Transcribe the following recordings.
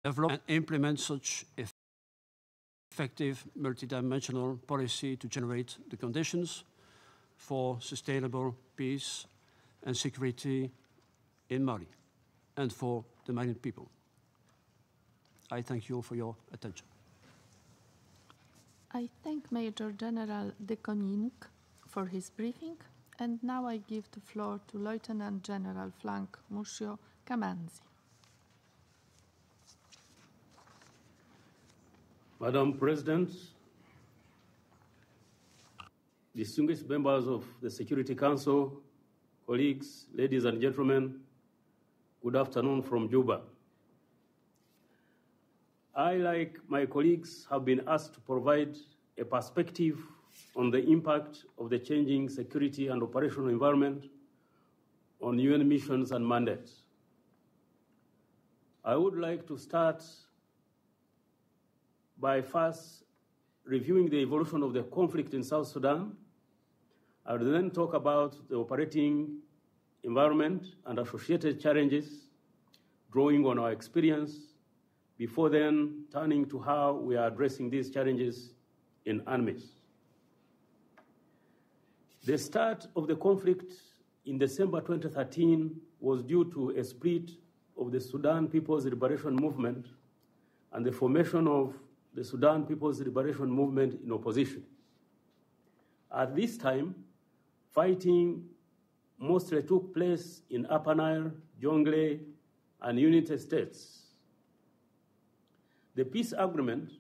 develop and implement such effective multidimensional policy to generate the conditions for sustainable peace and security in Mali and for the Malian people. I thank you for your attention. I thank Major General de Koninck for his briefing, and now I give the floor to Lieutenant General Frank Muscio Camanzi. Madam President, distinguished members of the Security Council, colleagues, ladies and gentlemen, good afternoon from Juba. I, like my colleagues, have been asked to provide a perspective on the impact of the changing security and operational environment on UN missions and mandates. I would like to start by first reviewing the evolution of the conflict in South Sudan. I will then talk about the operating environment and associated challenges, drawing on our experience, before then turning to how we are addressing these challenges in UNMISS. The start of the conflict in December 2013 was due to a split of the Sudan People's Liberation Movement and the formation of the Sudan People's Liberation Movement in opposition. At this time, fighting mostly took place in Upper Nile, Jonglei, and Unity states. The peace agreement,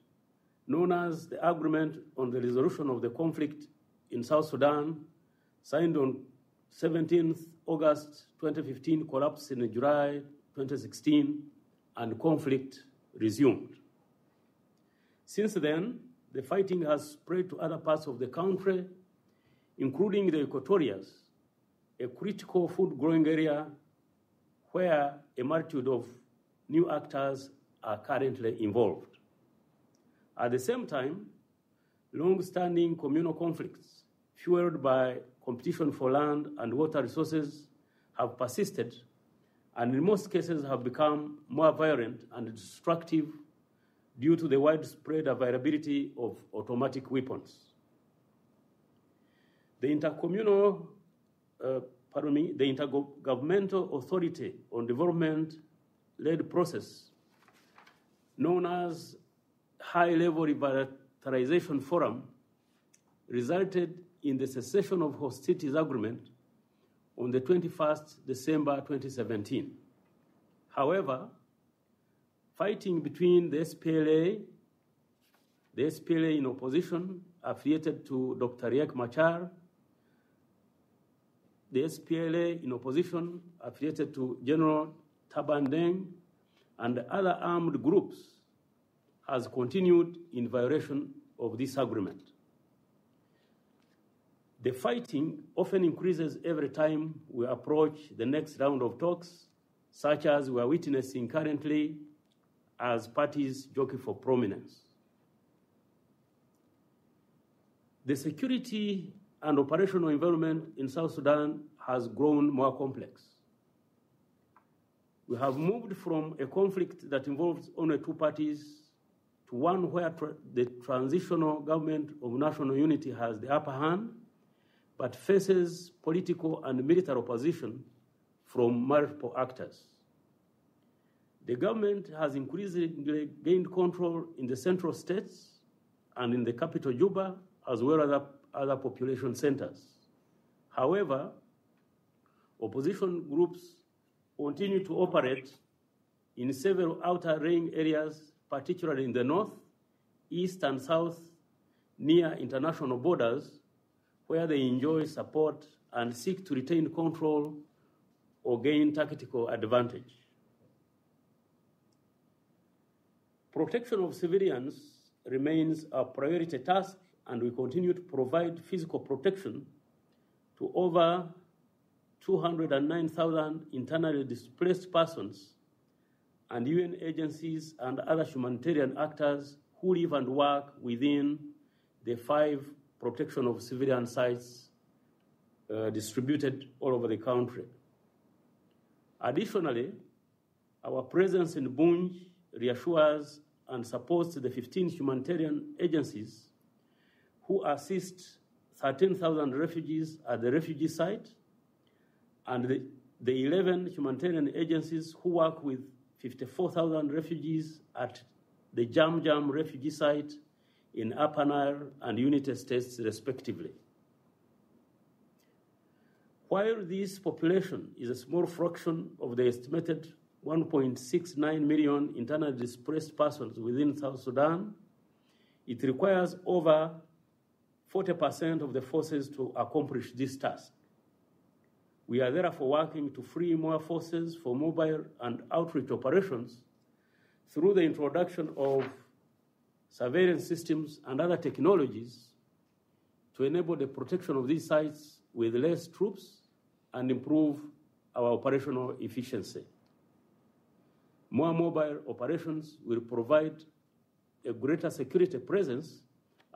known as the Agreement on the Resolution of the Conflict in South Sudan, signed on 17th August 2015, collapsed in July 2016, and conflict resumed. Since then, the fighting has spread to other parts of the country, including the Equatorias, a critical food-growing area where a multitude of new actors are currently involved. At the same time, long-standing communal conflicts fueled by competition for land and water resources have persisted and in most cases have become more violent and destructive due to the widespread availability of automatic weapons. The Intergovernmental Authority on Development-led process, known as High-Level Revitalization Forum, resulted in the cessation of hostilities agreement on the 21st December 2017. However, fighting between the SPLA in opposition affiliated to Dr. Riek Machar, the SPLA in opposition affiliated to General Taban Deng, and other armed groups has continued in violation of this agreement. The fighting often increases every time we approach the next round of talks, such as we are witnessing currently as parties jockey for prominence. The security and operational environment in South Sudan has grown more complex. We have moved from a conflict that involves only two parties to one where the transitional government of national unity has the upper hand, but faces political and military opposition from multiple actors. The government has increasingly gained control in the central states and in the capital Juba, as well as other population centers. However, opposition groups continue to operate in several outer ring areas, particularly in the north, east, and south, near international borders, where they enjoy support and seek to retain control or gain tactical advantage. Protection of civilians remains a priority task, and we continue to provide physical protection to over 209,000 internally displaced persons and UN agencies and other humanitarian actors who live and work within the 5 protection of civilian sites distributed all over the country. Additionally, our presence in Bunj reassures, and supports the 15 humanitarian agencies who assist 13,000 refugees at the refugee site, and the 11 humanitarian agencies who work with 54,000 refugees at the Jam Jam refugee site in Upper Nile and Unity States, respectively. While this population is a small fraction of the estimated 1.69 million internally displaced persons within South Sudan, it requires over 40% of the forces to accomplish this task. We are therefore working to free more forces for mobile and outreach operations through the introduction of surveillance systems and other technologies to enable the protection of these sites with less troops and improve our operational efficiency. More mobile operations will provide a greater security presence,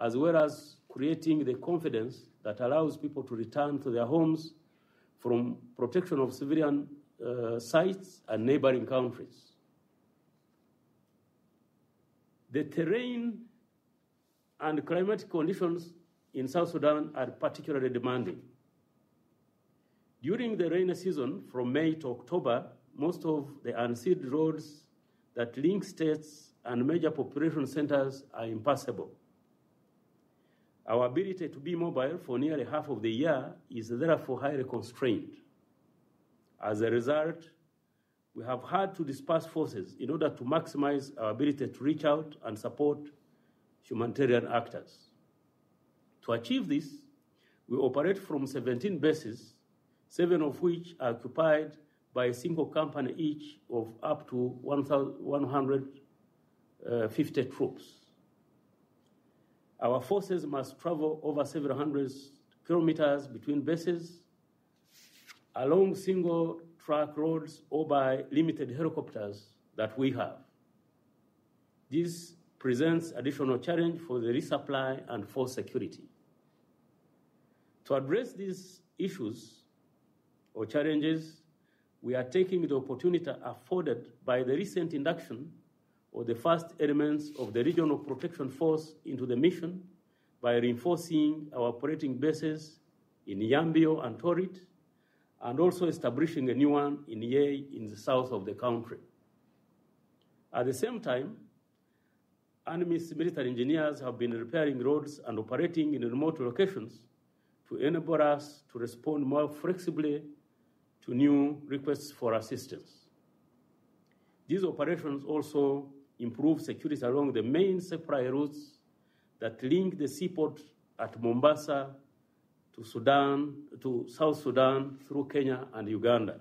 as well as creating the confidence that allows people to return to their homes from protection of civilian sites and neighboring countries. The terrain and climatic conditions in South Sudan are particularly demanding. During the rainy season, from May to October, most of the unsealed roads that link states and major population centers are impassable. Our ability to be mobile for nearly half of the year is therefore highly constrained. As a result, we have had to disperse forces in order to maximize our ability to reach out and support humanitarian actors. To achieve this, we operate from 17 bases, 7 of which are occupied by a single company each of up to 150 troops. Our forces must travel over several hundred kilometers between bases, along single track roads or by limited helicopters that we have. This presents additional challenge for the resupply and force security. To address these issues or challenges, we are taking the opportunity afforded by the recent induction of the first elements of the Regional Protection Force into the mission by reinforcing our operating bases in Yambio and Torit, and also establishing a new one in Yei in the south of the country. At the same time, UNMISS military engineers have been repairing roads and operating in remote locations to enable us to respond more flexibly to new requests for assistance. These operations also improve security along the main supply routes that link the seaport at Mombasa to South Sudan through Kenya and Uganda.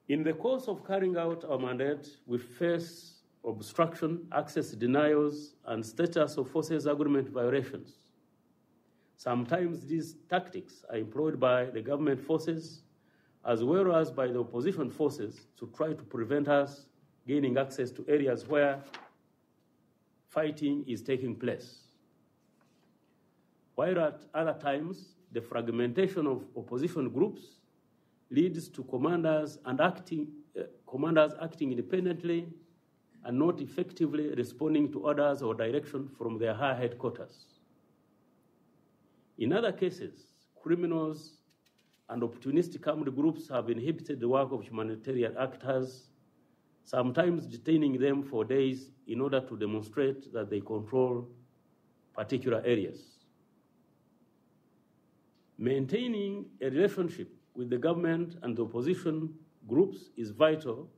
In the course of carrying out our mandate, we face obstruction, access denials, and status of forces agreement violations. Sometimes these tactics are employed by the government forces as well as by the opposition forces to try to prevent us gaining access to areas where fighting is taking place. While at other times, the fragmentation of opposition groups leads to commanders acting independently and not effectively responding to orders or direction from their high headquarters. In other cases, criminals and opportunistic armed groups have inhibited the work of humanitarian actors, sometimes detaining them for days in order to demonstrate that they control particular areas. Maintaining a relationship with the government and the opposition groups is vital,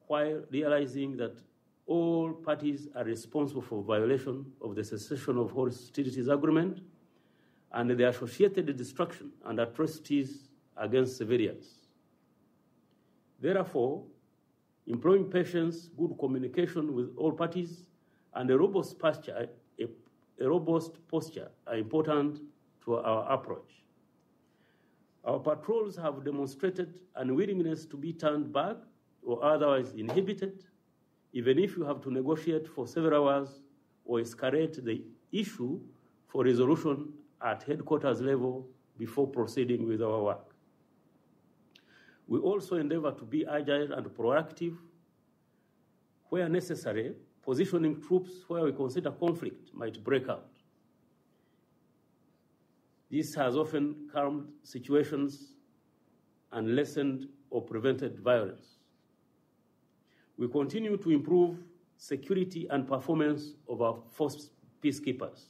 while realizing that all parties are responsible for violation of the cessation of hostilities agreement and the associated destruction and atrocities against civilians. Therefore, employing patience, good communication with all parties, and a robust posture are important to our approach. Our patrols have demonstrated unwillingness to be turned back or otherwise inhibited, even if you have to negotiate for several hours or escalate the issue for resolution at headquarters level before proceeding with our work. We also endeavor to be agile and proactive where necessary, positioning troops where we consider conflict might break out. This has often calmed situations and lessened or prevented violence. We continue to improve security and performance of our force peacekeepers.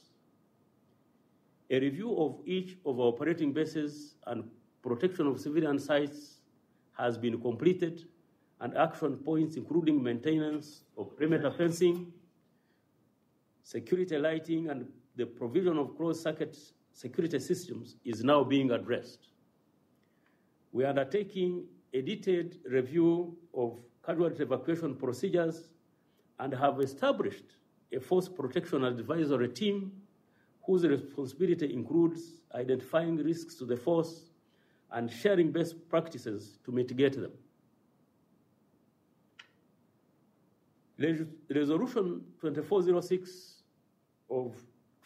A review of each of our operating bases and protection of civilian sites has been completed, and action points including maintenance of perimeter fencing, security lighting, and the provision of closed-circuit security systems is now being addressed. We are undertaking a detailed review of casualty evacuation procedures and have established a force protection advisory team whose responsibility includes identifying risks to the force and sharing best practices to mitigate them. Resolution 2406 of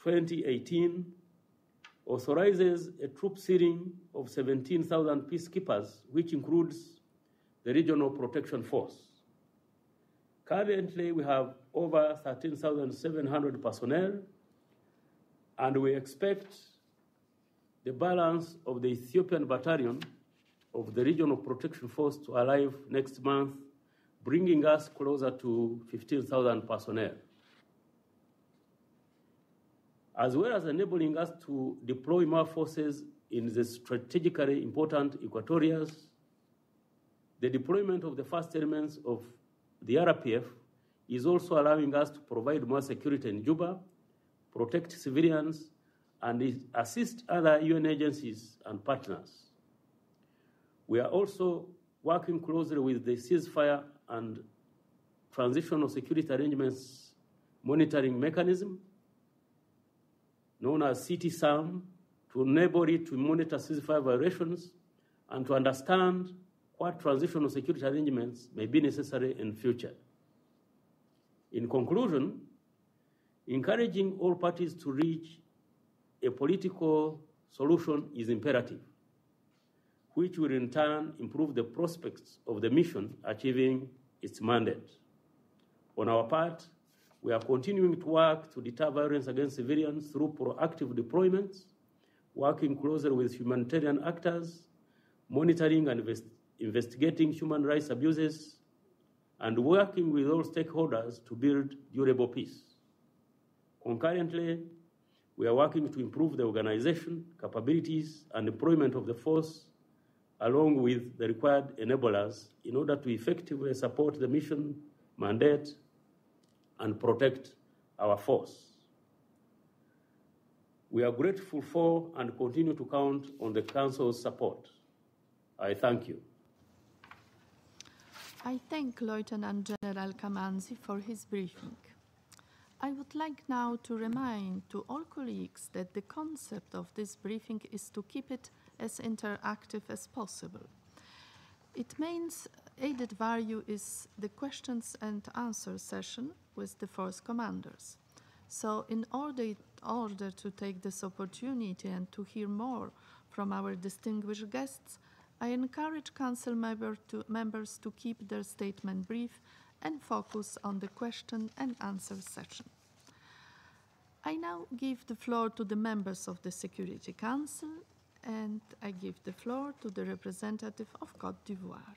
2018 authorizes a troop ceiling of 17,000 peacekeepers, which includes the Regional Protection Force. Currently, we have over 13,700 personnel, and we expect the balance of the Ethiopian battalion of the Regional Protection Force to arrive next month, bringing us closer to 15,000 personnel, as well as enabling us to deploy more forces in the strategically important Equatorias. The deployment of the first elements of the RPF is also allowing us to provide more security in Juba, protect civilians, and assist other UN agencies and partners. We are also working closely with the ceasefire and transitional security arrangements monitoring mechanism, known as CTSAM, to enable it to monitor ceasefire violations and to understand what transitional security arrangements may be necessary in future. In conclusion, encouraging all parties to reach a political solution is imperative, which will in turn improve the prospects of the mission achieving its mandate. On our part, we are continuing to work to deter violence against civilians through proactive deployments, working closely with humanitarian actors, monitoring and investigating human rights abuses, and working with all stakeholders to build durable peace. Concurrently, we are working to improve the organization, capabilities, and employment of the force, along with the required enablers in order to effectively support the mission mandate and protect our force. We are grateful for and continue to count on the Council's support. I thank you. I thank Lieutenant General Kamanzi for his briefing. I would like now to remind to all colleagues that the concept of this briefing is to keep it as interactive as possible. It means added value is the questions and answer session with the force commanders. So in order to take this opportunity and to hear more from our distinguished guests, I encourage Council members to keep their statement brief and focus on the question and answer session. I now give the floor to the members of the Security Council, and I give the floor to the representative of Côte d'Ivoire.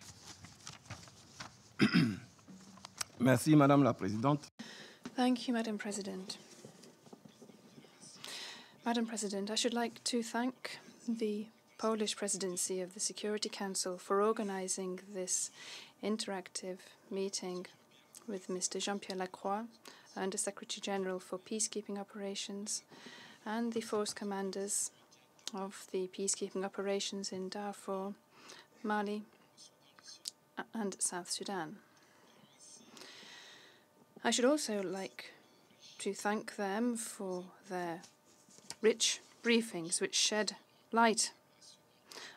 Merci, Madame la Présidente. Thank you, Madam President. Madam President, I should like to thank the Polish Presidency of the Security Council for organizing this interactive meeting with Mr. Jean-Pierre Lacroix, Under Secretary General for Peacekeeping Operations, and the force commanders of the peacekeeping operations in Darfur, Mali, and South Sudan. I should also like to thank them for their rich briefings which shed light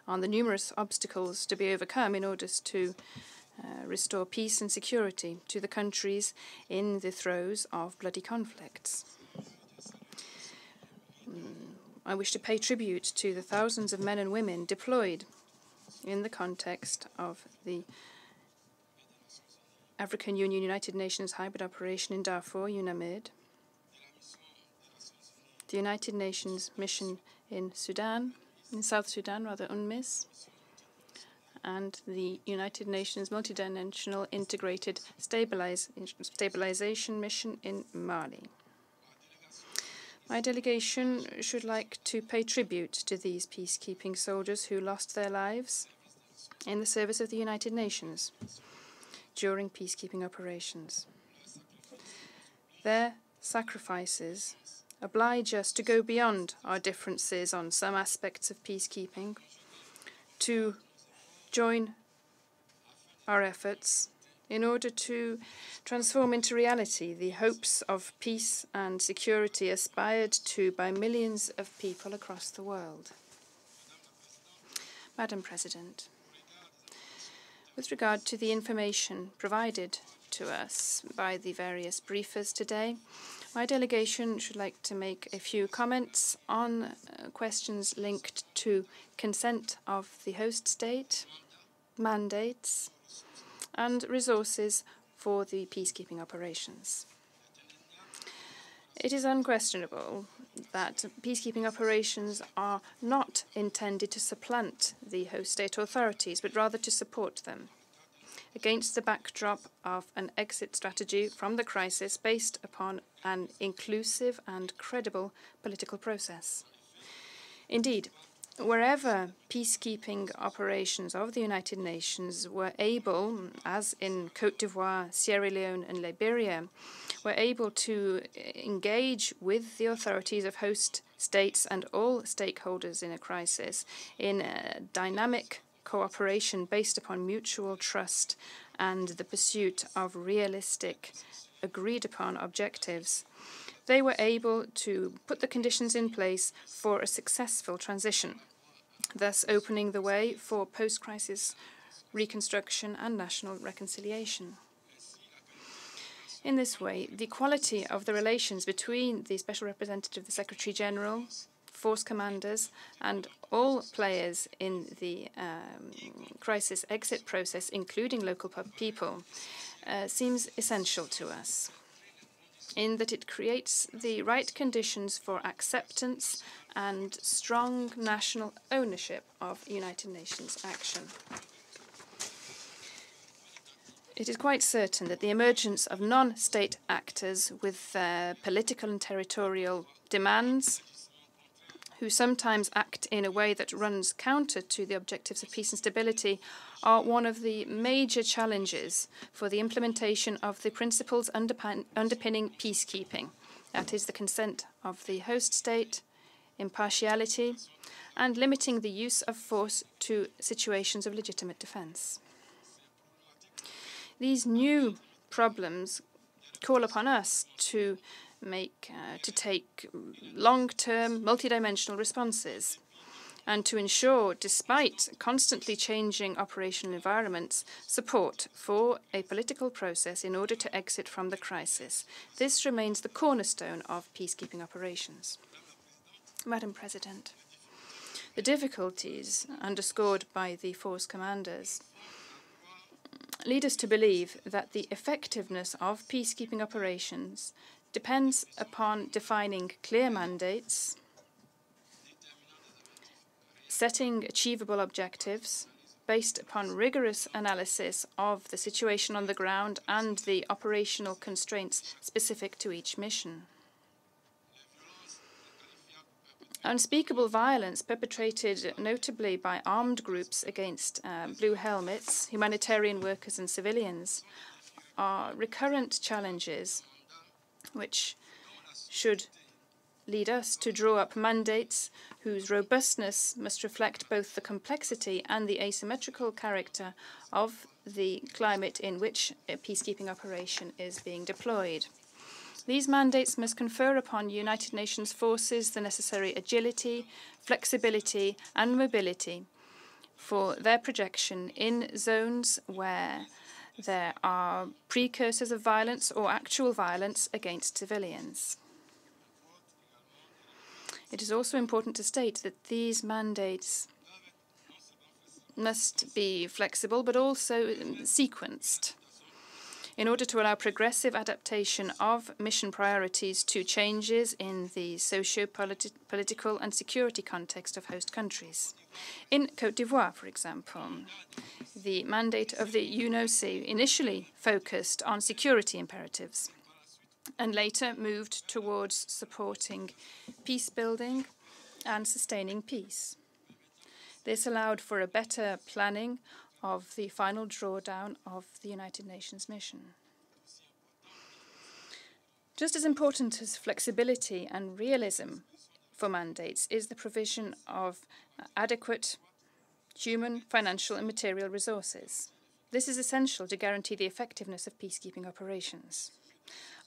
on the numerous obstacles to be overcome in order to restore peace and security to the countries in the throes of bloody conflicts. I wish to pay tribute to the thousands of men and women deployed in the context of the African Union United Nations hybrid operation in Darfur, UNAMID, the United Nations mission in South Sudan, UNMISS, and the United Nations multidimensional integrated stabilization mission in Mali. My delegation should like to pay tribute to these peacekeeping soldiers who lost their lives in the service of the United Nations during peacekeeping operations. Their sacrifices oblige us to go beyond our differences on some aspects of peacekeeping, to join our efforts in order to transform into reality the hopes of peace and security aspired to by millions of people across the world. Madam President, with regard to the information provided to us by the various briefers today, my delegation should like to make a few comments on questions linked to consent of the host state, mandates, and resources for the peacekeeping operations. It is unquestionable that peacekeeping operations are not intended to supplant the host state authorities, but rather to support them against the backdrop of an exit strategy from the crisis based upon an inclusive and credible political process. Indeed, wherever peacekeeping operations of the United Nations were able, as in Côte d'Ivoire, Sierra Leone and Liberia, were able to engage with the authorities of host states and all stakeholders in a crisis in a dynamic cooperation based upon mutual trust and the pursuit of realistic, agreed-upon objectives, they were able to put the conditions in place for a successful transition, thus opening the way for post-crisis reconstruction and national reconciliation. In this way, the quality of the relations between the Special Representative, the Secretary-General, force commanders, and all players in the crisis exit process, including local people, seems essential to us, in that it creates the right conditions for acceptance and strong national ownership of United Nations action. It is quite certain that the emergence of non-state actors with political and territorial demands, who sometimes act in a way that runs counter to the objectives of peace and stability, are one of the major challenges for the implementation of the principles underpinning peacekeeping. That is, the consent of the host state, impartiality, and limiting the use of force to situations of legitimate defense. These new problems call upon us to take long-term, multidimensional responses, and to ensure, despite constantly changing operational environments, support for a political process in order to exit from the crisis. This remains the cornerstone of peacekeeping operations. Madam President, the difficulties underscored by the force commanders lead us to believe that the effectiveness of peacekeeping operations depends upon defining clear mandates, setting achievable objectives based upon rigorous analysis of the situation on the ground and the operational constraints specific to each mission. Unspeakable violence perpetrated notably by armed groups against blue helmets, humanitarian workers and civilians are recurrent challenges which should lead us to draw up mandates whose robustness must reflect both the complexity and the asymmetrical character of the climate in which a peacekeeping operation is being deployed. These mandates must confer upon United Nations forces the necessary agility, flexibility, and mobility for their projection in zones where there are precursors of violence or actual violence against civilians. It is also important to state that these mandates must be flexible but also sequenced in order to allow progressive adaptation of mission priorities to changes in the socio-political and security context of host countries. In Côte d'Ivoire, for example, the mandate of the UNOC initially focused on security imperatives and later moved towards supporting peace building and sustaining peace. This allowed for a better planning of the final drawdown of the United Nations mission. Just as important as flexibility and realism for mandates is the provision of adequate human, financial, and material resources. This is essential to guarantee the effectiveness of peacekeeping operations.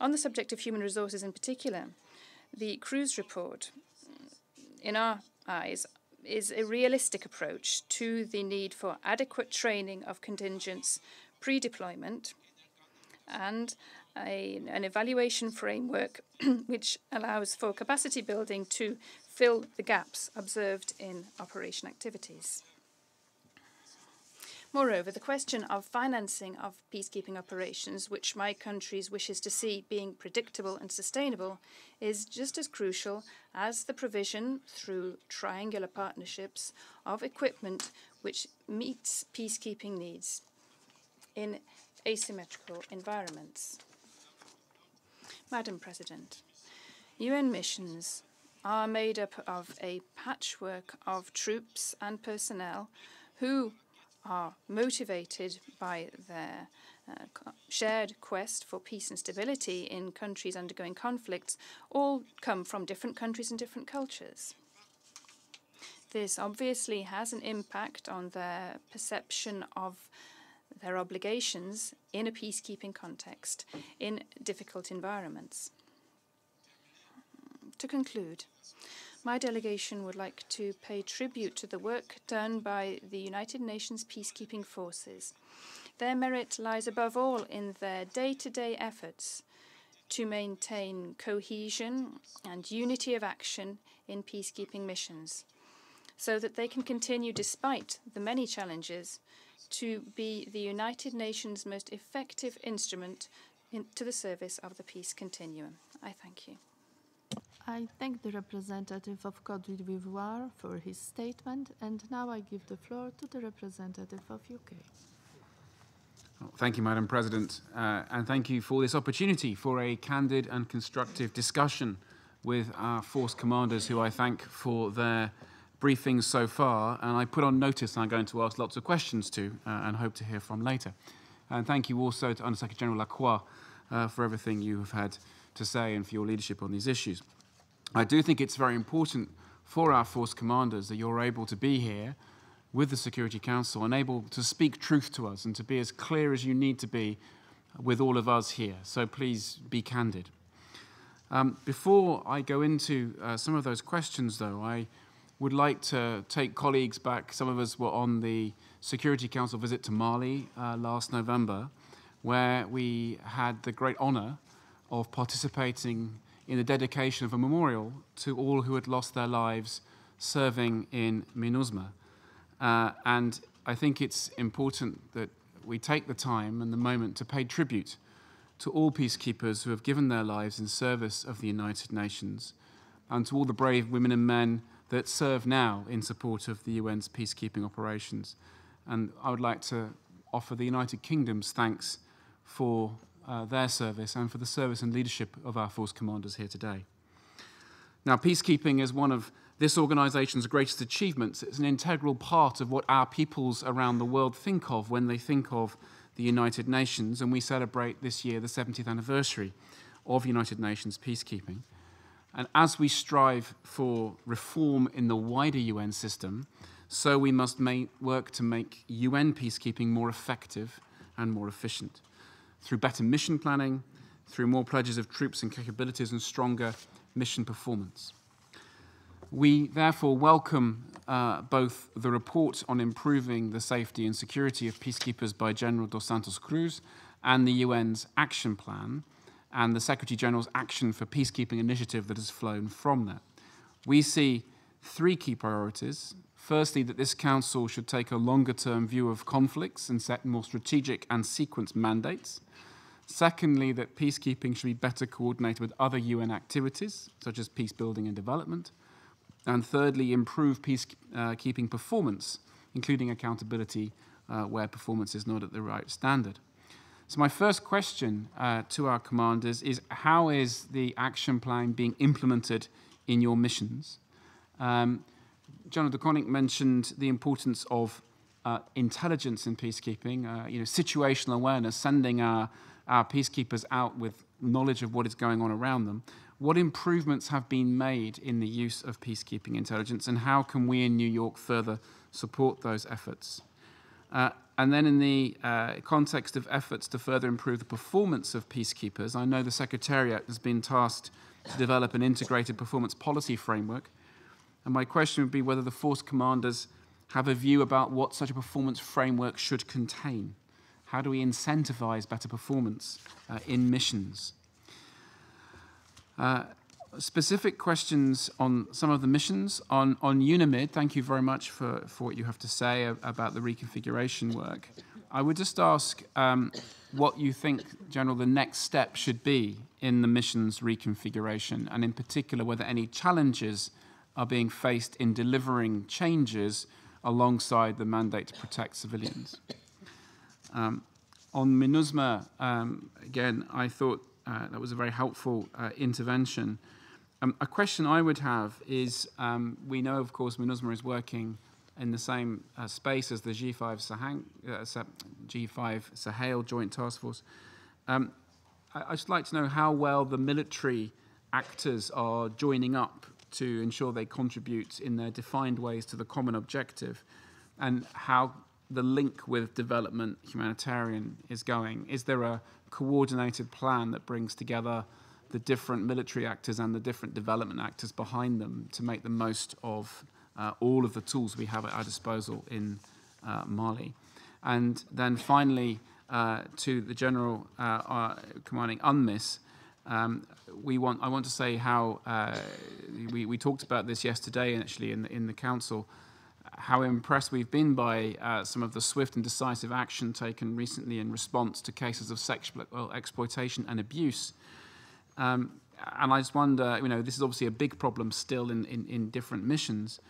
On the subject of human resources in particular, the Cruz report, in our eyes, is a realistic approach to the need for adequate training of contingents pre-deployment and an evaluation framework which allows for capacity building to fill the gaps observed in operation activities. Moreover, the question of financing of peacekeeping operations, which my country wishes to see being predictable and sustainable, is just as crucial as the provision through triangular partnerships of equipment which meets peacekeeping needs in asymmetrical environments. Madam President, UN missions are made up of a patchwork of troops and personnel who are motivated by their shared quest for peace and stability in countries undergoing conflicts, all come from different countries and different cultures. This obviously has an impact on their perception of their obligations in a peacekeeping context in difficult environments. To conclude, my delegation would like to pay tribute to the work done by the United Nations peacekeeping forces. Their merit lies above all in their day-to-day efforts to maintain cohesion and unity of action in peacekeeping missions, so that they can continue, despite the many challenges, to be the United Nations' most effective instrument to the service of the peace continuum. I thank you. I thank the representative of Côte d'Ivoire for his statement, and now I give the floor to the representative of UK. Thank you, Madam President, and thank you for this opportunity for a candid and constructive discussion with our force commanders, who I thank for their briefings so far, and I put on notice I'm going to ask lots of questions to and hope to hear from later. And thank you also to Under Secretary General Lacroix for everything you have had to say and for your leadership on these issues. I do think it's very important for our force commanders that you're able to be here with the Security Council and able to speak truth to us and to be as clear as you need to be with all of us here. So please be candid. Before I go into some of those questions, though, I would like to take colleagues back. Some of us were on the Security Council visit to Mali last November, where we had the great honor of participating in the dedication of a memorial to all who had lost their lives serving in MINUSMA. And I think it's important that we take the time and the moment to pay tribute to all peacekeepers who have given their lives in service of the United Nations, and to all the brave women and men that serve now in support of the UN's peacekeeping operations. And I would like to offer the United Kingdom's thanks for their service and for the service and leadership of our force commanders here today. Now, peacekeeping is one of this organization's greatest achievements. It's an integral part of what our peoples around the world think of when they think of the United Nations, and we celebrate this year the 70th anniversary of United Nations peacekeeping. And as we strive for reform in the wider UN system, so we must work to make UN peacekeeping more effective and more efficient, through better mission planning, through more pledges of troops and capabilities, and stronger mission performance. We therefore welcome both the report on improving the safety and security of peacekeepers by General Dos Santos Cruz and the UN's action plan, and the Secretary General's Action for Peacekeeping initiative that has flown from that. We see three key priorities. Firstly, that this Council should take a longer-term view of conflicts and set more strategic and sequenced mandates. Secondly, that peacekeeping should be better coordinated with other UN activities, such as peace building and development. And thirdly, improve peacekeeping performance, including accountability where performance is not at the right standard. So my first question to our commanders is, how is the action plan being implemented in your missions? General de Koning mentioned the importance of intelligence in peacekeeping, situational awareness, sending our peacekeepers out with knowledge of what is going on around them. What improvements have been made in the use of peacekeeping intelligence, and how can we in New York further support those efforts? And then in the context of efforts to further improve the performance of peacekeepers, I know the Secretariat has been tasked to develop an integrated performance policy framework. And my question would be whether the force commanders have a view about what such a performance framework should contain. How do we incentivize better performance in missions? Specific questions on some of the missions. On UNAMID, thank you very much for what you have to say about the reconfiguration work. I would just ask what you think, General, the next step should be in the mission's reconfiguration, and in particular whether any challenges are being faced in delivering changes alongside the mandate to protect civilians. On MINUSMA, again, I thought that was a very helpful intervention. A question I would have is, we know, of course, MINUSMA is working in the same space as the G5 Sahel Joint Task Force. I'd just like to know how well the military actors are joining up to ensure they contribute in their defined ways to the common objective, and how the link with development humanitarian is going. Is there a coordinated plan that brings together the different military actors and the different development actors behind them to make the most of all of the tools we have at our disposal in Mali? And then finally, to the General commanding UNMISS, I want to say how we talked about this yesterday, actually, in the Council, how impressed we've been by some of the swift and decisive action taken recently in response to cases of sexual exploitation and abuse. And I just wonder, this is obviously a big problem still in different missions,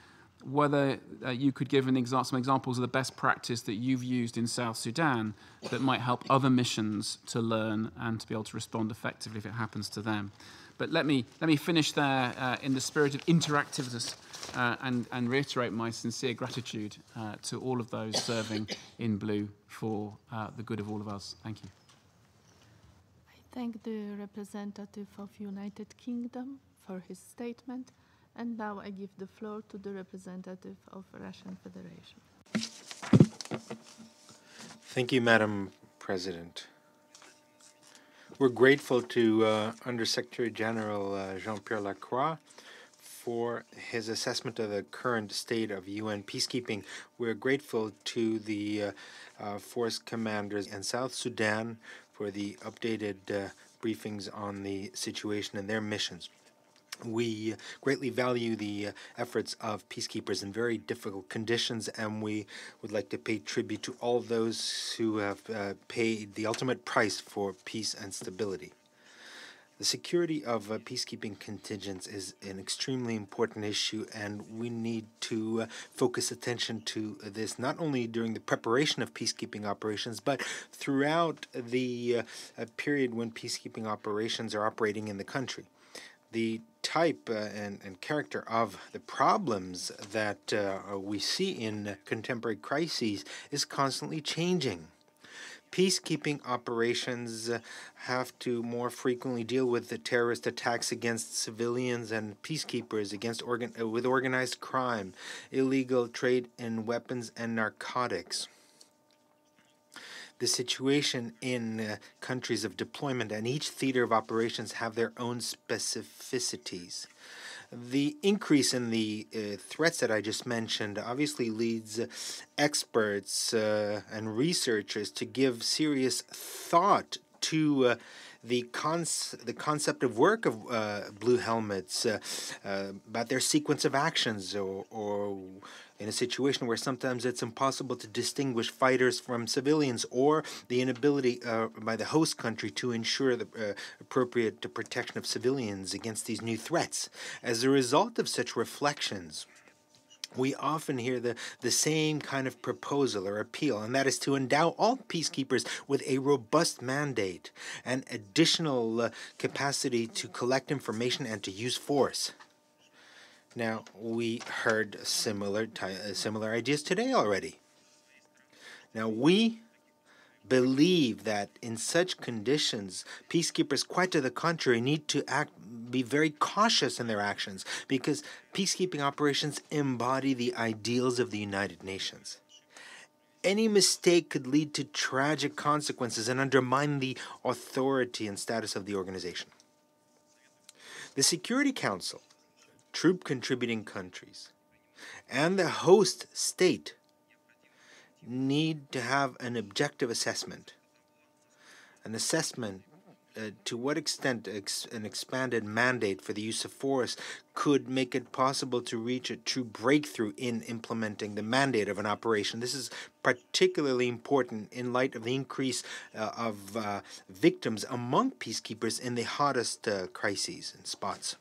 whether you could give some examples of the best practice that you've used in South Sudan that might help other missions to learn and to be able to respond effectively if it happens to them. But let me finish there in the spirit of interactiveness and reiterate my sincere gratitude to all of those serving in blue for the good of all of us. Thank you. I thank the representative of United Kingdom for his statement. And now I give the floor to the representative of Russian Federation. Thank you, Madam President. We're grateful to Undersecretary General Jean-Pierre Lacroix for his assessment of the current state of UN peacekeeping. We're grateful to the force commanders in South Sudan for the updated briefings on the situation and their missions. We greatly value the efforts of peacekeepers in very difficult conditions, and we would like to pay tribute to all of those who have paid the ultimate price for peace and stability. The security of peacekeeping contingents is an extremely important issue, and we need to focus attention to this not only during the preparation of peacekeeping operations, but throughout the period when peacekeeping operations are operating in the country. The type and character of the problems that we see in contemporary crises is constantly changing. Peacekeeping operations have to more frequently deal with the terrorist attacks against civilians and peacekeepers, with organized crime, illegal trade in weapons and narcotics. The situation in countries of deployment and each theater of operations have their own specificities. The increase in the threats that I just mentioned obviously leads experts and researchers to give serious thought to the concept of work of blue helmets, about their sequence of actions, or in a situation where sometimes it's impossible to distinguish fighters from civilians, or the inability by the host country to ensure the appropriate protection of civilians against these new threats. As a result of such reflections, we often hear the same kind of proposal or appeal, and that is to endow all peacekeepers with a robust mandate and additional capacity to collect information and to use force. Now, we heard similar ideas today already. Now, we believe that in such conditions, peacekeepers, quite to the contrary, need to be very cautious in their actions, because peacekeeping operations embody the ideals of the United Nations. Any mistake could lead to tragic consequences and undermine the authority and status of the organization. The Security Council, troop contributing countries, and the host state need to have an objective assessment. An assessment to what extent an expanded mandate for the use of force could make it possible to reach a true breakthrough in implementing the mandate of an operation. This is particularly important in light of the increase of victims among peacekeepers in the hottest crises and spots.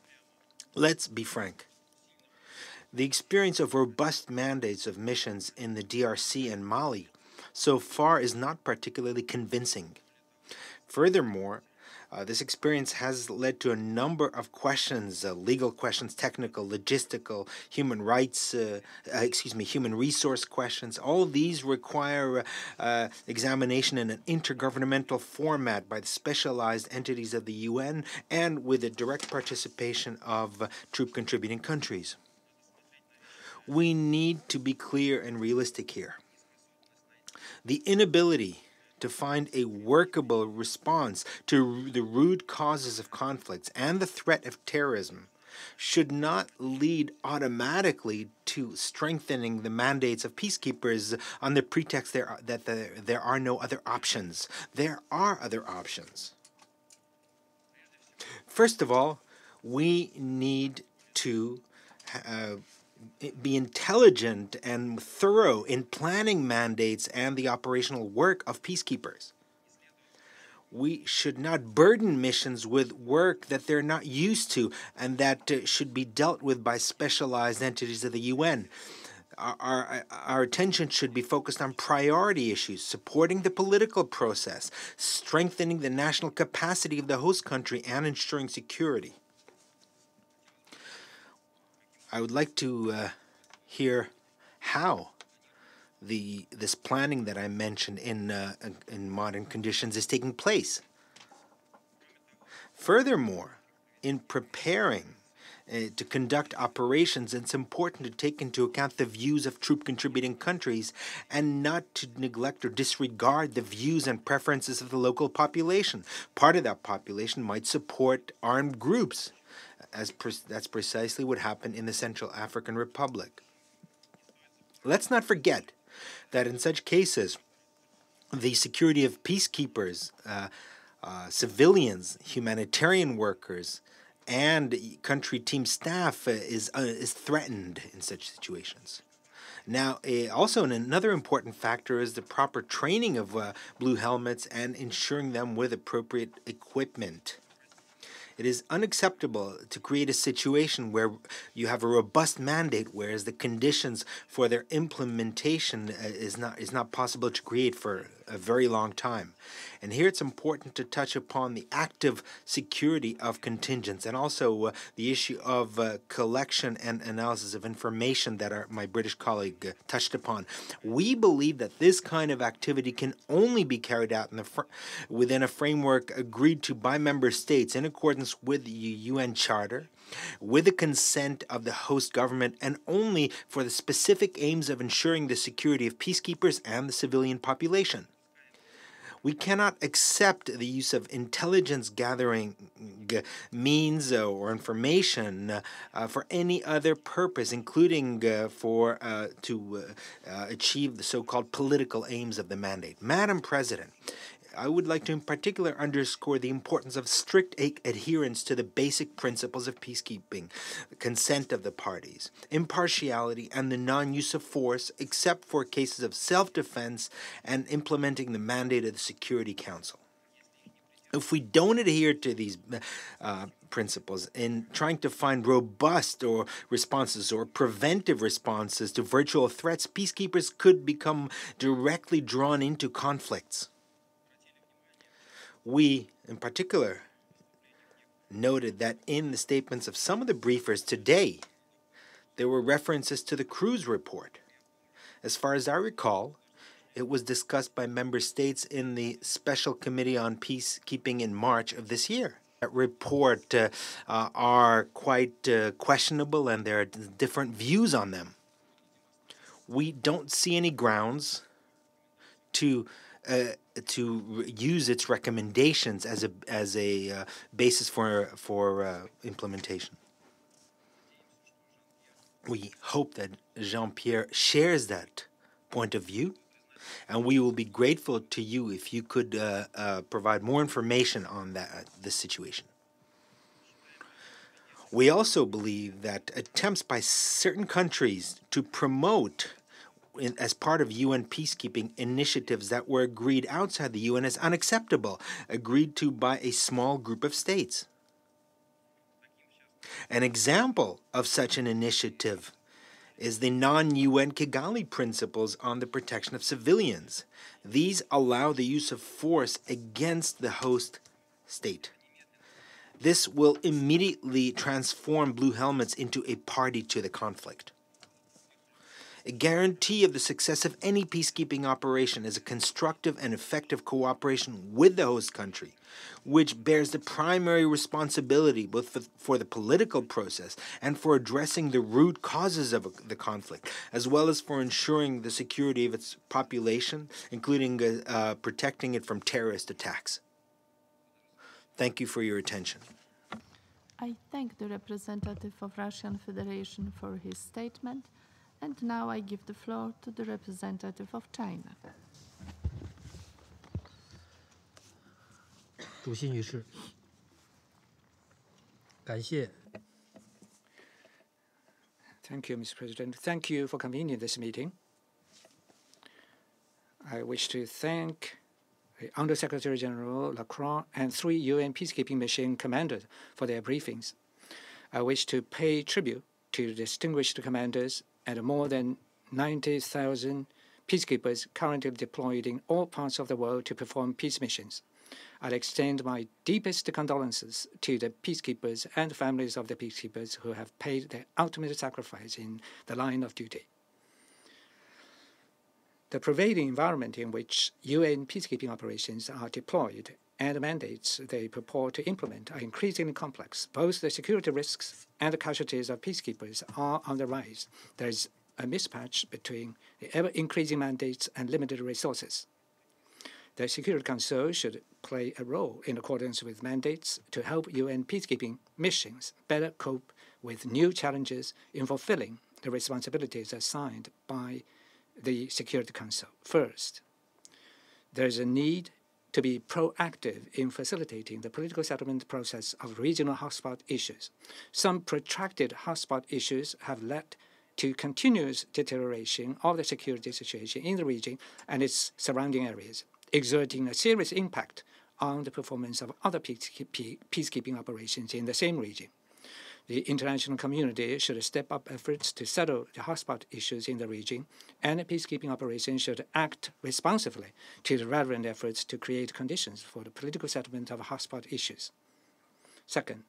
Let's be frank. The experience of robust mandates of missions in the DRC and Mali so far is not particularly convincing. Furthermore, this experience has led to a number of questions, legal questions, technical, logistical, human resource questions. All these require examination in an intergovernmental format by the specialized entities of the UN and with the direct participation of troop contributing countries. We need to be clear and realistic here. The inability to find a workable response to the root causes of conflicts and the threat of terrorism should not lead automatically to strengthening the mandates of peacekeepers on the pretext that there are no other options. There are other options. First of all, we need to be intelligent and thorough in planning mandates and the operational work of peacekeepers. We should not burden missions with work that they're not used to and that should be dealt with by specialized entities of the UN. Our attention should be focused on priority issues, supporting the political process, strengthening the national capacity of the host country, and ensuring security. I would like to hear how this planning that I mentioned in modern conditions is taking place. Furthermore, in preparing to conduct operations, it's important to take into account the views of troop contributing countries and not to neglect or disregard the views and preferences of the local population. Part of that population might support armed groups. That's precisely what happened in the Central African Republic. Let's not forget that in such cases, the security of peacekeepers, civilians, humanitarian workers, and country team staff is threatened in such situations. Now, also another important factor is the proper training of blue helmets and ensuring them with appropriate equipment. It is unacceptable to create a situation where you have a robust mandate, whereas the conditions for their implementation is not possible to create for a very long time. And here it's important to touch upon the active security of contingents and also the issue of collection and analysis of information that my British colleague touched upon. We believe that this kind of activity can only be carried out within a framework agreed to by member states in accordance with the UN Charter, with the consent of the host government, and only for the specific aims of ensuring the security of peacekeepers and the civilian population. We cannot accept the use of intelligence gathering means or information for any other purpose, including to achieve the so-called political aims of the mandate. Madam President, I would like to in particular underscore the importance of strict adherence to the basic principles of peacekeeping, consent of the parties, impartiality, and the non-use of force except for cases of self-defense, and implementing the mandate of the Security Council. If we don't adhere to these principles in trying to find robust responses or preventive responses to virtual threats, peacekeepers could become directly drawn into conflicts. We, in particular, noted that in the statements of some of the briefers today, there were references to the Cruz report. As far as I recall, it was discussed by member states in the Special Committee on Peacekeeping in March of this year. That report are quite questionable, and there are different views on them. We don't see any grounds to use its recommendations as a basis for implementation. We hope that Jean-Pierre shares that point of view, and we will be grateful to you if you could provide more information on this situation. We also believe that attempts by certain countries to promote, as part of UN peacekeeping, initiatives that were agreed outside the UN is unacceptable, agreed to by a small group of states. An example of such an initiative is the non-UN Kigali Principles on the Protection of Civilians. These allow the use of force against the host state. This will immediately transform Blue Helmets into a party to the conflict. A guarantee of the success of any peacekeeping operation is a constructive and effective cooperation with the host country, which bears the primary responsibility both for the political process and for addressing the root causes of the conflict, as well as for ensuring the security of its population, including protecting it from terrorist attacks. Thank you for your attention. I thank the representative of Russian Federation for his statement, and now I give the floor to the representative of China. 主席女士，感谢。 Thank you, Mr. President. Thank you for convening this meeting. I wish to thank the Under-Secretary General Lacroix and 3 UN peacekeeping mission commanders for their briefings. I wish to pay tribute to distinguished commanders and more than 90,000 peacekeepers currently deployed in all parts of the world to perform peace missions. I'd extend my deepest condolences to the peacekeepers and families of the peacekeepers who have paid their ultimate sacrifice in the line of duty. The prevailing environment in which UN peacekeeping operations are deployed and the mandates they purport to implement are increasingly complex. Both the security risks and the casualties of peacekeepers are on the rise. There is a mismatch between the ever-increasing mandates and limited resources. The Security Council should play a role in accordance with mandates to help UN peacekeeping missions better cope with new challenges in fulfilling the responsibilities assigned by the Security Council. First, there is a need to be proactive in facilitating the political settlement process of regional hotspot issues. Some protracted hotspot issues have led to continuous deterioration of the security situation in the region and its surrounding areas, exerting a serious impact on the performance of other peacekeeping operations in the same region. The international community should step up efforts to settle the hotspot issues in the region, and peacekeeping operations should act responsively to the relevant efforts to create conditions for the political settlement of hotspot issues. Second,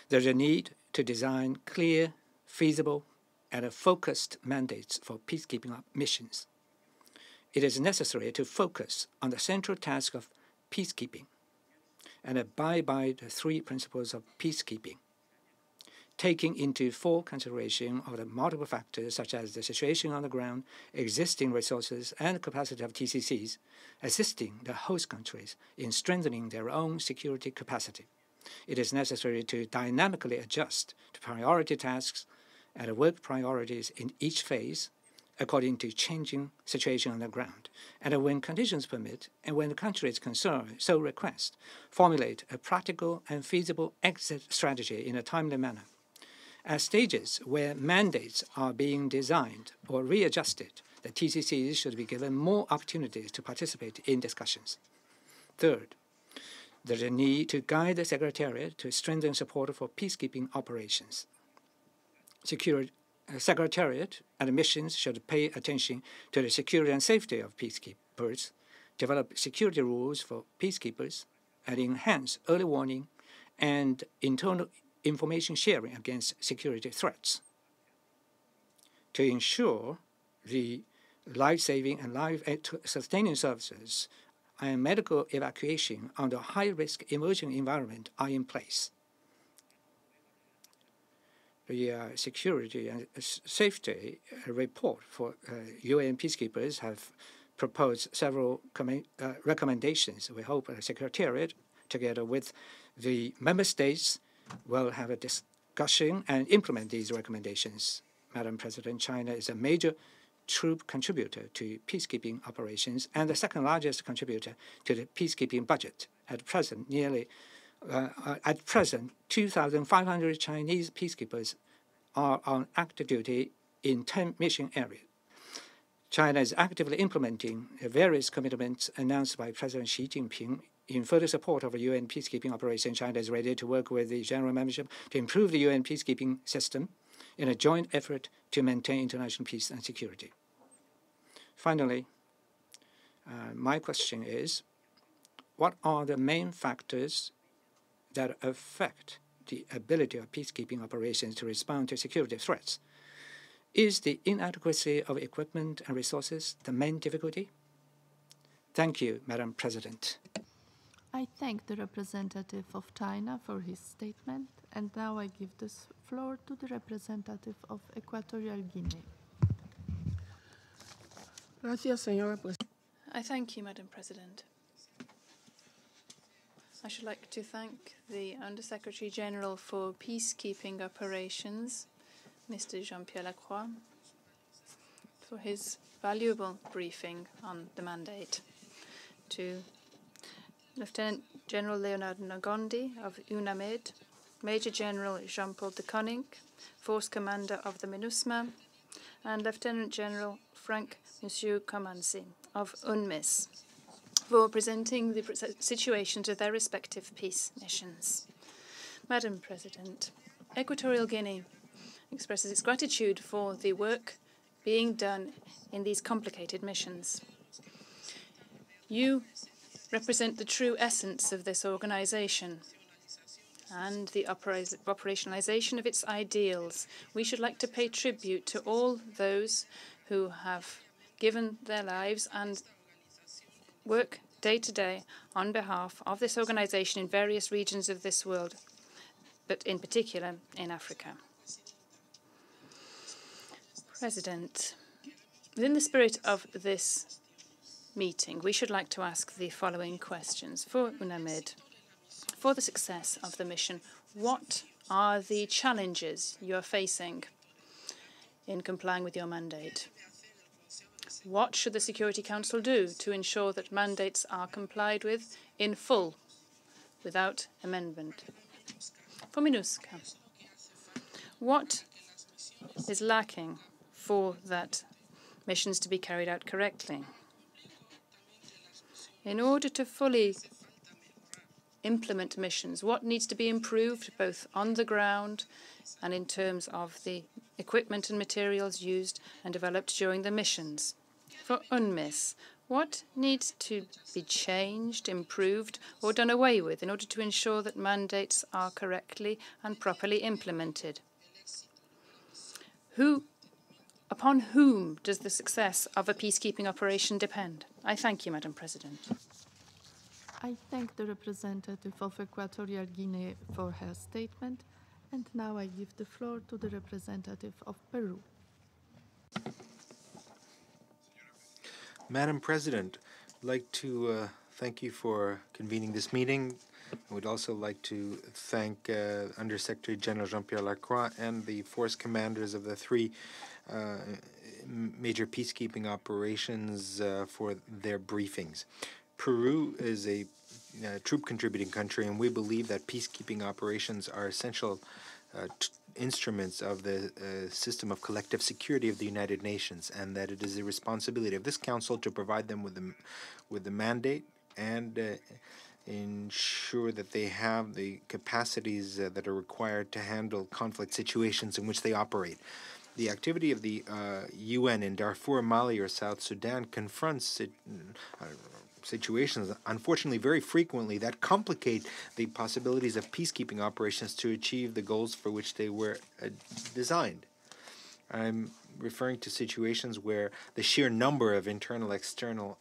there is a need to design clear, feasible, and focused mandates for peacekeeping missions. It is necessary to focus on the central task of peacekeeping and abide by the 3 principles of peacekeeping, taking into full consideration of the multiple factors such as the situation on the ground, existing resources, and capacity of TCCs, assisting the host countries in strengthening their own security capacity. It is necessary to dynamically adjust to priority tasks and work priorities in each phase, according to changing situation on the ground, and when conditions permit, and when the country is concerned, so request, formulate a practical and feasible exit strategy in a timely manner. At stages where mandates are being designed or readjusted, the TCCs should be given more opportunities to participate in discussions. Third, there's a need to guide the Secretariat to strengthen support for peacekeeping operations. Secretariat and missions should pay attention to the security and safety of peacekeepers, develop security rules for peacekeepers, and enhance early warning and internal information sharing against security threats. To ensure the life-saving and life-sustaining services and medical evacuation under high-risk emerging environment are in place. The security and safety report for UN peacekeepers have proposed several recommendations. We hope the Secretariat, together with the member states, will have a discussion and implement these recommendations. Madam President, China is a major troop contributor to peacekeeping operations and the second largest contributor to the peacekeeping budget. At present, 2,500 Chinese peacekeepers are on active duty in 10 mission areas. China is actively implementing various commitments announced by President Xi Jinping. In further support of a UN peacekeeping operation, China is ready to work with the general membership to improve the UN peacekeeping system in a joint effort to maintain international peace and security. Finally, my question is, what are the main factors that affect the ability of peacekeeping operations to respond to security threats? Is the inadequacy of equipment and resources the main difficulty? Thank you, Madam President. I thank the representative of China for his statement, and now I give the floor to the representative of Equatorial Guinea. I thank you, Madam President. I should like to thank the Under-Secretary General for Peacekeeping Operations, Mr. Jean-Pierre Lacroix, for his valuable briefing on the mandate, to Lieutenant General Leonard Ngondi of UNAMID, Major General Jean-Paul de Koning, Force Commander of the MINUSMA, and Lieutenant General Frank Monsieur Kamanzi of UNMISS, for presenting the situations of their respective peace missions. Madam President, Equatorial Guinea expresses its gratitude for the work being done in these complicated missions. You represent the true essence of this organization and the operationalization of its ideals. We should like to pay tribute to all those who have given their lives and work day to day on behalf of this organization in various regions of this world, but in particular in Africa. President, within the spirit of this meeting, we should like to ask the following questions. For UNAMID, for the success of the mission, what are the challenges you are facing in complying with your mandate? What should the Security Council do to ensure that mandates are complied with in full, without amendment? For MINUSCA, what is lacking for that missions to be carried out correctly? In order to fully implement missions, what needs to be improved both on the ground and in terms of the equipment and materials used and developed during the missions? For UNMISS, what needs to be changed, improved, or done away with in order to ensure that mandates are correctly and properly implemented? Upon whom does the success of a peacekeeping operation depend? I thank you, Madam President. I thank the representative of Equatorial Guinea for her statement, and now I give the floor to the representative of Peru. Madam President, I'd like to thank you for convening this meeting. I would also like to thank Under-Secretary General Jean-Pierre Lacroix and the force commanders of the three major peacekeeping operations for their briefings. Peru is a troop contributing country, and we believe that peacekeeping operations are essential instruments of the system of collective security of the United Nations, and that it is the responsibility of this council to provide them with the mandate and ensure that they have the capacities that are required to handle conflict situations in which they operate. The activity of the UN in Darfur, Mali, or South Sudan confronts situations, unfortunately, very frequently, that complicate the possibilities of peacekeeping operations to achieve the goals for which they were designed. I'm referring to situations where the sheer number of internal external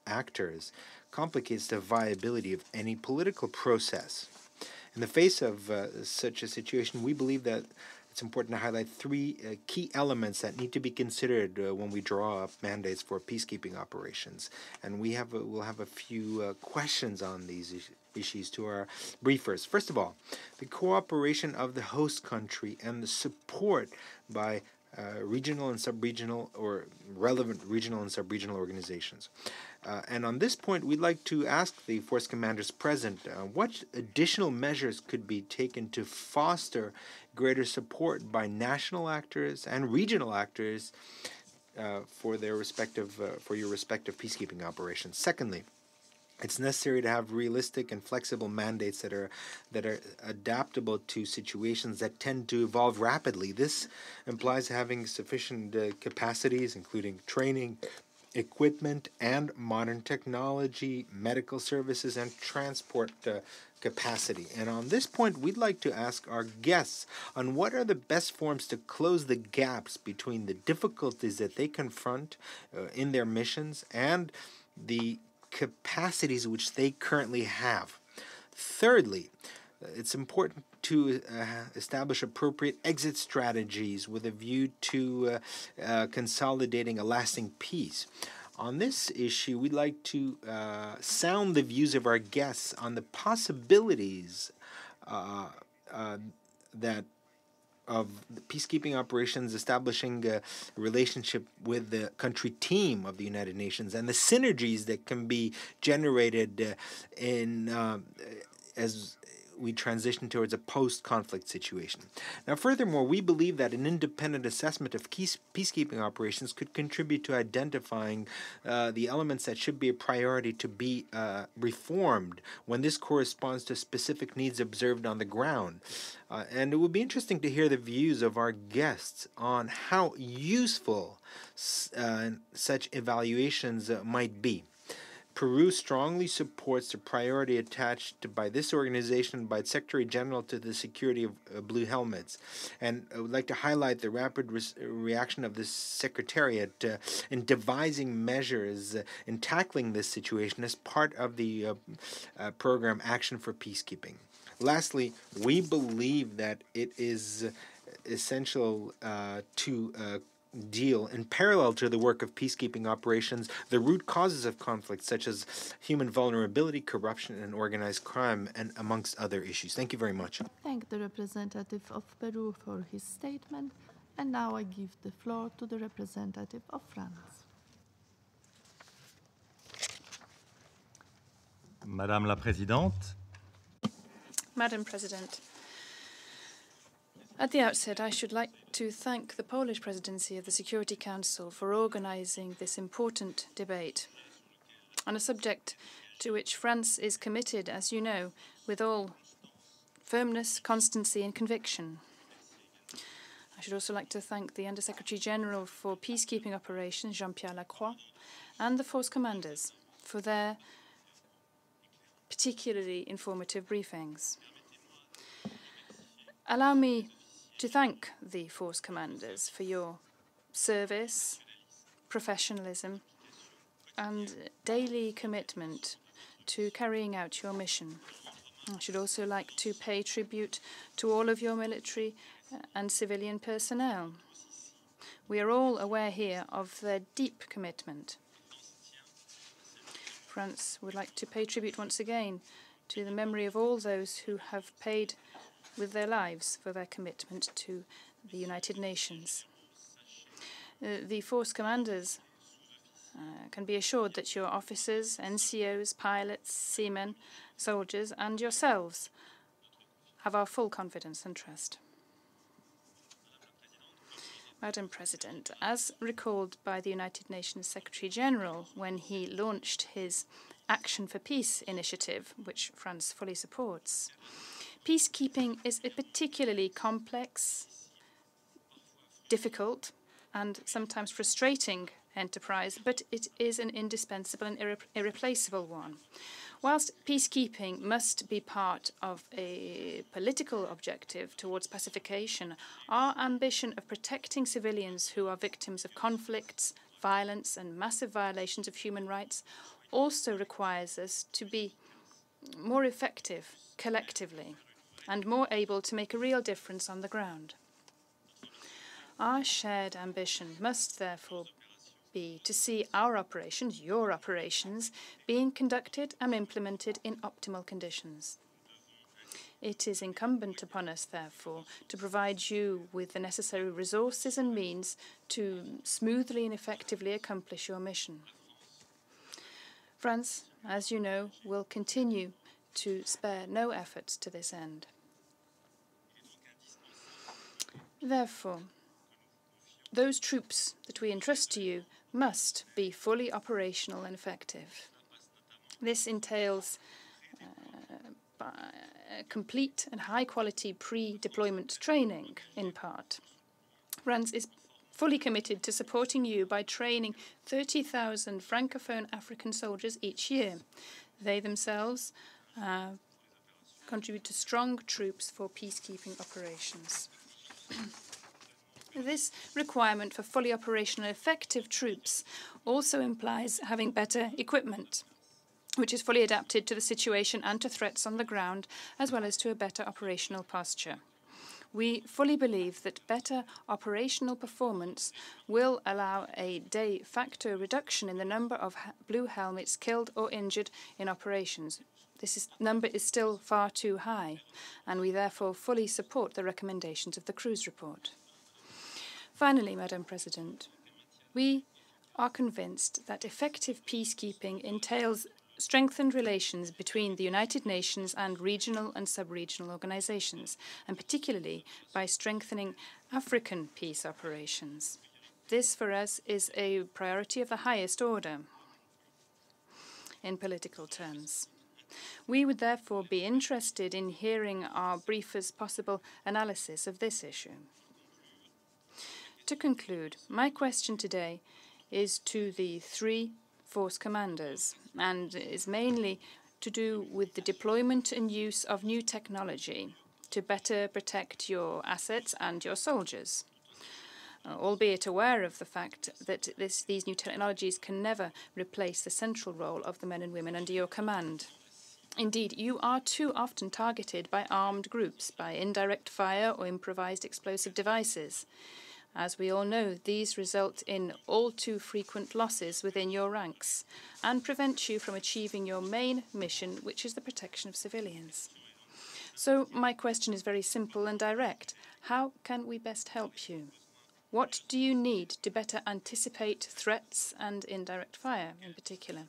actors complicates the viability of any political process. In the face of such a situation, we believe that it's important to highlight three key elements that need to be considered when we draw up mandates for peacekeeping operations. And we'll have a few questions on these issues to our briefers. First of all, the cooperation of the host country and the support by regional and sub-regional or relevant regional and sub-regional organizations. And on this point, we'd like to ask the force commanders present what additional measures could be taken to foster greater support by national actors and regional actors for your respective peacekeeping operations. Secondly, it's necessary to have realistic and flexible mandates that are adaptable to situations that tend to evolve rapidly. This implies having sufficient capacities, including training, equipment, and modern technology, medical services, and transport capacity. And on this point, we'd like to ask our guests on what are the best forms to close the gaps between the difficulties that they confront in their missions and the capacities which they currently have. Thirdly, it's important to establish appropriate exit strategies with a view to consolidating a lasting peace. On this issue, we'd like to sound the views of our guests on the possibilities that of the peacekeeping operations establishing a relationship with the country team of the United Nations and the synergies that can be generated as we transition towards a post-conflict situation. Now, furthermore, we believe that an independent assessment of peacekeeping operations could contribute to identifying the elements that should be a priority to be reformed when this corresponds to specific needs observed on the ground. And it would be interesting to hear the views of our guests on how useful such evaluations might be. Peru strongly supports the priority attached by this organization by its Secretary General to the security of Blue Helmets. And I would like to highlight the rapid reaction of this Secretariat in devising measures in tackling this situation as part of the program Action for Peacekeeping. Lastly, we believe that it is essential to deal in parallel to the work of peacekeeping operations the root causes of conflict, such as human vulnerability, corruption, and organized crime, and amongst other issues. Thank you very much. Thank the representative of Peru for his statement, and now I give the floor to the representative of France. Madame la Présidente. Madam President, at the outset, I should like to thank the Polish presidency of the Security Council for organizing this important debate on a subject to which France is committed, as you know, with all firmness, constancy, and conviction. I should also like to thank the Under-Secretary General for Peacekeeping Operations, Jean-Pierre Lacroix, and the force commanders for their particularly informative briefings. Allow me to thank the force commanders for your service, professionalism, and daily commitment to carrying out your mission. I should also like to pay tribute to all of your military and civilian personnel. We are all aware here of their deep commitment. France would like to pay tribute once again to the memory of all those who have paid with their lives for their commitment to the United Nations. the force commanders can be assured that your officers, NCOs, pilots, seamen, soldiers, and yourselves have our full confidence and trust. Madam President, as recalled by the United Nations Secretary-General when he launched his Action for Peace initiative, which France fully supports, peacekeeping is a particularly complex, difficult, and sometimes frustrating enterprise, but it is an indispensable and irreplaceable one. Whilst peacekeeping must be part of a political objective towards pacification, our ambition of protecting civilians who are victims of conflicts, violence, and massive violations of human rights also requires us to be more effective collectively and more able to make a real difference on the ground. Our shared ambition must therefore be to see our operations, your operations, being conducted and implemented in optimal conditions. It is incumbent upon us, therefore, to provide you with the necessary resources and means to smoothly and effectively accomplish your mission. France, as you know, will continue to spare no efforts to this end. Therefore, those troops that we entrust to you must be fully operational and effective. This entails complete and high-quality pre-deployment training, in part. France is fully committed to supporting you by training 30,000 Francophone African soldiers each year. They themselves contribute to strong troops for peacekeeping operations. This requirement for fully operational effective troops also implies having better equipment, which is fully adapted to the situation and to threats on the ground, as well as to a better operational posture. We fully believe that better operational performance will allow a de facto reduction in the number of blue helmets killed or injured in operations. This number is still far too high, and we therefore fully support the recommendations of the Cruz report. Finally, Madam President, we are convinced that effective peacekeeping entails strengthened relations between the United Nations and regional and sub-regional organizations, and particularly by strengthening African peace operations. This, for us, is a priority of the highest order in political terms. We would therefore be interested in hearing our briefest possible analysis of this issue. To conclude, my question today is to the three force commanders and is mainly to do with the deployment and use of new technology to better protect your assets and your soldiers, albeit aware of the fact that these new technologies can never replace the central role of the men and women under your command. Indeed, you are too often targeted by armed groups, by indirect fire or improvised explosive devices. As we all know, these result in all too frequent losses within your ranks and prevent you from achieving your main mission, which is the protection of civilians. So my question is very simple and direct. How can we best help you? What do you need to better anticipate threats and indirect fire in particular?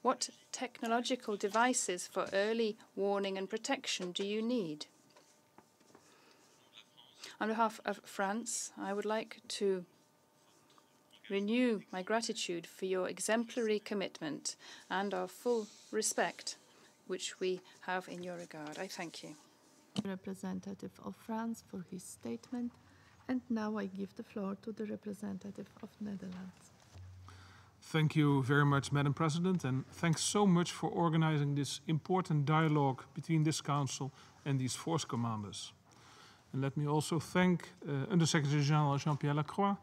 What technological devices for early warning and protection do you need? On behalf of France, I would like to renew my gratitude for your exemplary commitment and our full respect, which we have in your regard. I thank you. Representative of France for his statement, and now I give the floor to the representative of Netherlands. Thank you very much, Madam President, and thanks so much for organizing this important dialogue between this Council and these force commanders. And let me also thank Under-Secretary General Jean-Pierre Lacroix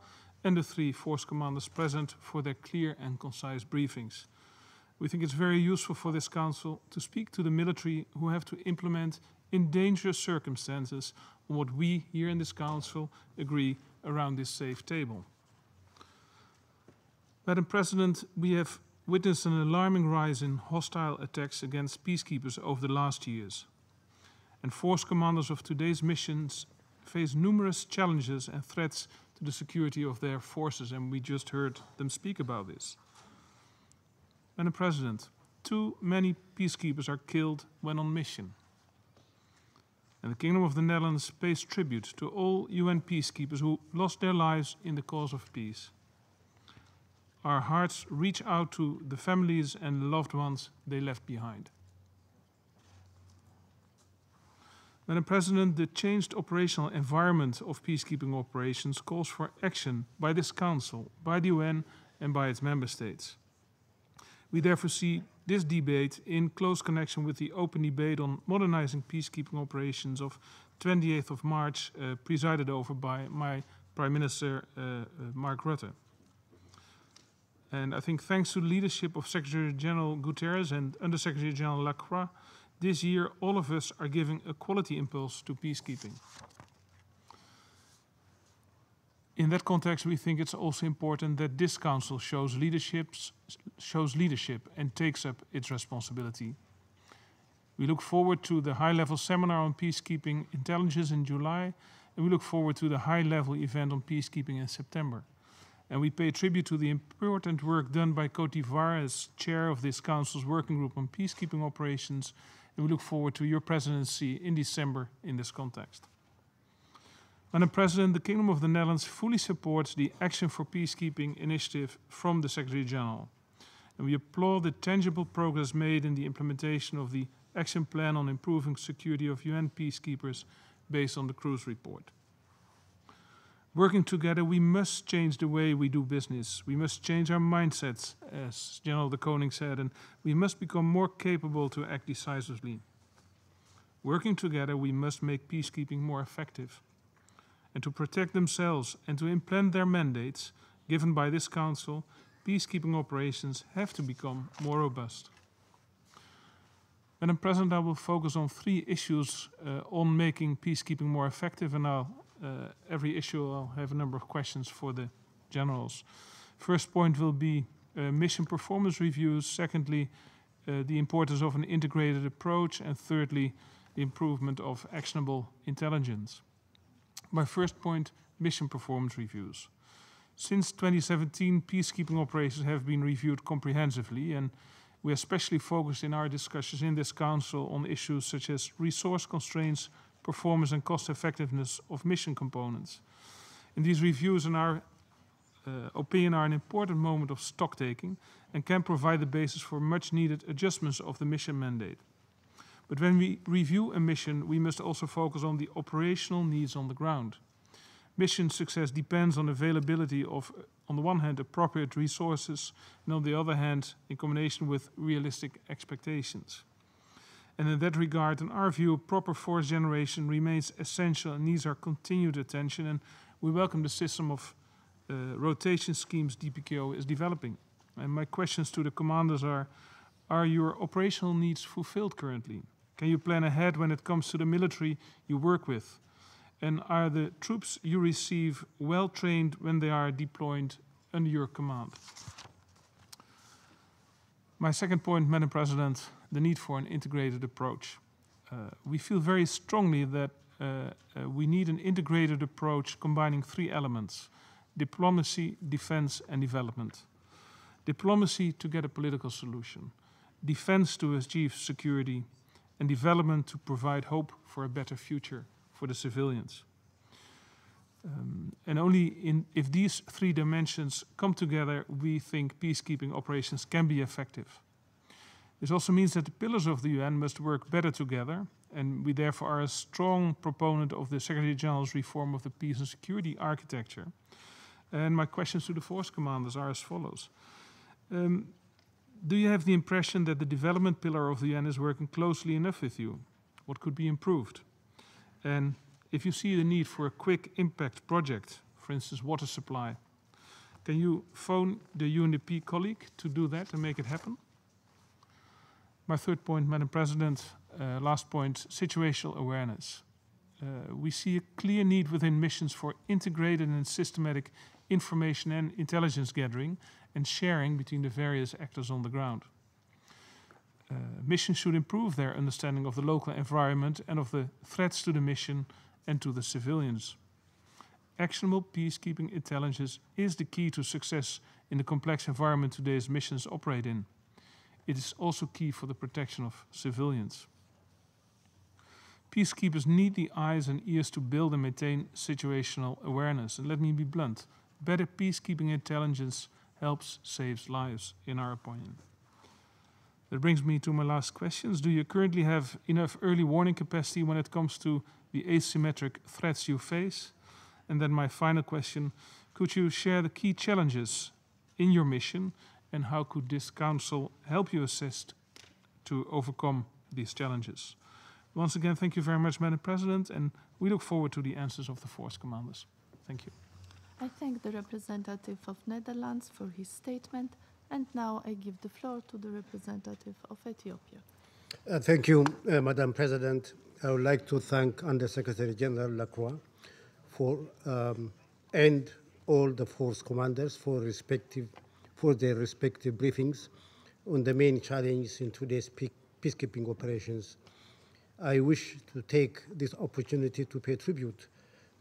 and the three force commanders present for their clear and concise briefings. We think it's very useful for this Council to speak to the military who have to implement in dangerous circumstances what we here in this Council agree around this safe table. Madam President, we have witnessed an alarming rise in hostile attacks against peacekeepers over the last years. And force commanders of today's missions face numerous challenges and threats to the security of their forces, and we just heard them speak about this. Madam President, too many peacekeepers are killed when on mission. And the Kingdom of the Netherlands pays tribute to all UN peacekeepers who lost their lives in the cause of peace. Our hearts reach out to the families and loved ones they left behind. Madam President, the changed operational environment of peacekeeping operations calls for action by this Council, by the UN and by its member states. We therefore see this debate in close connection with the open debate on modernizing peacekeeping operations of 28th of March, presided over by my Prime Minister, Mark Rutte. And I think thanks to the leadership of Secretary General Guterres and Under Secretary General Lacroix, this year all of us are giving a quality impulse to peacekeeping. In that context, we think it's also important that this Council shows leadership and takes up its responsibility. We look forward to the high-level seminar on peacekeeping intelligence in July, and we look forward to the high-level event on peacekeeping in September. And we pay tribute to the important work done by Côte d'Ivoire as chair of this Council's working group on peacekeeping operations, and we look forward to your presidency in December in this context. Madam President, the Kingdom of the Netherlands fully supports the Action for Peacekeeping initiative from the Secretary General. And we applaud the tangible progress made in the implementation of the Action Plan on Improving Security of UN Peacekeepers based on the Cruz report. Working together, we must change the way we do business. We must change our mindsets, as General de Koning said, and we must become more capable to act decisively. Working together, we must make peacekeeping more effective. And to protect themselves and to implement their mandates given by this Council, peacekeeping operations have to become more robust. Madam President, I will focus on 3 issues on making peacekeeping more effective, and every issue I'll have a number of questions for the generals. First point will be mission performance reviews. Secondly, the importance of an integrated approach. And thirdly, the improvement of actionable intelligence. My first point, mission performance reviews. Since 2017, peacekeeping operations have been reviewed comprehensively, and we especially focused in our discussions in this Council on issues such as resource constraints, performance and cost effectiveness of mission components. And these reviews, in our opinion, are an important moment of stock taking and can provide the basis for much needed adjustments of the mission mandate. But when we review a mission, we must also focus on the operational needs on the ground. Mission success depends on availability of, on the one hand, appropriate resources, and on the other hand, in combination with realistic expectations. And in that regard, in our view, proper force generation remains essential and needs our continued attention, and we welcome the system of rotation schemes DPKO is developing. And my questions to the commanders are your operational needs fulfilled currently? Can you plan ahead when it comes to the military you work with? And are the troops you receive well trained when they are deployed under your command? My second point, Madam President, the need for an integrated approach. We feel very strongly that we need an integrated approach combining 3 elements: diplomacy, defense, and development. Diplomacy to get a political solution, defense to achieve security, and development to provide hope for a better future for the civilians. And only if these 3 dimensions come together, we think peacekeeping operations can be effective. This also means that the pillars of the UN must work better together, and we therefore are a strong proponent of the Secretary General's reform of the peace and security architecture. And my questions to the force commanders are as follows. Do you have the impression that the development pillar of the UN is working closely enough with you? What could be improved? And if you see the need for a quick impact project, for instance, water supply, can you phone the UNDP colleague to do that and make it happen? My third point, Madam President, last point, situational awareness. We see a clear need within missions for integrated and systematic information and intelligence gathering and sharing between the various actors on the ground. Missions should improve their understanding of the local environment and of the threats to the mission and to the civilians. actionable peacekeeping intelligence is the key to success in the complex environment today's missions operate in. It is also key for the protection of civilians. Peacekeepers need the eyes and ears to build and maintain situational awareness. And let me be blunt, better peacekeeping intelligence helps save lives, in our opinion. That brings me to my last questions. Do you currently have enough early warning capacity when it comes to the asymmetric threats you face? And then my final question, could you share the key challenges in your mission and how could this council help you assist to overcome these challenges? Once again, thank you very much, Madam President, and we look forward to the answers of the force commanders. Thank you. I thank the representative of Netherlands for his statement, and now I give the floor to the representative of Ethiopia. Thank you, Madam President. I would like to thank Under-Secretary General Lacroix and all the force commanders for their respective briefings on the main challenges in today's peacekeeping operations. I wish to take this opportunity to pay tribute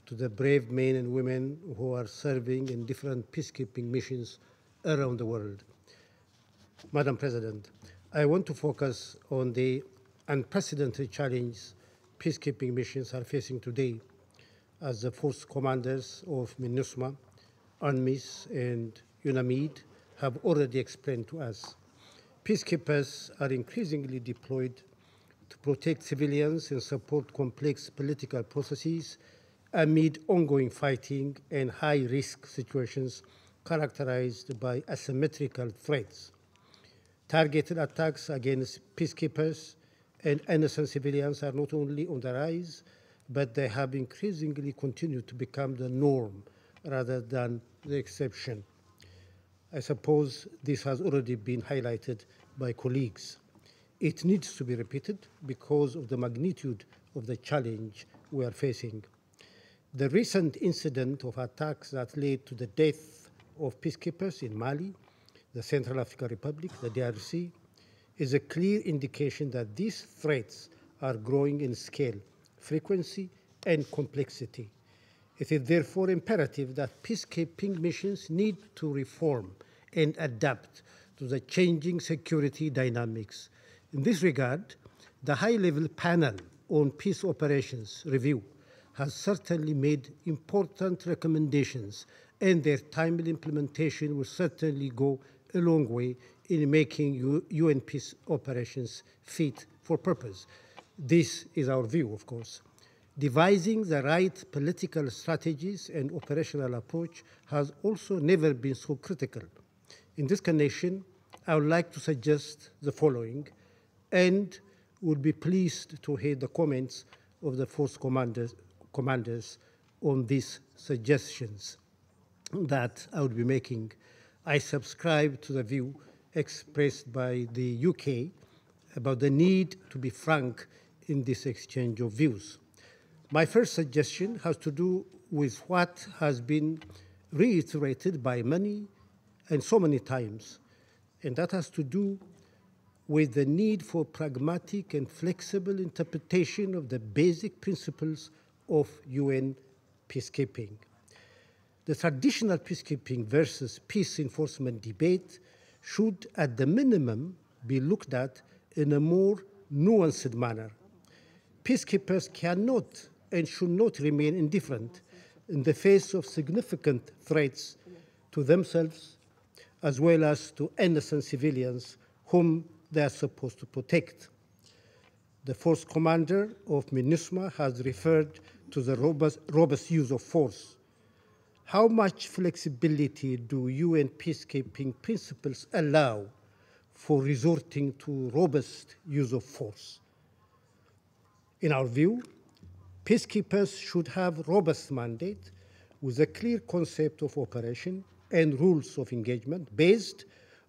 to the brave men and women who are serving in different peacekeeping missions around the world. Madam President, I want to focus on the unprecedented challenge peacekeeping missions are facing today, as the force commanders of MINUSMA, UNMISS, and UNAMID have already explained to us. Peacekeepers are increasingly deployed to protect civilians and support complex political processes amid ongoing fighting and high-risk situations characterized by asymmetrical threats. Targeted attacks against peacekeepers and innocent civilians are not only on the rise, but they have increasingly continued to become the norm rather than the exception. I suppose this has already been highlighted by colleagues. It needs to be repeated because of the magnitude of the challenge we are facing. The recent incident of attacks that led to the death of peacekeepers in Mali, the Central African Republic, the DRC, is a clear indication that these threats are growing in scale, frequency, and complexity. It is therefore imperative that peacekeeping missions need to reform and adapt to the changing security dynamics. In this regard, the high-level panel on peace operations review has certainly made important recommendations, and their timely implementation will certainly go a long way in making UN peace operations fit for purpose. This is our view, of course. Devising the right political strategies and operational approach has also never been so critical. In this connection, I would like to suggest the following, and would be pleased to hear the comments of the force commanders on these suggestions that I would be making. I subscribe to the view expressed by the UK about the need to be frank in this exchange of views. My first suggestion has to do with what has been reiterated by many and so many times, and that has to do with the need for pragmatic and flexible interpretation of the basic principles of UN peacekeeping. The traditional peacekeeping versus peace enforcement debate should, at the minimum, be looked at in a more nuanced manner. Peacekeepers cannot and should not remain indifferent in the face of significant threats to themselves as well as to innocent civilians whom they are supposed to protect. The force commander of MINUSMA has referred to the robust use of force. How much flexibility do UN peacekeeping principles allow for resorting to robust use of force? In our view, peacekeepers should have robust mandate with a clear concept of operation and rules of engagement based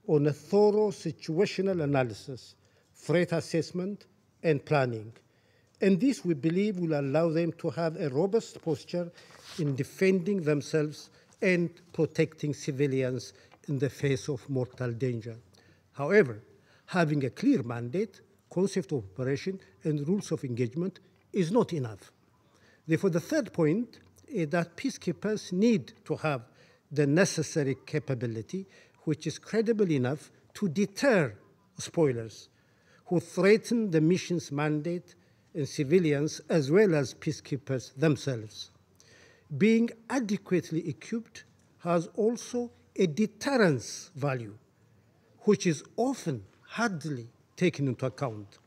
on a thorough situational analysis, threat assessment, and planning. And this, we believe, will allow them to have a robust posture in defending themselves and protecting civilians in the face of mortal danger. However, having a clear mandate, concept of operation, and rules of engagement is not enough. Therefore, the third point is that peacekeepers need to have the necessary capability, which is credible enough to deter spoilers who threaten the mission's mandate and civilians as well as peacekeepers themselves. Being adequately equipped has also a deterrence value, which is often hardly taken into account.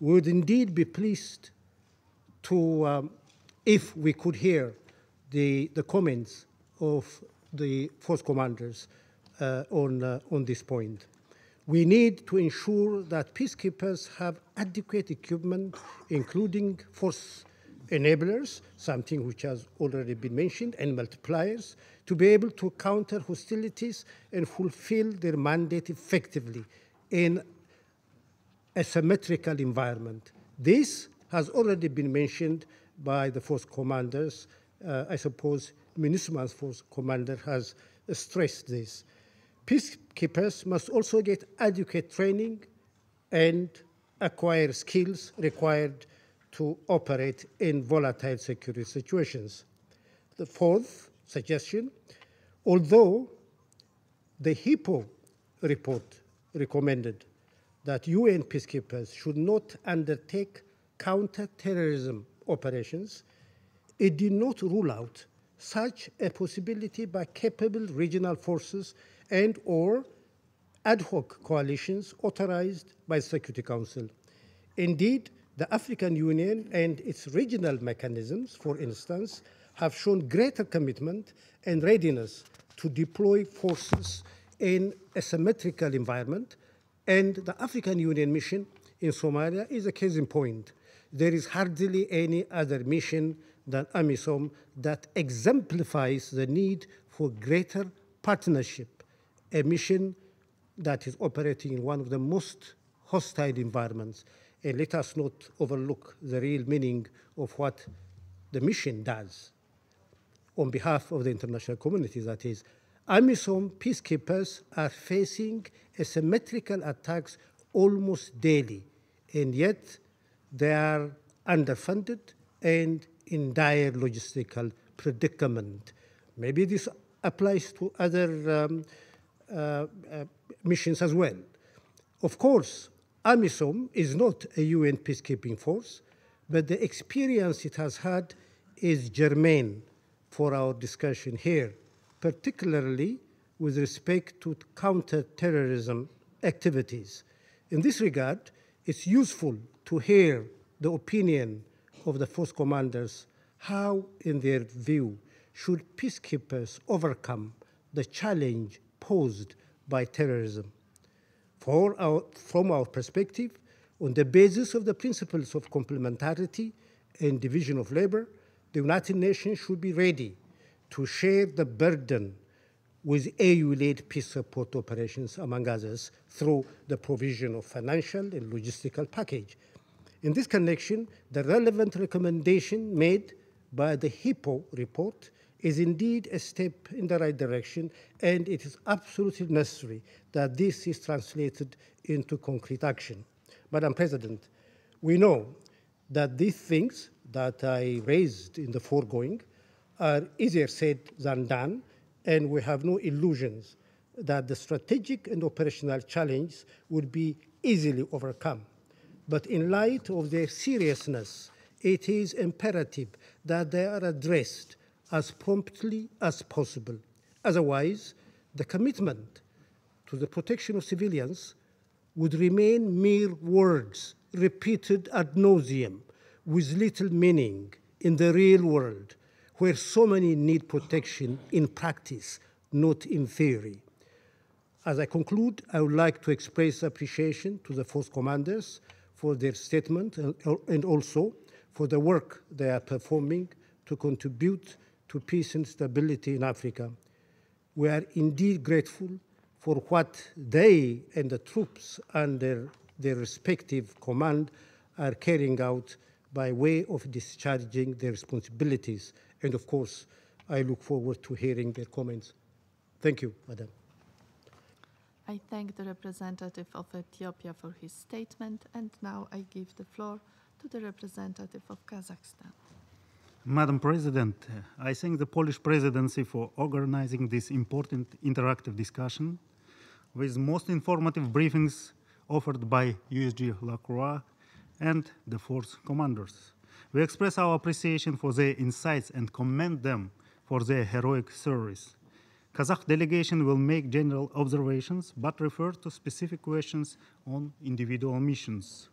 We would indeed be pleased to, if we could hear the comments of the force commanders on this point. We need to ensure that peacekeepers have adequate equipment, including force enablers, something which has already been mentioned, and multipliers, to be able to counter hostilities and fulfill their mandate effectively in a symmetrical environment. This has already been mentioned by the force commanders. I suppose MINUSMA's force commander has stressed this. Peacekeepers must also get adequate training and acquire skills required to operate in volatile security situations. The fourth suggestion, although the HIPPO report recommended that UN peacekeepers should not undertake counter-terrorism operations, it did not rule out such a possibility by capable regional forces and or ad hoc coalitions authorized by the Security Council. Indeed, the African Union and its regional mechanisms, for instance, have shown greater commitment and readiness to deploy forces in a symmetrical environment, and the African Union mission in Somalia is a case in point. There is hardly any other mission than AMISOM that exemplifies the need for greater partnership, a mission that is operating in one of the most hostile environments. And let us not overlook the real meaning of what the mission does on behalf of the international community, that is, AMISOM peacekeepers are facing asymmetrical attacks almost daily, and yet they are underfunded and in dire logistical predicament. Maybe this applies to other missions as well. Of course, AMISOM is not a UN peacekeeping force, but the experience it has had is germane for our discussion here, particularly with respect to counter-terrorism activities. In this regard, it's useful to hear the opinion of the force commanders how, in their view, should peacekeepers overcome the challenge posed by terrorism. From our perspective, on the basis of the principles of complementarity and division of labor, the United Nations should be ready to share the burden with AU-led peace support operations, among others, through the provision of financial and logistical package. In this connection, the relevant recommendation made by the HIPPO report is indeed a step in the right direction, and it is absolutely necessary that this is translated into concrete action. Madam President, we know that these things that I raised in the foregoing are easier said than done, and we have no illusions that the strategic and operational challenge would be easily overcome. But in light of their seriousness, it is imperative that they are addressed as promptly as possible. Otherwise, the commitment to the protection of civilians would remain mere words repeated ad nauseum with little meaning in the real world, where so many need protection in practice, not in theory. As I conclude, I would like to express appreciation to the force commanders for their statement and also for the work they are performing to contribute to peace and stability in Africa. We are indeed grateful for what they and the troops under their respective command are carrying out by way of discharging their responsibilities. And of course, I look forward to hearing their comments. Thank you, Madam. I thank the representative of Ethiopia for his statement, and now I give the floor to the representative of Kazakhstan. Madam President, I thank the Polish presidency for organizing this important interactive discussion with most informative briefings offered by USG Lacroix and the force commanders. We express our appreciation for their insights and commend them for their heroic service. Kazakh delegation will make general observations but refer to specific questions on individual missions.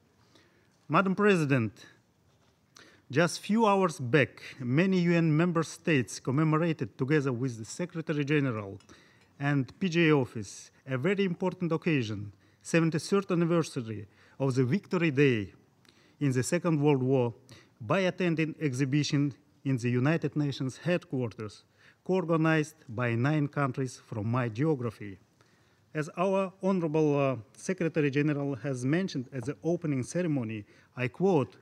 Madam President, just few hours back, many UN member states commemorated together with the Secretary General and PJ Office a very important occasion, 73rd anniversary of the Victory Day in the Second World War, by attending exhibition in the United Nations headquarters, co-organized by 9 countries from my geography. As our Honorable Secretary General has mentioned at the opening ceremony, I quote,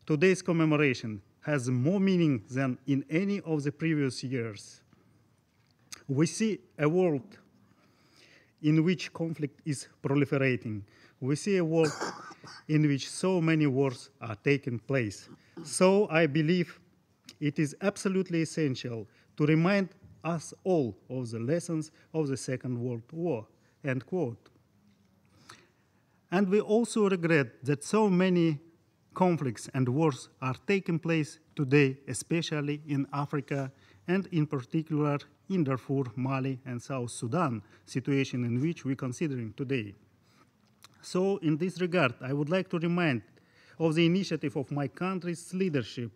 "Today's commemoration has more meaning than in any of the previous years. We see a world in which conflict is proliferating. We see a world in which so many wars are taking place. So I believe it is absolutely essential to remind us all of the lessons of the Second World War," end quote. And we also regret that so many conflicts and wars are taking place today, especially in Africa, and in particular in Darfur, Mali, and South Sudan, situation in which we're considering today. So in this regard, I would like to remind of the initiative of my country's leadership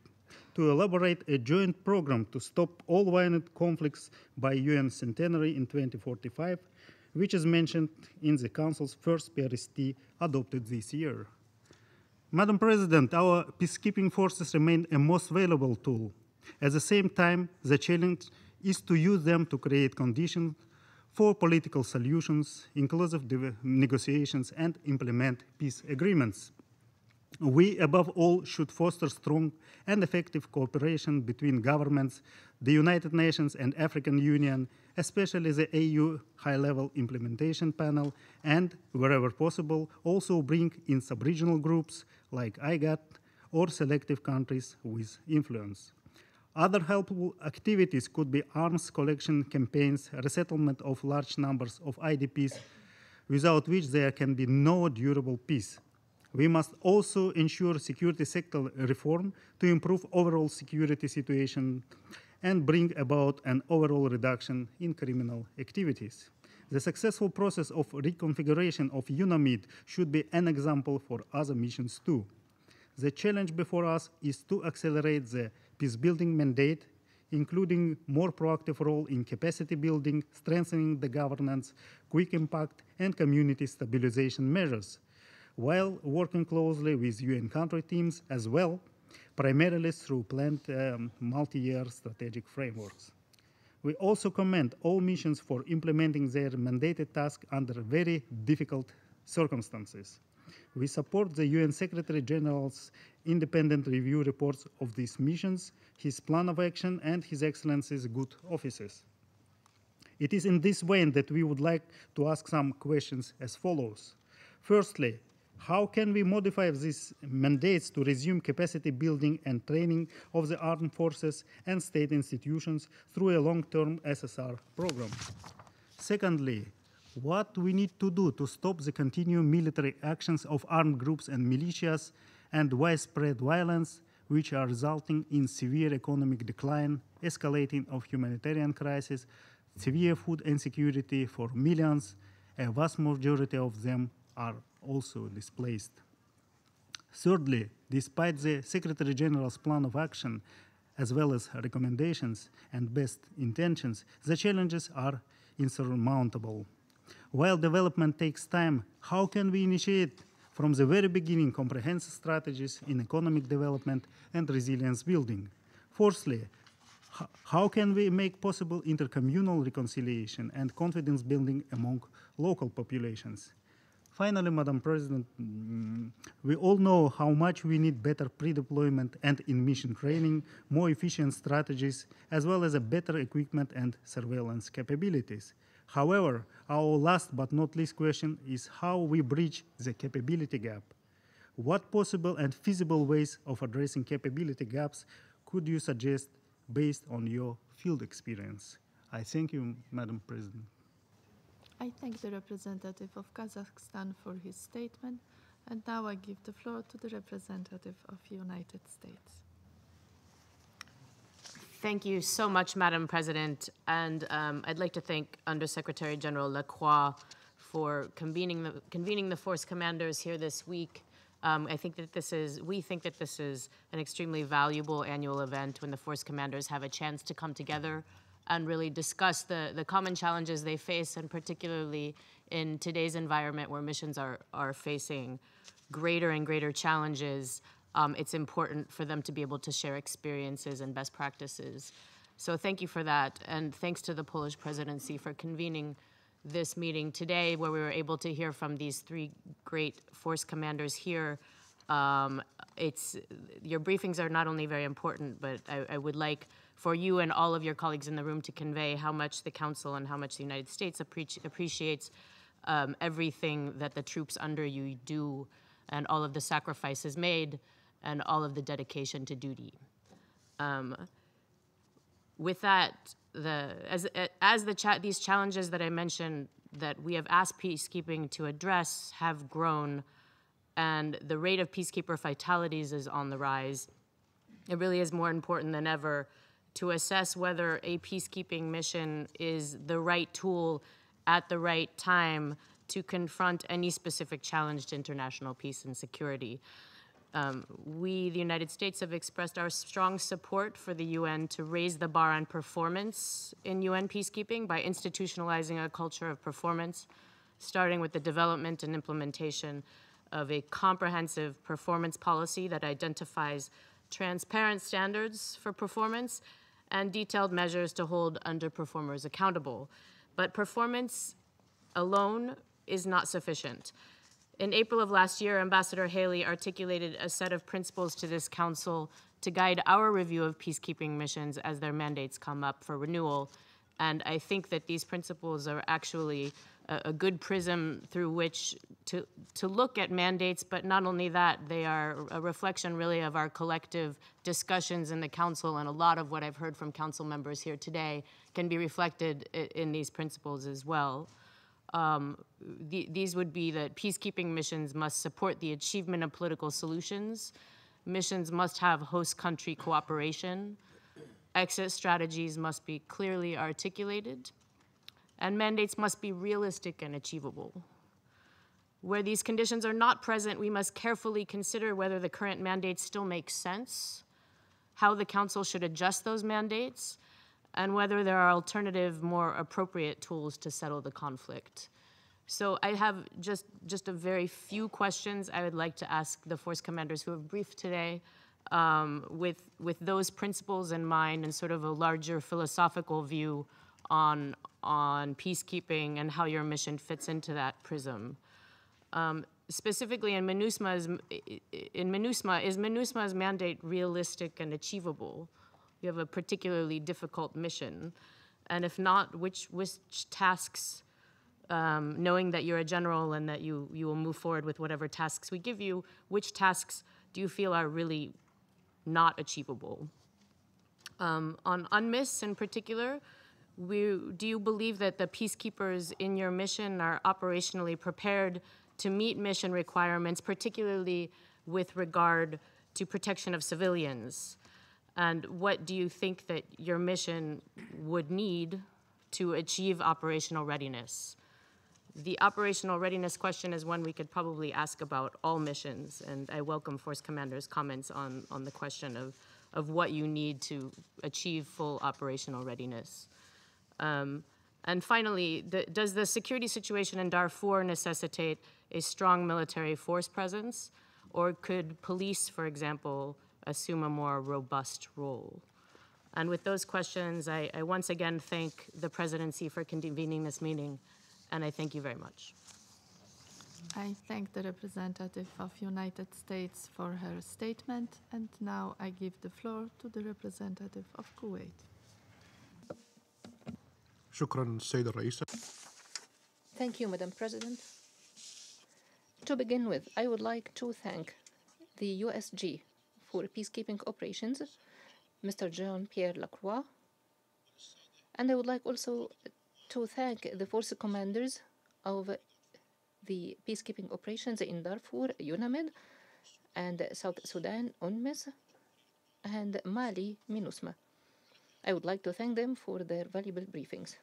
to elaborate a joint program to stop all violent conflicts by UN centenary in 2045, which is mentioned in the Council's first PRST adopted this year. Madam President, our peacekeeping forces remain a most valuable tool. At the same time, the challenge is to use them to create conditions for political solutions, inclusive negotiations, and implement peace agreements. We, above all, should foster strong and effective cooperation between governments, the United Nations and African Union, especially the AU High-Level Implementation Panel, and, wherever possible, also bring in sub-regional groups like IGAT or selective countries with influence. Other helpful activities could be arms collection campaigns, resettlement of large numbers of IDPs, without which there can be no durable peace. We must also ensure security sector reform to improve overall security situation and bring about an overall reduction in criminal activities. The successful process of reconfiguration of UNAMID should be an example for other missions too. The challenge before us is to accelerate the peace-building mandate, including more proactive role in capacity building, strengthening the governance, quick impact, and community stabilization measures, while working closely with UN country teams as well, primarily through planned multi-year strategic frameworks. We also commend all missions for implementing their mandated task under very difficult circumstances. We support the UN Secretary General's independent review reports of these missions, his plan of action, and His Excellency's good offices. It is in this vein that we would like to ask some questions as follows. Firstly, how can we modify these mandates to resume capacity building and training of the armed forces and state institutions through a long-term SSR program? Secondly, what we need to do to stop the continued military actions of armed groups and militias and widespread violence, which are resulting in severe economic decline, escalating of humanitarian crisis, severe food insecurity for millions, a vast majority of them are also displaced. Thirdly, despite the Secretary General's plan of action, as well as recommendations and best intentions, the challenges are insurmountable. While development takes time, how can we initiate from the very beginning comprehensive strategies in economic development and resilience building? Fourthly, how can we make possible intercommunal reconciliation and confidence building among local populations? Finally, Madam President, we all know how much we need better pre-deployment and in-mission training, more efficient strategies, as well as a better equipment and surveillance capabilities. However, our last but not least question is how we bridge the capability gap. What possible and feasible ways of addressing capability gaps could you suggest based on your field experience? I thank you, Madam President. I thank the representative of Kazakhstan for his statement, and now I give the floor to the representative of United States. Thank you so much, Madam President, and I'd like to thank Undersecretary General Lacroix for convening the force commanders here this week. We think that this is an extremely valuable annual event when the force commanders have a chance to come together and really discuss the common challenges they face, and particularly in today's environment where missions are facing greater and greater challenges. It's important for them to be able to share experiences and best practices. So thank you for that, and thanks to the Polish presidency for convening this meeting today, where we were able to hear from these three great force commanders here. Your briefings are not only very important, but I would like for you and all of your colleagues in the room to convey how much the Council and how much the United States appreciates everything that the troops under you do, and all of the sacrifices made, and all of the dedication to duty. With that, these challenges that I mentioned that we have asked peacekeeping to address have grown, and the rate of peacekeeper fatalities is on the rise, it really is more important than ever to assess whether a peacekeeping mission is the right tool at the right time to confront any specific challenge to international peace and security. We, the United States, have expressed our strong support for the UN to raise the bar on performance in UN peacekeeping by institutionalizing a culture of performance, starting with the development and implementation of a comprehensive performance policy that identifies transparent standards for performance and detailed measures to hold underperformers accountable. But performance alone is not sufficient. In April of last year, Ambassador Haley articulated a set of principles to this council to guide our review of peacekeeping missions as their mandates come up for renewal. And I think that these principles are actually a good prism through which to look at mandates, but not only that, they are a reflection really of our collective discussions in the council, and a lot of what I've heard from council members here today can be reflected in these principles as well. These would be that peacekeeping missions must support the achievement of political solutions, missions must have host country cooperation, exit strategies must be clearly articulated, and mandates must be realistic and achievable. Where these conditions are not present, we must carefully consider whether the current mandates still make sense, how the Council should adjust those mandates, and whether there are alternative, more appropriate tools to settle the conflict. So I have just a very few questions I would like to ask the force commanders who have briefed today, with those principles in mind and sort of a larger philosophical view on peacekeeping and how your mission fits into that prism. Specifically in MINUSMA, is MINUSMA's mandate realistic and achievable? You have a particularly difficult mission. And if not, which tasks, knowing that you're a general and that you will move forward with whatever tasks we give you, which tasks do you feel are really not achievable? On UNMISS in particular, do you believe that the peacekeepers in your mission are operationally prepared to meet mission requirements, particularly with regard to protection of civilians? And what do you think that your mission would need to achieve operational readiness? The operational readiness question is one we could probably ask about all missions, and I welcome Force Commander's comments on the question of what you need to achieve full operational readiness. And finally, does the security situation in Darfur necessitate a strong military force presence, or could police, for example, assume a more robust role? And with those questions, I once again thank the presidency for convening this meeting, and I thank you very much. I thank the representative of United States for her statement, and now I give the floor to the representative of Kuwait. Thank you, Madam President. To begin with, I would like to thank the USG for peacekeeping operations Mr. Jean-Pierre Lacroix. And I would like also to thank the force commanders of the peacekeeping operations in Darfur, UNAMID, and South Sudan, UNMIS, and Mali, MINUSMA. I would like to thank them for their valuable briefings.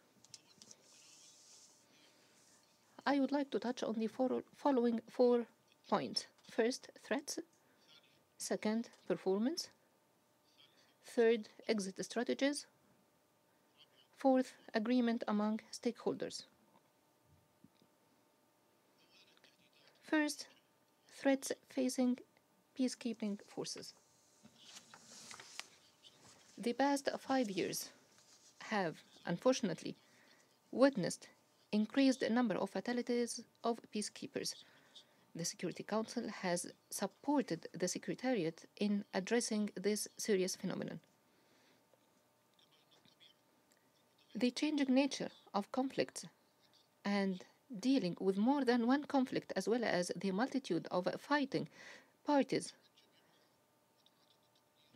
I would like to touch on the following 4 points. First, threats. Second, performance. Third, exit strategies. Fourth, agreement among stakeholders. First, threats facing peacekeeping forces. The past 5 years have, unfortunately, witnessed increased number of fatalities of peacekeepers. The Security Council has supported the Secretariat in addressing this serious phenomenon. The changing nature of conflicts and dealing with more than one conflict, as well as the multitude of fighting parties,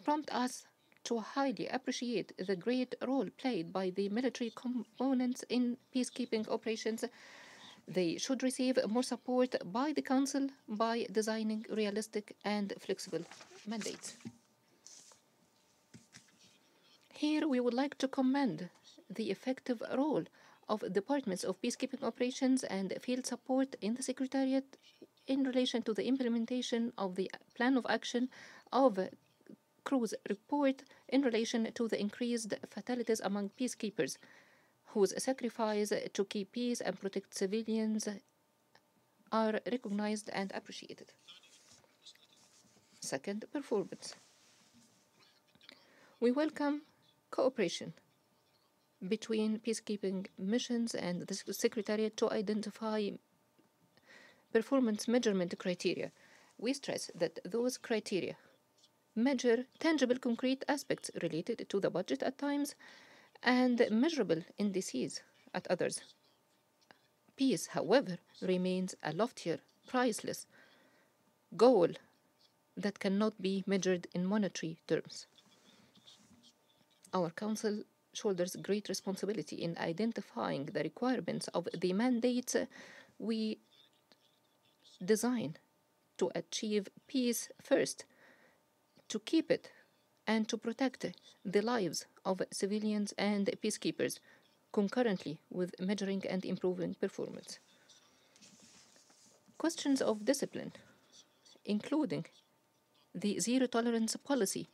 prompt us to highly appreciate the great role played by the military components in peacekeeping operations. They should receive more support by the Council by designing realistic and flexible mandates. Here we would like to commend the effective role of departments of peacekeeping operations and field support in the Secretariat in relation to the implementation of the plan of action of Cruz report in relation to the increased fatalities among peacekeepers, whose sacrifice to keep peace and protect civilians are recognized and appreciated. Second, performance. We welcome cooperation between peacekeeping missions and the Secretariat to identify performance measurement criteria. We stress that those criteria measure tangible, concrete aspects related to the budget at times and measurable indices at others. Peace, however, remains a loftier, priceless goal that cannot be measured in monetary terms. Our Council shoulders great responsibility in identifying the requirements of the mandates we design to achieve peace first, to keep it and to protect the lives of civilians and peacekeepers, concurrently with measuring and improving performance. Questions of discipline, including the zero-tolerance policy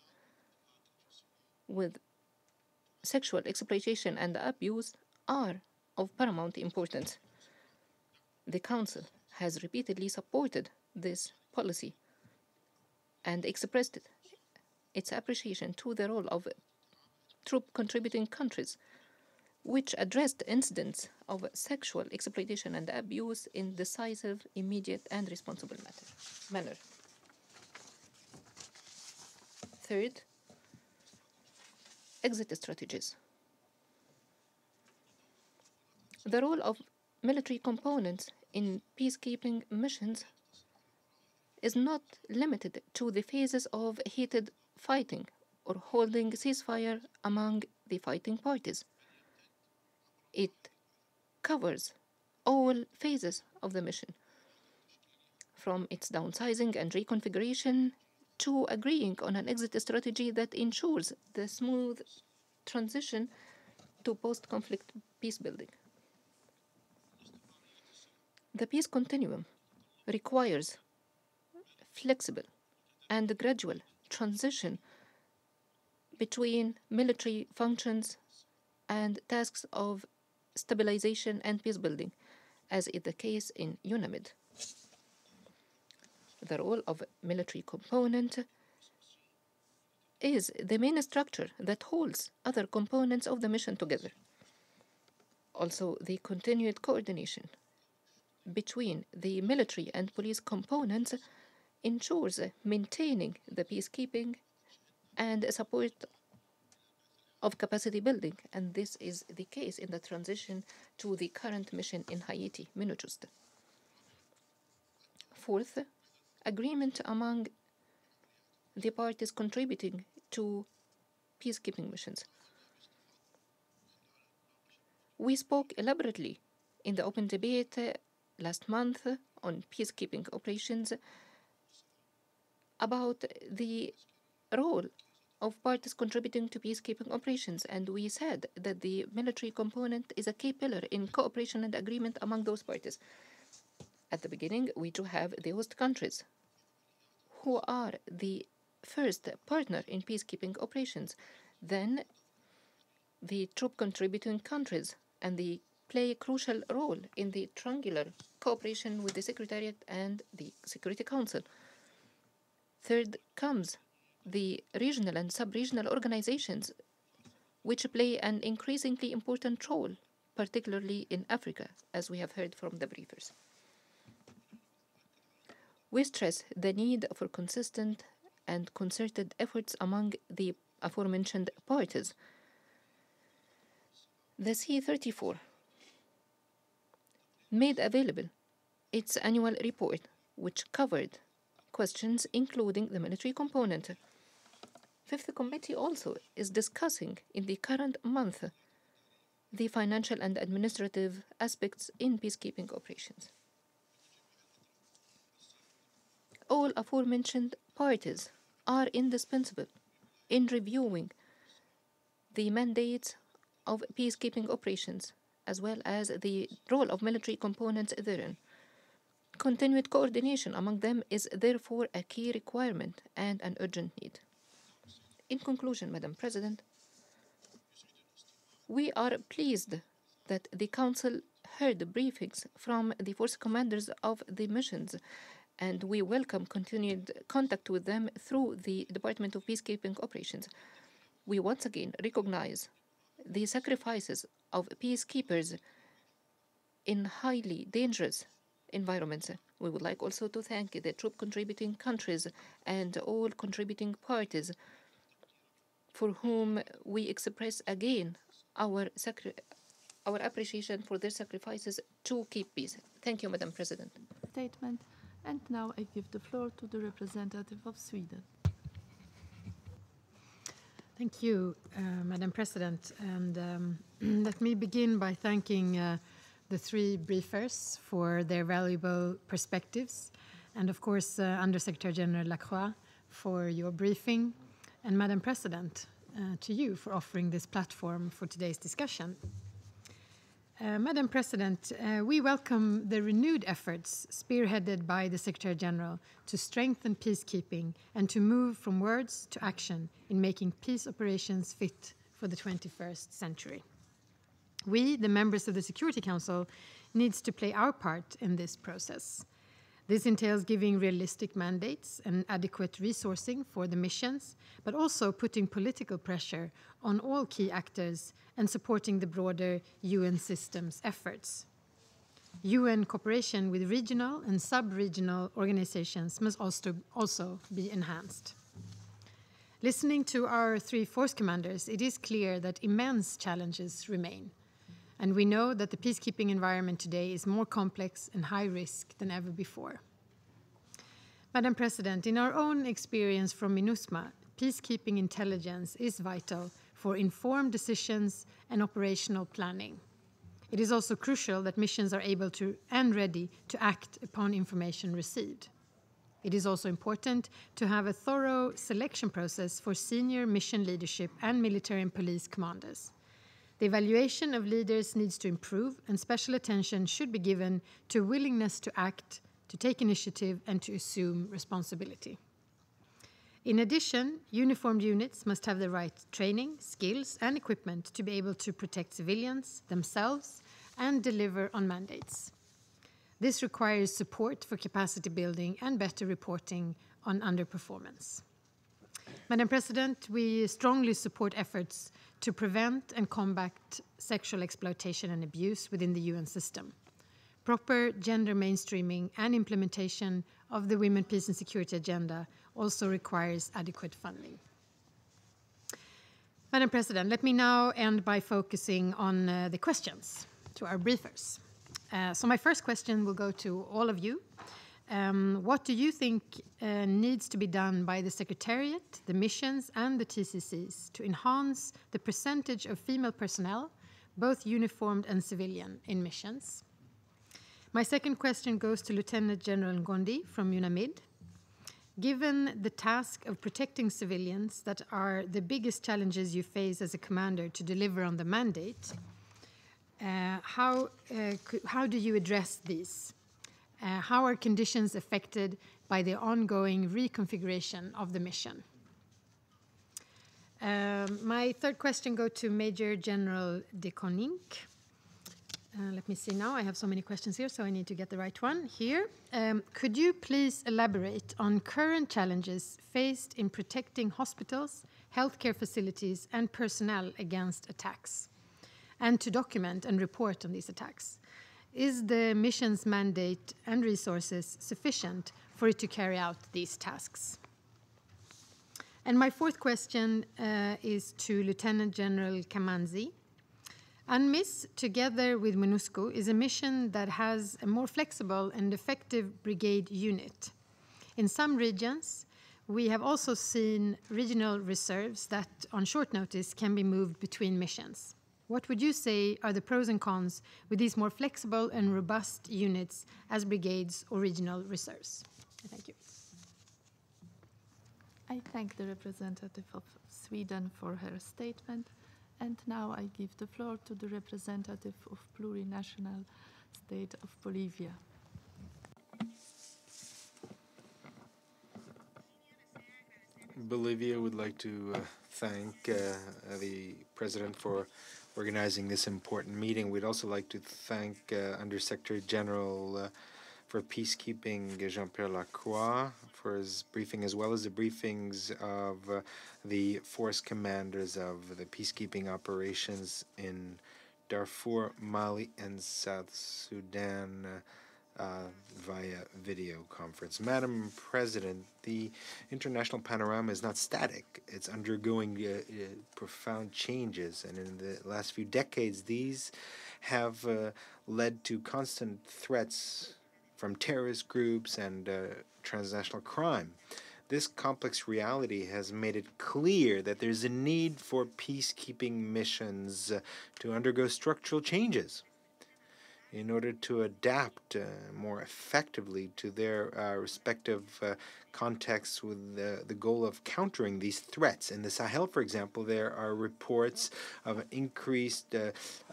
with sexual exploitation and abuse, are of paramount importance. The Council has repeatedly supported this policy and expressed its appreciation to the role of troop-contributing countries, which addressed incidents of sexual exploitation and abuse in decisive, immediate, and responsible manner. Third, exit strategies. The role of military components in peacekeeping missions is not limited to the phases of heated fighting or holding ceasefire among the fighting parties. It covers all phases of the mission, from its downsizing and reconfiguration to agreeing on an exit strategy that ensures the smooth transition to post-conflict peace building. The peace continuum requires flexible and gradual transition between military functions and tasks of stabilization and peace building, as is the case in UNAMID. The role of military component is the main structure that holds other components of the mission together. Also, the continued coordination between the military and police components ensures maintaining the peacekeeping and support of capacity building, and this is the case in the transition to the current mission in Haiti, MINUJUST. Fourth, agreement among the parties contributing to peacekeeping missions. We spoke elaborately in the open debate last month on peacekeeping operations about the role of parties contributing to peacekeeping operations, and we said that the military component is a key pillar in cooperation and agreement among those parties. At the beginning, we do have the host countries, who are the first partner in peacekeeping operations, then the troop contributing countries, and they play a crucial role in the triangular cooperation with the Secretariat and the Security Council. Third comes the regional and sub-regional organizations, which play an increasingly important role, particularly in Africa, as we have heard from the briefers. We stress the need for consistent and concerted efforts among the aforementioned parties. The C-34 made available its annual report, which covered questions including the military component. Fifth Committee also is discussing in the current month the financial and administrative aspects in peacekeeping operations. All aforementioned parties are indispensable in reviewing the mandates of peacekeeping operations, as well as the role of military components therein. Continued coordination among them is therefore a key requirement and an urgent need. In conclusion, Madam President, we are pleased that the Council heard briefings from the force commanders of the missions, and we welcome continued contact with them through the Department of Peacekeeping Operations. We once again recognize the sacrifices of peacekeepers in highly dangerous environments. We would like also to thank the troop contributing countries and all contributing parties, for whom we express again our appreciation for their sacrifices to keep peace. Thank you, Madam President. Statement. And now I give the floor to the representative of Sweden. Thank you, Madam President. And let me begin by thanking the three briefers for their valuable perspectives, and of course, Undersecretary General Lacroix for your briefing, and Madam President, to you for offering this platform for today's discussion. Madam President, we welcome the renewed efforts spearheaded by the Secretary General to strengthen peacekeeping and to move from words to action in making peace operations fit for the 21st century. We, the members of the Security Council, needs to play our part in this process. This entails giving realistic mandates and adequate resourcing for the missions, but also putting political pressure on all key actors and supporting the broader UN system's efforts. UN cooperation with regional and sub-regional organizations must also be enhanced. Listening to our three force commanders, it is clear that immense challenges remain. And we know that the peacekeeping environment today is more complex and high risk than ever before. Madam President, in our own experience from MINUSMA, peacekeeping intelligence is vital for informed decisions and operational planning. It is also crucial that missions are able to and ready to act upon information received. It is also important to have a thorough selection process for senior mission leadership and military and police commanders. The evaluation of leaders needs to improve, and special attention should be given to willingness to act, to take initiative, and to assume responsibility. In addition, uniformed units must have the right training, skills, and equipment to be able to protect civilians, themselves, and deliver on mandates. This requires support for capacity building and better reporting on underperformance. Madam President, we strongly support efforts to prevent and combat sexual exploitation and abuse within the UN system. Proper gender mainstreaming and implementation of the Women, Peace and Security agenda also requires adequate funding. Madam President, let me now end by focusing on the questions to our briefers. So my first question will go to all of you. What do you think needs to be done by the Secretariat, the missions, and the TCCs to enhance the percentage of female personnel, both uniformed and civilian, in missions? My second question goes to Lieutenant General Ngondi from UNAMID. Given the task of protecting civilians that are the biggest challenges you face as a commander to deliver on the mandate, how do you address these? How are conditions affected by the ongoing reconfiguration of the mission? My third question goes to Major General de Koning. Let me see now. I have so many questions here, so I need to get the right one here. Could you please elaborate on current challenges faced in protecting hospitals, healthcare facilities, and personnel against attacks, and to document and report on these attacks? Is the mission's mandate and resources sufficient for it to carry out these tasks? And my fourth question is to Lieutenant General Kamanzi. UNMISS, together with MONUSCO, is a mission that has a more flexible and effective brigade unit. In some regions, we have also seen regional reserves that, on short notice, can be moved between missions. What would you say are the pros and cons with these more flexible and robust units as brigades or regional reserves? Thank you. I thank the representative of Sweden for her statement. And now I give the floor to the representative of plurinational state of Bolivia. Bolivia would like to thank the President for organizing this important meeting. We'd also like to thank Undersecretary General for Peacekeeping, Jean-Pierre Lacroix, for his briefing, as well as the briefings of the force commanders of the peacekeeping operations in Darfur, Mali, and South Sudan via video conference. Madam President, the international panorama is not static. It's undergoing profound changes, and in the last few decades, these have led to constant threats from terrorist groups and transnational crime. This complex reality has made it clear that there's a need for peacekeeping missions to undergo structural changes in order to adapt more effectively to their respective contexts with the goal of countering these threats. In the Sahel, for example, there are reports of increased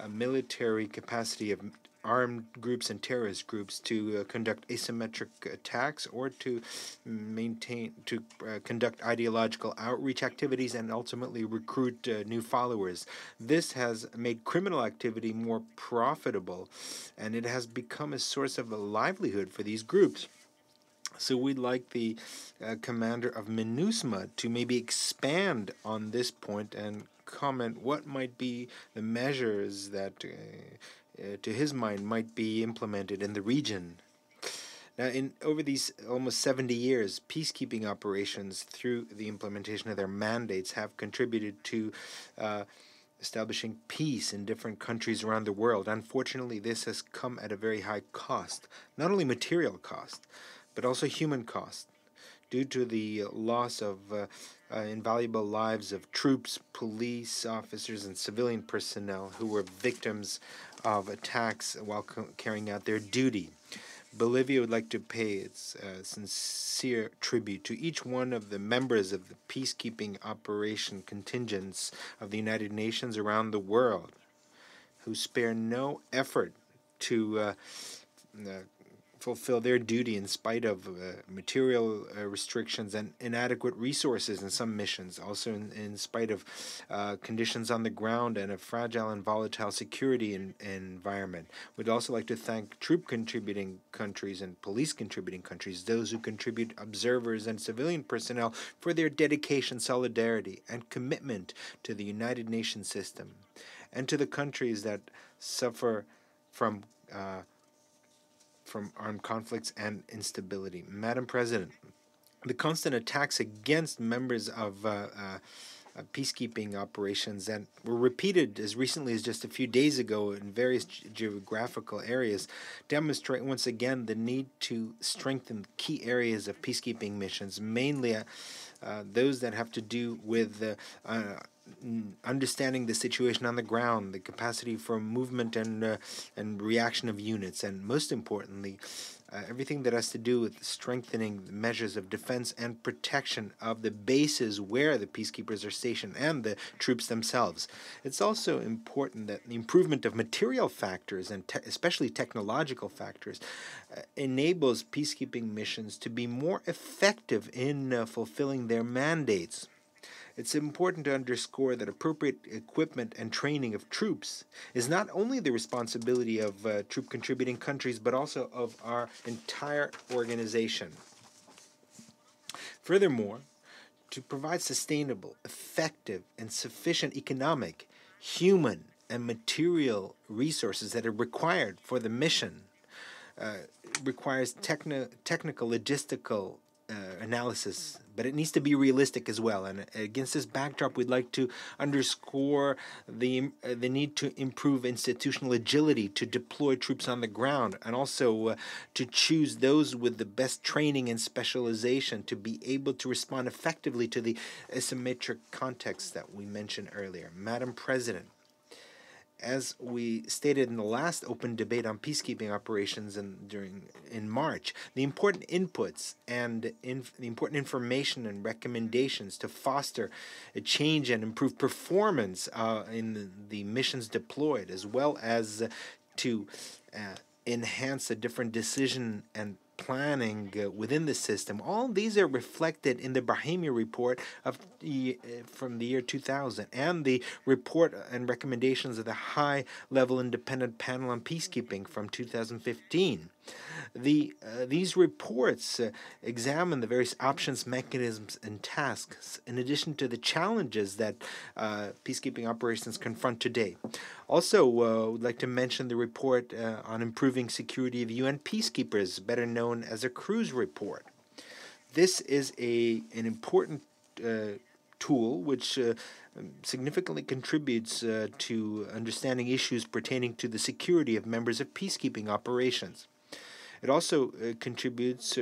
military capacity of armed groups and terrorist groups to conduct asymmetric attacks or to conduct ideological outreach activities and ultimately recruit new followers. This has made criminal activity more profitable, and it has become a source of a livelihood for these groups. So we'd like the commander of MINUSMA to maybe expand on this point and comment what might be the measures that to his mind, might be implemented in the region. Now, over these almost 70 years, peacekeeping operations, through the implementation of their mandates, have contributed to establishing peace in different countries around the world. Unfortunately, this has come at a very high cost, not only material cost, but also human cost, due to the loss of invaluable lives of troops, police officers, and civilian personnel who were victims of attacks while carrying out their duty. Bolivia would like to pay its sincere tribute to each one of the members of the peacekeeping operation contingents of the United Nations around the world, who spare no effort to fulfill their duty in spite of material restrictions and inadequate resources in some missions, also in spite of conditions on the ground and a fragile and volatile security environment. We'd also like to thank troop contributing countries and police contributing countries, those who contribute observers and civilian personnel, for their dedication, solidarity, and commitment to the United Nations system, and to the countries that suffer from armed conflicts and instability. Madam President, the constant attacks against members of peacekeeping operations, and were repeated as recently as just a few days ago in various geographical areas, demonstrate once again the need to strengthen key areas of peacekeeping missions, mainly those that have to do with understanding the situation on the ground, the capacity for movement and reaction of units, and most importantly, everything that has to do with strengthening the measures of defense and protection of the bases where the peacekeepers are stationed and the troops themselves. It's also important that the improvement of material factors, and especially technological factors, enables peacekeeping missions to be more effective in fulfilling their mandates. It's important to underscore that appropriate equipment and training of troops is not only the responsibility of troop contributing countries, but also of our entire organization. Furthermore, to provide sustainable, effective, and sufficient economic, human, and material resources that are required for the mission requires technical, logistical analysis, but it needs to be realistic as well. And against this backdrop, we'd like to underscore the need to improve institutional agility to deploy troops on the ground, and also to choose those with the best training and specialization to be able to respond effectively to the asymmetric context that we mentioned earlier. Madam President, as we stated in the last open debate on peacekeeping operations in March, the important inputs and the important information and recommendations to foster a change and improve performance in the missions deployed, as well as to enhance the different decision and planning within the system. All these are reflected in the Brahimi report from the year 2000 and the report and recommendations of the high-level independent panel on peacekeeping from 2015. These reports examine the various options, mechanisms, and tasks, in addition to the challenges that peacekeeping operations confront today. Also, we'd like to mention the report on improving security of UN peacekeepers, better known as a cruise report. This is an important tool which significantly contributes to understanding issues pertaining to the security of members of peacekeeping operations. It also contributes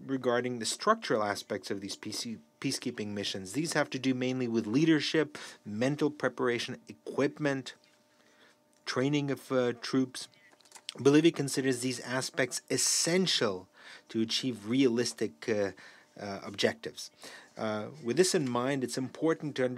regarding the structural aspects of these peacekeeping missions. These have to do mainly with leadership, mental preparation, equipment, training of troops. Bolivia considers these aspects essential to achieve realistic objectives. With this in mind, it's important to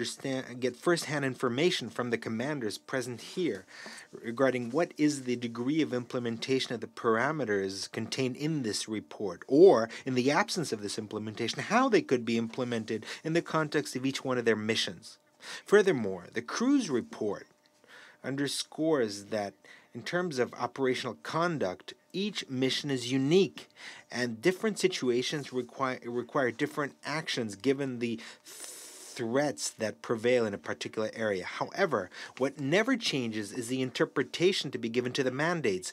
get first-hand information from the commanders present here regarding what is the degree of implementation of the parameters contained in this report, or, in the absence of this implementation, how they could be implemented in the context of each one of their missions. Furthermore, the cruise report underscores that in terms of operational conduct, each mission is unique, and different situations require different actions given the threats that prevail in a particular area. However, what never changes is the interpretation to be given to the mandates.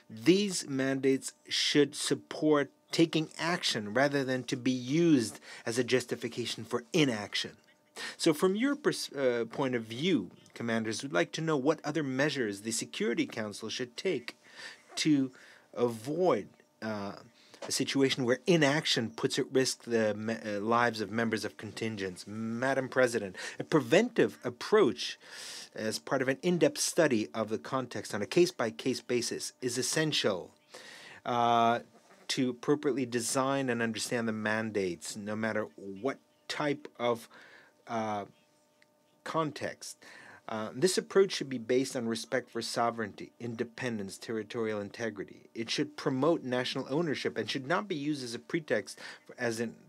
These mandates should support taking action rather than to be used as a justification for inaction. So from your point of view, commanders, we'd like to know what other measures the Security Council should take to avoid a situation where inaction puts at risk the lives of members of contingents. Madam President, a preventive approach as part of an in-depth study of the context on a case-by-case basis is essential to appropriately design and understand the mandates, no matter what type of context. This approach should be based on respect for sovereignty, independence, territorial integrity. It should promote national ownership and should not be used as a pretext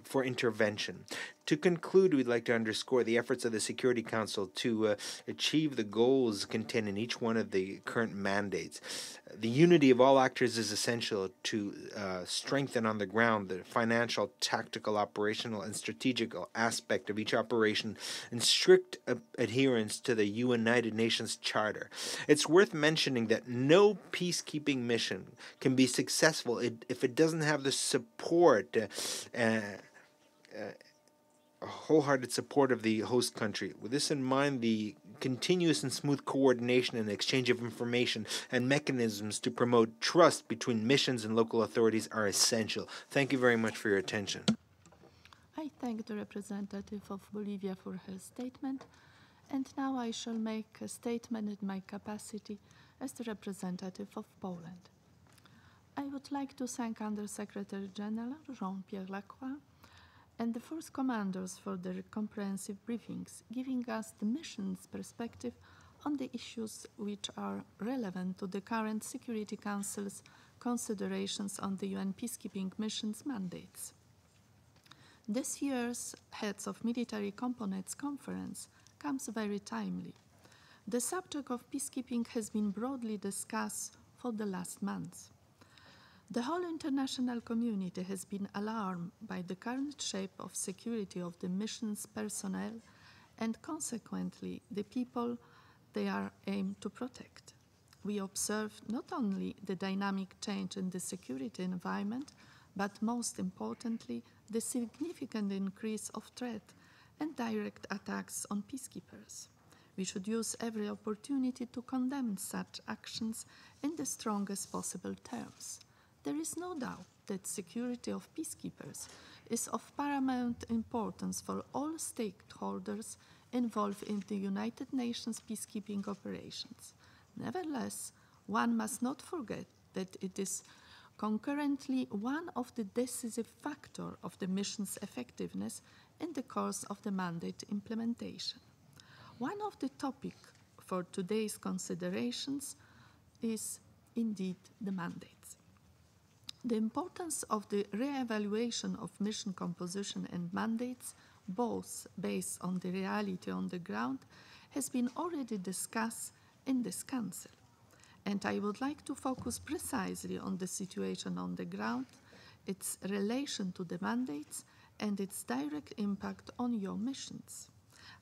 for intervention. To conclude, we'd like to underscore the efforts of the Security Council to achieve the goals contained in each one of the current mandates. The unity of all actors is essential to strengthen on the ground the financial, tactical, operational, and strategic aspect of each operation in strict adherence to the United Nations Charter. It's worth mentioning that no peacekeeping mission can be successful if it doesn't have the support wholehearted support of the host country. With this in mind, the continuous and smooth coordination and exchange of information and mechanisms to promote trust between missions and local authorities are essential. Thank you very much for your attention. I thank the representative of Bolivia for her statement, and now I shall make a statement in my capacity as the representative of Poland. I would like to thank Under-Secretary General Jean-Pierre Lacroix and the force commanders for their comprehensive briefings, giving us the mission's perspective on the issues which are relevant to the current Security Council's considerations on the UN peacekeeping mission's mandates. This year's Heads of Military Components Conference comes very timely. The subject of peacekeeping has been broadly discussed for the last months. The whole international community has been alarmed by the current shape of security of the mission's personnel and consequently the people they are aimed to protect. We observe not only the dynamic change in the security environment, but most importantly, the significant increase of threat and direct attacks on peacekeepers. We should use every opportunity to condemn such actions in the strongest possible terms. There is no doubt that security of peacekeepers is of paramount importance for all stakeholders involved in the United Nations peacekeeping operations. Nevertheless, one must not forget that it is concurrently one of the decisive factors of the mission's effectiveness in the course of the mandate implementation. One of the topics for today's considerations is indeed the mandates. The importance of the re-evaluation of mission composition and mandates, both based on the reality on the ground, has been already discussed in this Council. And I would like to focus precisely on the situation on the ground, its relation to the mandates, and its direct impact on your missions.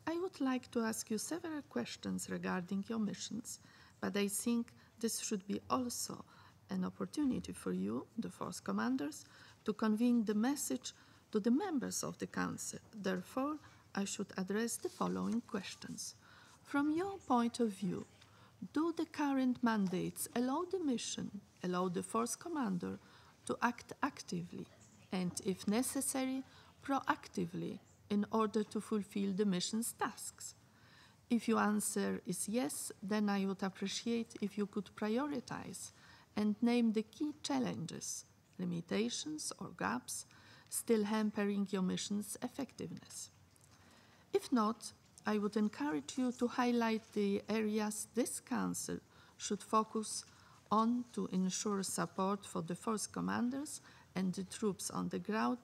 I would like to ask you several questions regarding your missions, but I think this should be also an opportunity for you, the force commanders, to convey the message to the members of the Council. Therefore, I should address the following questions. From your point of view, do the current mandates allow the mission, allow the force commander to act actively and, if necessary, proactively in order to fulfill the mission's tasks? If your answer is yes, then I would appreciate if you could prioritize and name the key challenges, limitations, or gaps still hampering your mission's effectiveness. If not, I would encourage you to highlight the areas this Council should focus on to ensure support for the force commanders and the troops on the ground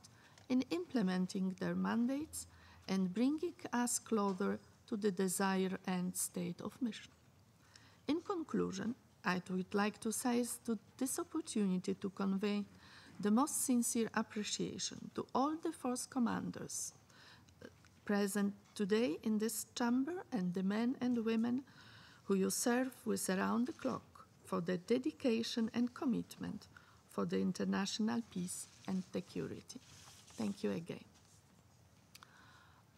in implementing their mandates and bringing us closer to the desired end state of mission. In conclusion, I would like to seize this opportunity to convey the most sincere appreciation to all the force commanders present today in this chamber and the men and women who you serve with around the clock for their dedication and commitment for the international peace and security. Thank you again.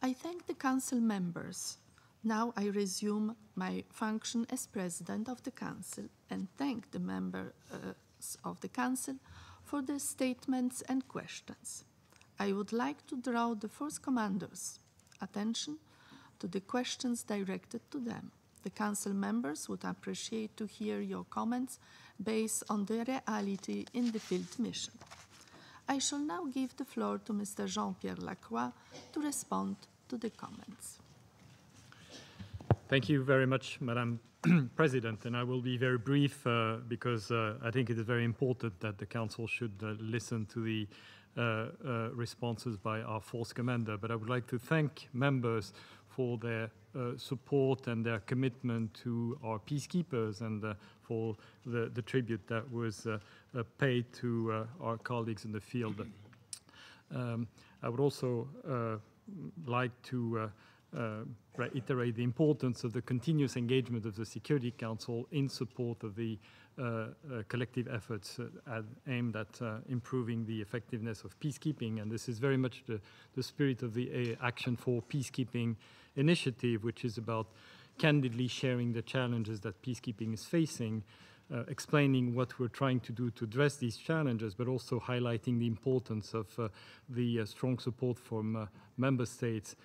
I thank the Council members. Now I resume my function as President of the Council and thank the members of the Council for their statements and questions. I would like to draw the force commanders' attention to the questions directed to them. The Council members would appreciate to hear your comments based on the reality in the field mission. I shall now give the floor to Mr. Jean-Pierre Lacroix to respond to the comments. Thank you very much, Madam President, and I will be very brief because I think it is very important that the Council should listen to the responses by our force commander. But I would like to thank members for their support and their commitment to our peacekeepers and for the tribute that was paid to our colleagues in the field. I would also like to reiterate the importance of the continuous engagement of the Security Council in support of the collective efforts aimed at improving the effectiveness of peacekeeping. And this is very much the spirit of the Action for Peacekeeping initiative, which is about candidly sharing the challenges that peacekeeping is facing, explaining what we're trying to do to address these challenges, but also highlighting the importance of the strong support from member states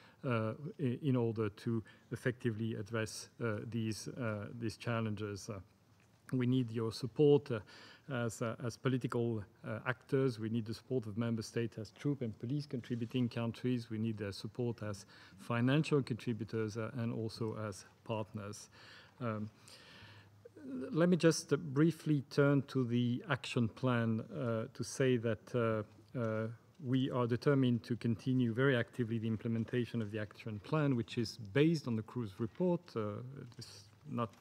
in order to effectively address these challenges. We need your support as political actors. We need the support of member states as troop and police contributing countries. We need their support as financial contributors and also as partners. Let me just briefly turn to the action plan to say that we are determined to continue very actively the implementation of the action plan, which is based on the Cruz report. It's not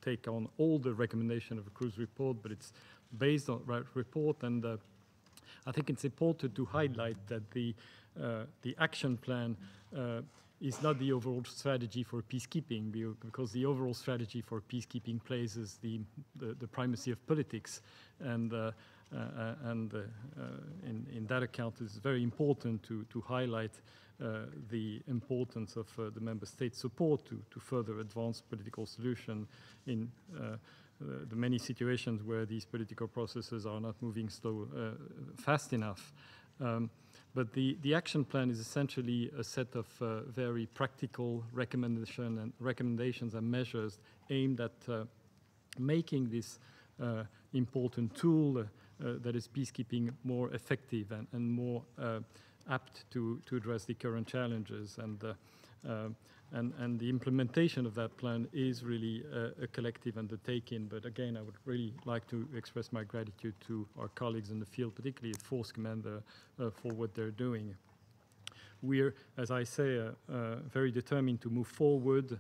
take on all the recommendation of the Cruz report, but it's based on that report. And I think it's important to highlight that the action plan is not the overall strategy for peacekeeping, because the overall strategy for peacekeeping places the primacy of politics, and in that account, it's very important to highlight the importance of the member state support to further advance political solution in the many situations where these political processes are not moving fast enough. But the action plan is essentially a set of very practical recommendations and measures aimed at making this important tool that is peacekeeping more effective and more apt to address the current challenges. And the implementation of that plan is really a collective undertaking. But again, I would really like to express my gratitude to our colleagues in the field, particularly the Force Commander, for what they're doing. We're, as I say, very determined to move forward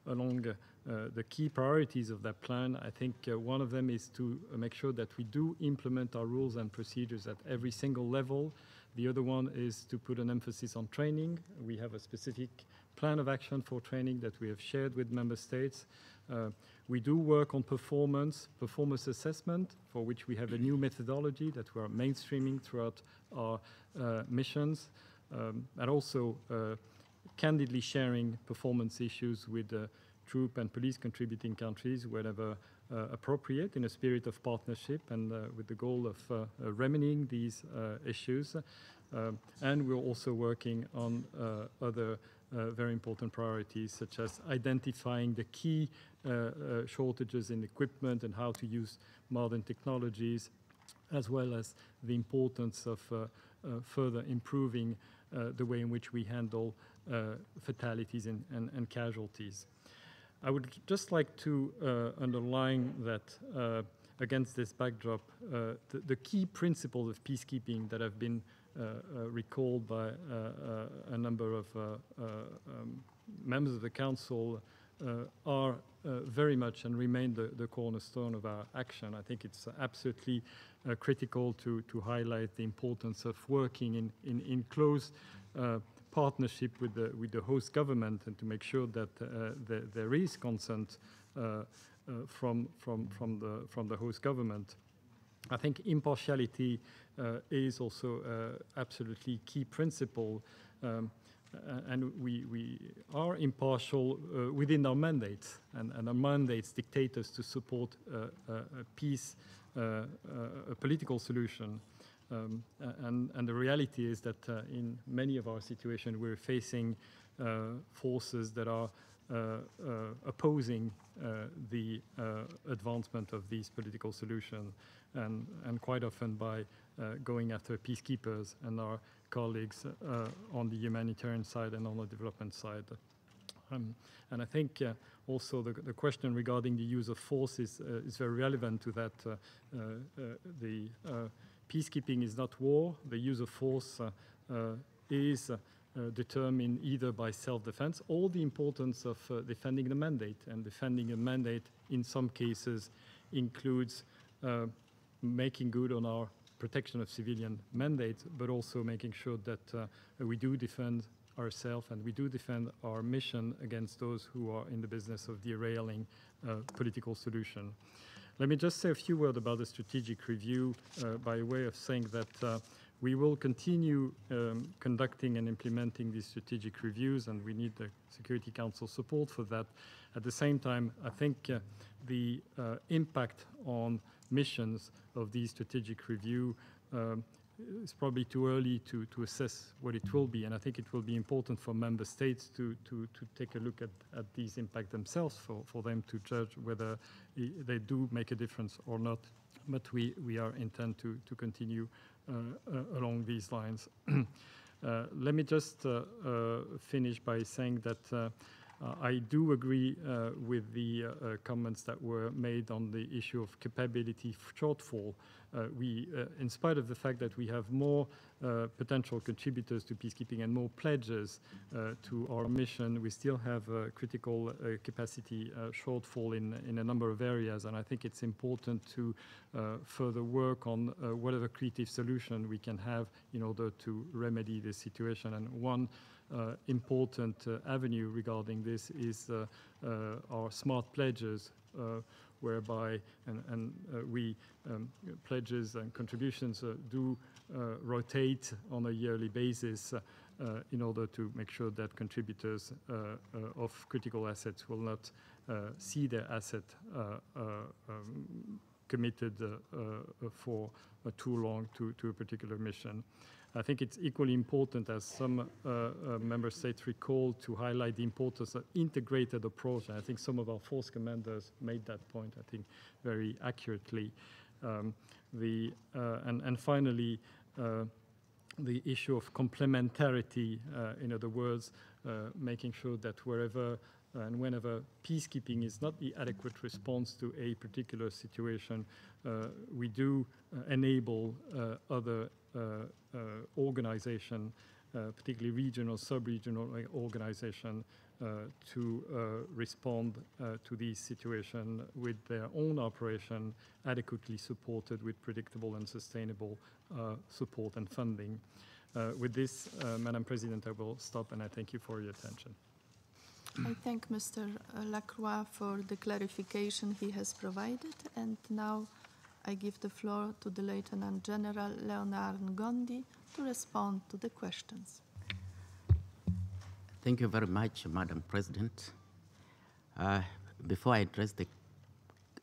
along the key priorities of that plan. I think one of them is to make sure that we do implement our rules and procedures at every single level. The other one is to put an emphasis on training. We have a specific plan of action for training that we have shared with member states. We do work on performance assessment, for which we have a new methodology that we are mainstreaming throughout our missions, and also candidly sharing performance issues with troop and police contributing countries wherever appropriate, in a spirit of partnership and with the goal of remedying these issues. And we're also working on other very important priorities, such as identifying the key shortages in equipment and how to use modern technologies, as well as the importance of further improving the way in which we handle fatalities and casualties. I would just like to underline that against this backdrop, the key principles of peacekeeping that have been recalled by a number of members of the Council are very much and remain the cornerstone of our action. I think it's absolutely critical to highlight the importance of working in close partnership with the host government, and to make sure that there is consent from the host government. I think impartiality is also absolutely key principle, and we are impartial within our mandates, and our mandates dictate us to support a peace, a political solution. And the reality is that in many of our situations, we're facing forces that are opposing the advancement of these political solutions, and quite often by going after peacekeepers and our colleagues on the humanitarian side and on the development side. And I think also the question regarding the use of force is very relevant to that. The peacekeeping is not war. The use of force is determined either by self-defense or the importance of defending the mandate. And defending a mandate in some cases includes making good on our protection of civilian mandate, but also making sure that we do defend ourselves, and we do defend our mission against those who are in the business of derailing political solution. Let me just say a few words about the strategic review by way of saying that we will continue conducting and implementing these strategic reviews, and we need the Security Council support for that. At the same time, I think the impact on missions of these strategic review it's probably too early to assess what it will be, and I think it will be important for member states to take a look at these impacts themselves for them to judge whether they do make a difference or not. But we are intent to continue along these lines. Let me just finish by saying that I do agree with the comments that were made on the issue of capability shortfall. In spite of the fact that we have more potential contributors to peacekeeping and more pledges to our mission, we still have a critical capacity shortfall in a number of areas, and I think it's important to further work on whatever creative solution we can have in order to remedy this situation. And one important avenue regarding this is our smart pledges, whereby we pledges and contributions do rotate on a yearly basis in order to make sure that contributors of critical assets will not see their asset committed for too long to a particular mission. I think it's equally important, as some member states recall, to highlight the importance of integrated approach. And I think some of our force commanders made that point, I think, very accurately. And finally, the issue of complementarity, in other words, making sure that wherever and whenever peacekeeping is not the adequate response to a particular situation, we do enable other organization, particularly regional, sub-regional organization, to respond to these situations with their own operation adequately supported with predictable and sustainable support and funding. With this, Madam President, I will stop, and I thank you for your attention. I thank Mr. Lacroix for the clarification he has provided, and now I give the floor to the Lieutenant General Leonard Ngondi to respond to the questions. Thank you very much, Madam President. Before I address the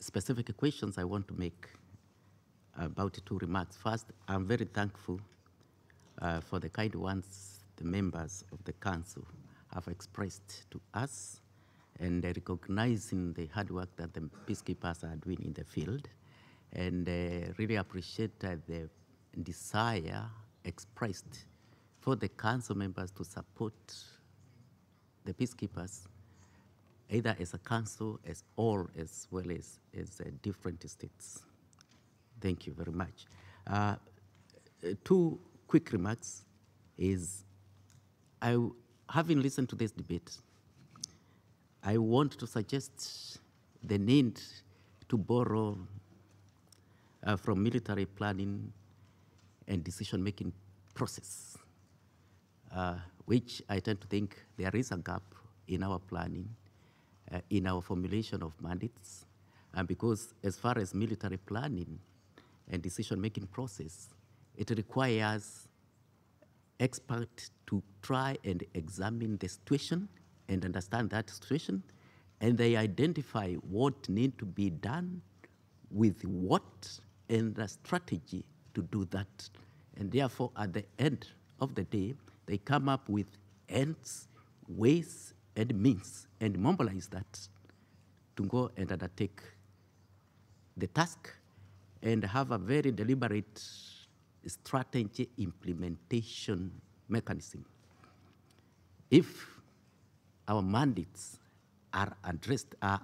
specific questions, I want to make about 2 remarks. First, I'm very thankful for the kind ones the members of the Council have expressed to us, and recognizing the hard work that the peacekeepers are doing in the field, and really appreciate the desire expressed for the Council members to support the peacekeepers, either as a Council or as well as different states. Thank you very much. 2 quick remarks is, having listened to this debate, I want to suggest the need to borrow from military planning and decision-making process, which I tend to think there is a gap in our planning, in our formulation of mandates, and because as far as military planning and decision-making process, it requires experts to try and examine the situation and understand that situation, and they identify what needs to be done with what and the strategy to do that. And therefore, at the end of the day, they come up with ends, ways, and means, and mobilize that to go and undertake the task and have a very deliberate strategy implementation mechanism. If our mandates are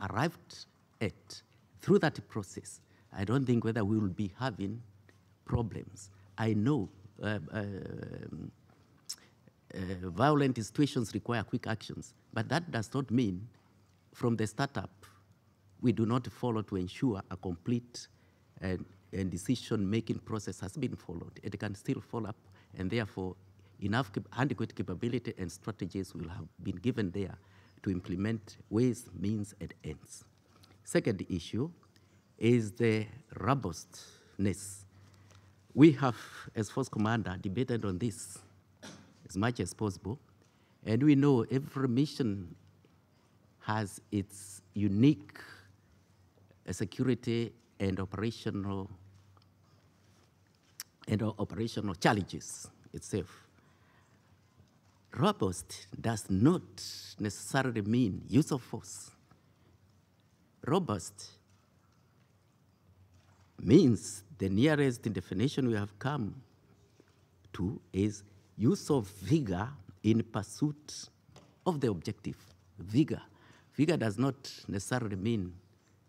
arrived at through that process, I don't think whether we will be having problems. I know violent situations require quick actions, but that does not mean from the startup we do not follow to ensure a complete and decision-making process has been followed. It can still follow up, and therefore enough adequate capability and strategies will have been given there to implement ways, means, and ends. Second issue is the robustness. We have, as Force Commander, debated on this as much as possible, and we know every mission has its unique security and operational challenges itself. Robust does not necessarily mean use of force. Robust means the nearest definition we have come to is use of vigor in pursuit of the objective. Vigor. Vigor does not necessarily mean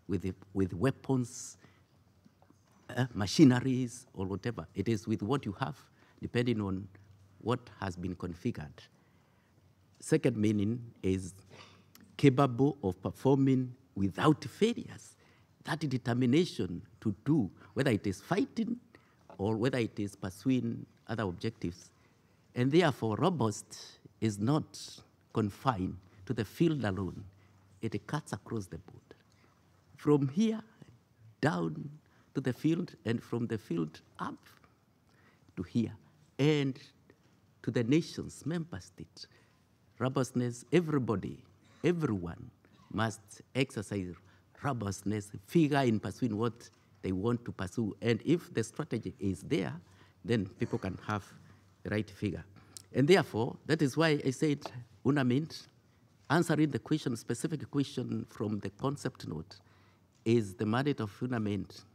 with weapons, machineries, or whatever. It is with what you have, depending on what has been configured. Second meaning is capable of performing without failures. That determination to do, whether it is fighting or whether it is pursuing other objectives. And therefore, robust is not confined to the field alone. It cuts across the board. From here down to the field, and from the field up to here, and to the nation's member states. Robustness, everybody, everyone must exercise robustness, figure in pursuing what they want to pursue. And if the strategy is there, then people can have the right figure. And therefore, that is why I said UNAMINT, answering the question, specific question from the concept note, is the mandate of UNAMINT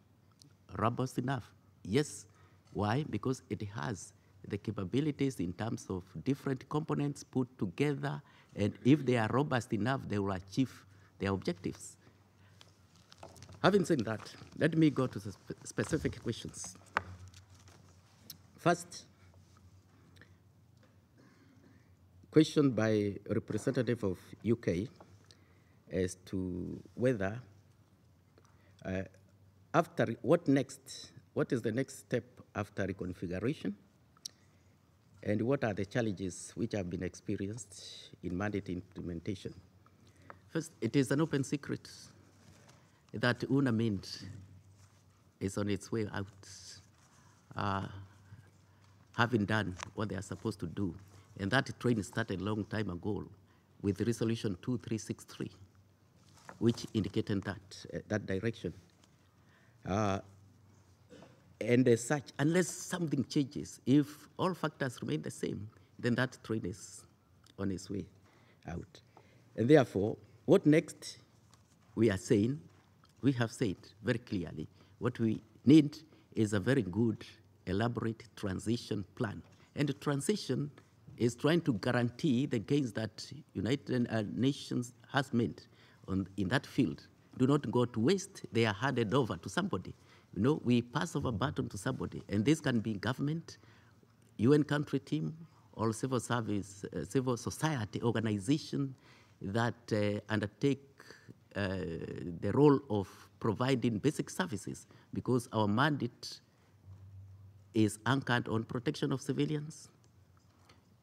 robust enough? Yes. Why? Because it has the capabilities in terms of different components put together, and if they are robust enough, they will achieve their objectives. Having said that, let me go to the specific questions. First, question by a representative of UK as to whether after what is the next step after reconfiguration, and what are the challenges which have been experienced in mandate implementation? First, it is an open secret that UNAMINT is on its way out, having done what they are supposed to do. And that train started a long time ago with Resolution 2363, which indicated that direction. And as such, unless something changes, if all factors remain the same, then that train is on its way out. And therefore, what next? We have said very clearly, what we need is a very good, elaborate transition plan. And the transition is trying to guarantee the gains that United Nations has made in that field do not go to waste. They are handed over to somebody. You know, we pass over baton to somebody, and this can be government, UN country team, or civil service, civil society organization that undertake the role of providing basic services, because our mandate is anchored on protection of civilians.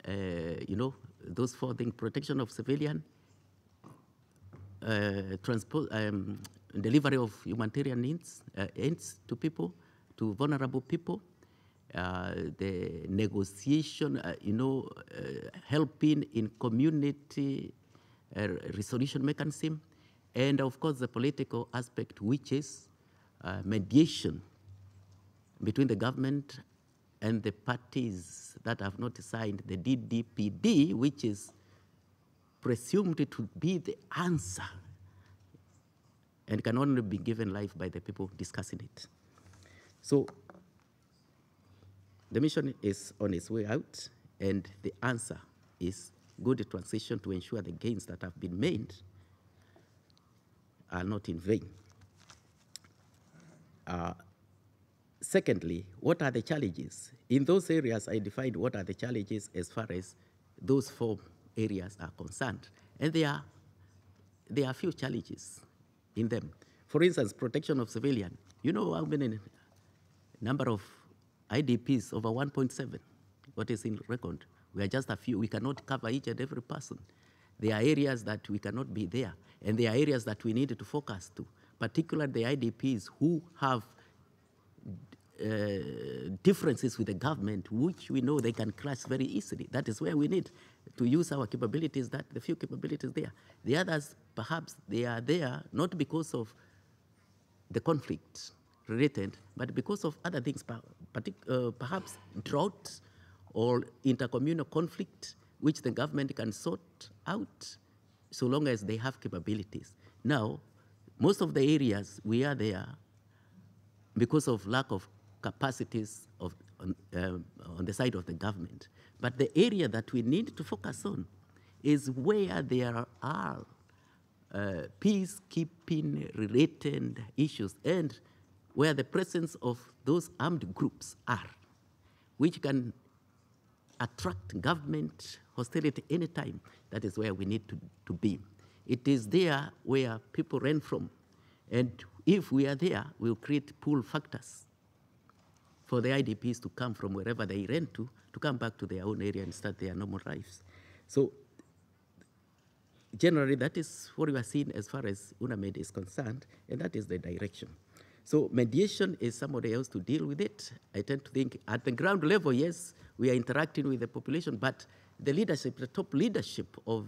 You know, those four things: protection of civilian, delivery of humanitarian needs, aids to people, to vulnerable people, the negotiation, helping in community resolution mechanism, and of course the political aspect, which is mediation between the government and the parties that have not signed the DDPD, which is presumed to be the answer and can only be given life by the people discussing it. So the mission is on its way out, and the answer is good transition to ensure the gains that have been made are not in vain. Secondly, what are the challenges? In those areas, I defined what are the challenges as far as those four areas are concerned. And there are few challenges in them. For instance, protection of civilian. You know how many number of IDPs? Over 1.7. What is in record? We are just a few. We cannot cover each and every person. There are areas that we cannot be there, and there are areas that we need to focus to, particularly the IDPs who have differences with the government, which we know they can clash very easily. That is where we need to use our capabilities, the few capabilities there. The others, perhaps, they are there not because of the conflict related, but because of other things, perhaps drought or intercommunal conflict, which the government can sort out so long as they have capabilities. Now, most of the areas we are there because of lack of capacities on the side of the government. But the area that we need to focus on is where there are peacekeeping-related issues and where the presence of those armed groups are, which can attract government hostility anytime. That is where we need to be. It is there where people run from. And if we are there, we'll create pull factors for the IDPs to come from wherever they ran to come back to their own area and start their normal lives. So generally, that is what we are seeing as far as UNAMED is concerned, and that is the direction. So mediation is somebody else to deal with it. I tend to think at the ground level, yes, we are interacting with the population, but the leadership, the top leadership of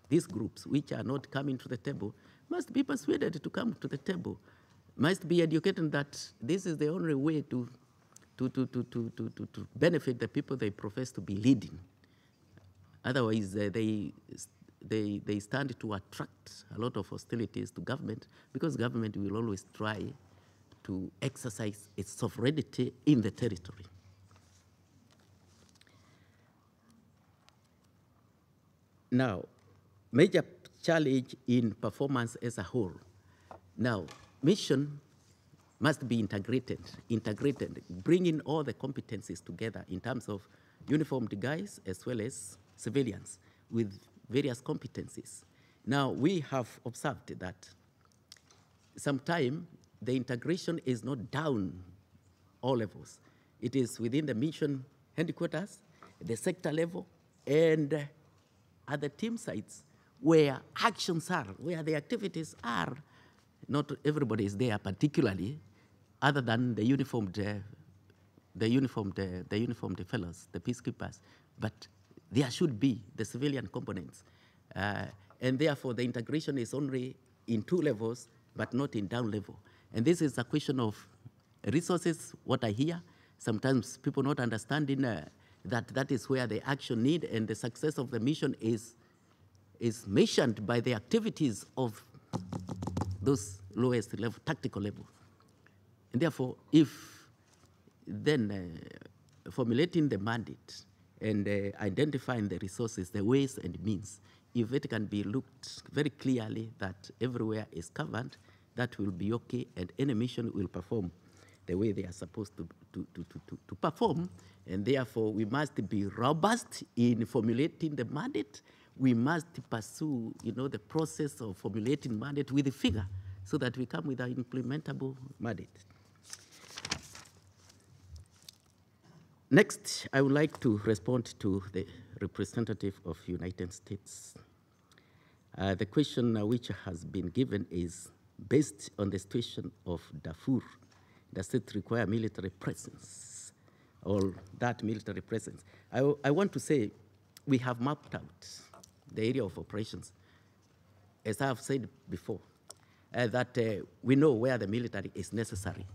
these groups, which are not coming to the table, must be persuaded to come to the table, must be educated that this is the only way to benefit the people they profess to be leading. Otherwise, they stand to attract a lot of hostilities to government, because government will always try to exercise its sovereignty in the territory. Now, major challenge in performance as a whole. Now, mission must be integrated, bringing all the competencies together in terms of uniformed guys as well as civilians with various competencies. Now, we have observed that sometimes the integration is not down all levels. It is within the mission headquarters, the sector level, and at the team sites where actions are, where the activities are. Not everybody is there, particularly, other than the uniformed fellows, the peacekeepers. But there should be the civilian components. And therefore, the integration is only in two levels, but not in down level. And this is a question of resources, what I hear. Sometimes people not understanding that is where the action need, and the success of the mission is measured by the activities of those lowest level, tactical level. And therefore, if then formulating the mandate and identifying the resources, the ways and means, if it can be looked very clearly that everywhere is covered, that will be okay, and any mission will perform the way they are supposed to perform. And therefore, we must be robust in formulating the mandate. We must pursue, the process of formulating mandate with a figure so that we come with an implementable mandate. Next, I would like to respond to the representative of United States. The question which has been given is based on the situation of Darfur. Does it require military presence, or that military presence? I want to say we have mapped out the area of operations. As I have said before, that we know where the military is necessary.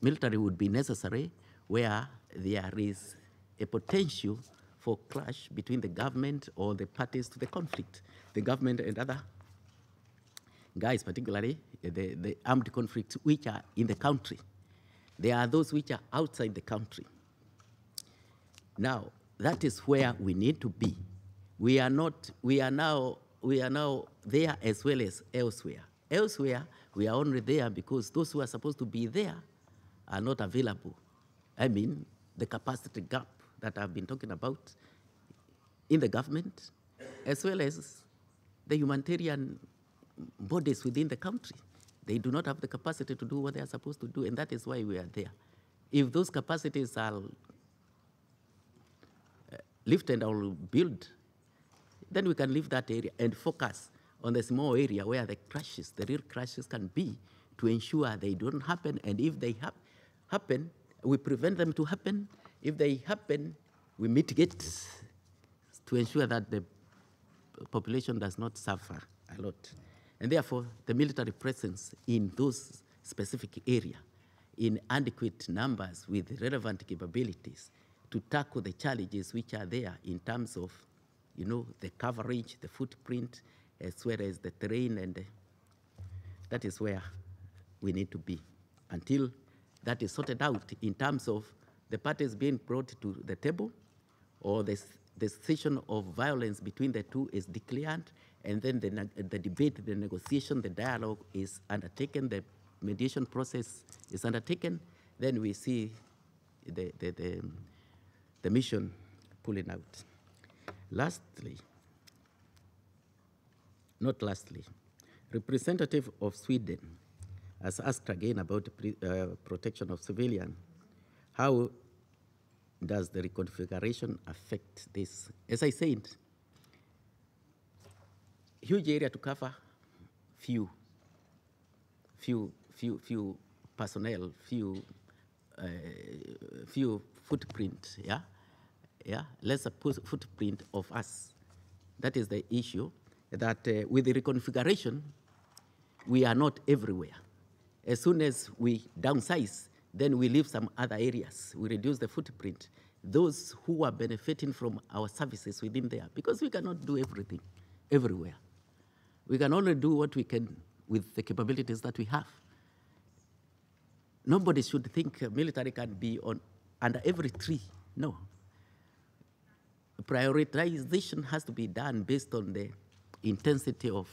Military would be necessary where there is a potential for clash between the government or the parties to the conflict, the government and other guys, particularly the armed conflicts which are in the country. There are those which are outside the country. Now, that is where we need to be. We are now there as well as elsewhere. Elsewhere, we are only there because those who are supposed to be there are not available. I mean, the capacity gap that I've been talking about in the government, as well as the humanitarian bodies within the country. They do not have the capacity to do what they are supposed to do, and that is why we are there. If those capacities are lifted or built, then we can leave that area and focus on the small area where the crashes, the real crashes can be, to ensure they don't happen. And if they happen, we prevent them to happen. If they happen, we mitigate to ensure that the population does not suffer a lot. And therefore, the military presence in those specific areas, in adequate numbers with relevant capabilities to tackle the challenges which are there in terms of, the coverage, the footprint, as well as the terrain, and that is where we need to be. Until that is sorted out in terms of the parties being brought to the table, or the cessation of violence between the two is declared, and then the debate, the negotiation, the dialogue is undertaken, the mediation process is undertaken, then we see the mission pulling out. Representative of Sweden has asked again about protection of civilians. How does the reconfiguration affect this? As I said, huge area to cover, few personnel, few footprint, lesser footprint of us. That is the issue, that with the reconfiguration, we are not everywhere. As soon as we downsize, then we leave some other areas. We reduce the footprint. Those who are benefiting from our services within there, because we cannot do everything everywhere. We can only do what we can with the capabilities that we have. Nobody should think military can be under every tree. No. Prioritization has to be done based on the intensity of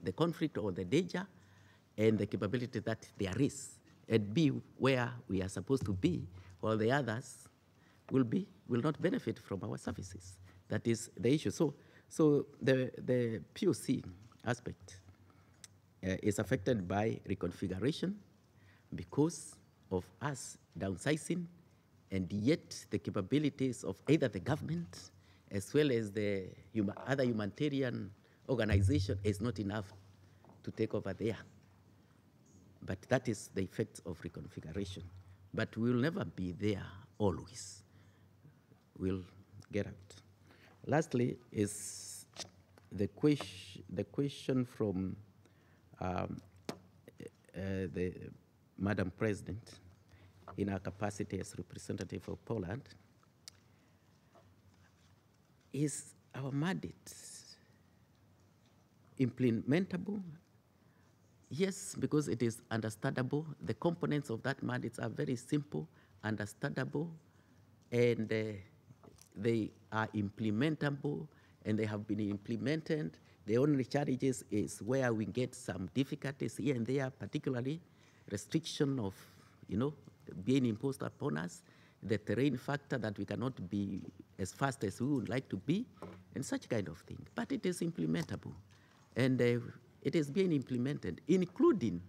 the conflict or the danger and the capability that there is, and be where we are supposed to be, while the others will not benefit from our services. That is the issue. So the POC aspect is affected by reconfiguration because of us downsizing, and yet the capabilities of either the government as well as the other humanitarian organization is not enough to take over there. But that is the effect of reconfiguration. But we will never be there always. We'll get out. Lastly is the question from the Madam President in her capacity as representative of Poland. Is our mandate implementable? Yes, because it is understandable. The components of that mandate are very simple, understandable, and they are implementable, and they have been implemented. The only challenges is where we get some difficulties here and there, particularly restriction of, being imposed upon us, the terrain factor that we cannot be as fast as we would like to be, and such kind of thing. But it is implementable, and it is being implemented, including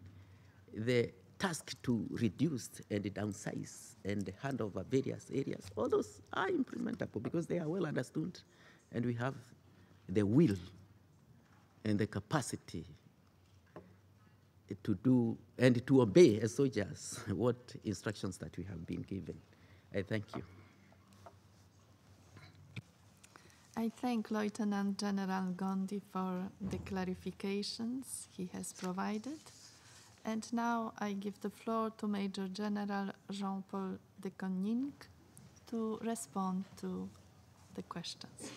the task to reduce and downsize and hand over various areas. All those are implementable because they are well understood, and we have the will and the capacity to do and to obey as soldiers what instructions that we have been given. I thank you. I thank Lieutenant General Gondi for the clarifications he has provided. And now I give the floor to Major General Jean-Paul de Conninck to respond to the questions.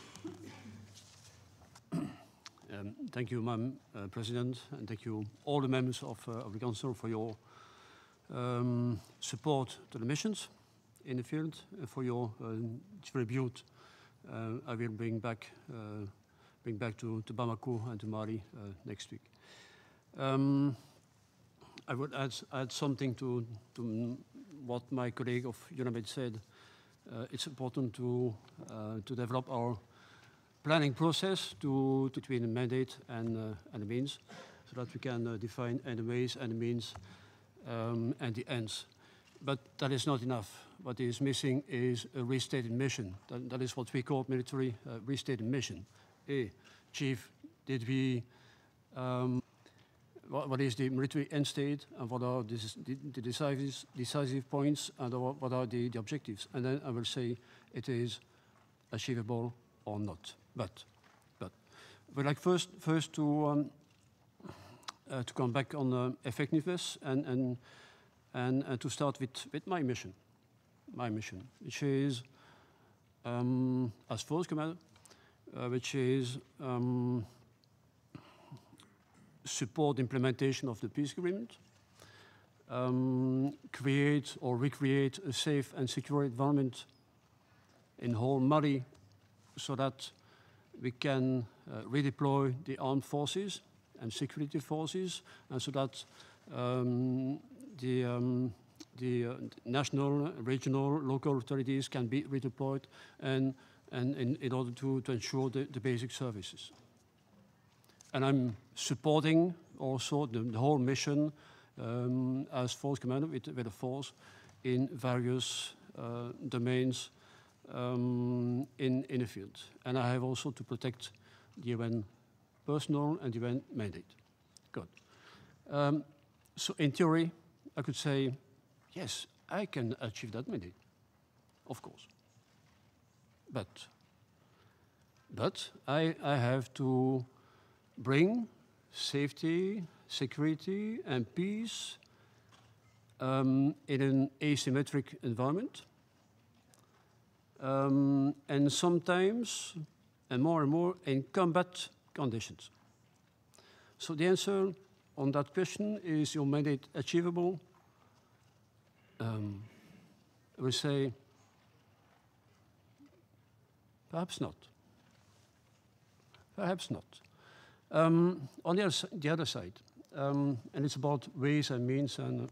Thank you, Madam President, and thank you all the members of the Council for your support to the missions in the field, for your tribute. I will bring back to Bamako and to Mali next week. I would add something to what my colleague of UNAMID said. It's important to develop our planning process between the mandate and the means, so that we can define the ways and the means and the ends. but that is not enough. What is missing is a restated mission. That is what we call military restated mission. Chief, did we, what is the military end state, and what are the decisive points, and what are the objectives? And then I will say it is achievable or not. But we'd like first to come back on effectiveness and to start with my mission, which is as force commander, which is support implementation of the peace agreement, create or recreate a safe and secure environment in whole Mali so that we can redeploy the armed forces and security forces, and so that the national, regional, local authorities can be redeployed and in order to ensure the basic services. And I'm supporting also the whole mission as force commander with a force in various domains in the field. And I have also to protect the UN personnel and the UN mandate. Good. So in theory, I could say, yes, I can achieve that mandate, of course. But I have to bring safety, security, and peace in an asymmetric environment. And sometimes, and more, in combat conditions. So the answer on that question is your mandate achievable? I would say, perhaps not. Perhaps not. On the other side, and it's about ways and means and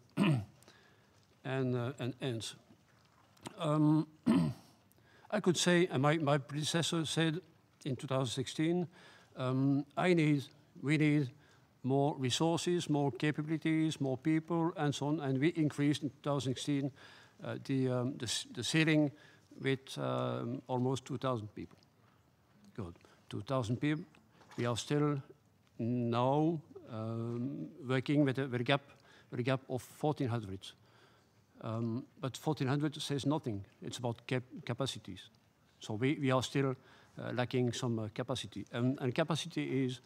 and ends. I could say, and my predecessor said in 2016, we need more resources, more capabilities, more people, and so on. And we increased in 2016 the ceiling with almost 2,000 people. Good, 2,000 people. We are still now working with a gap of 1,400. But 1,400 says nothing. It's about capacities. So we are still lacking some capacity. And capacity is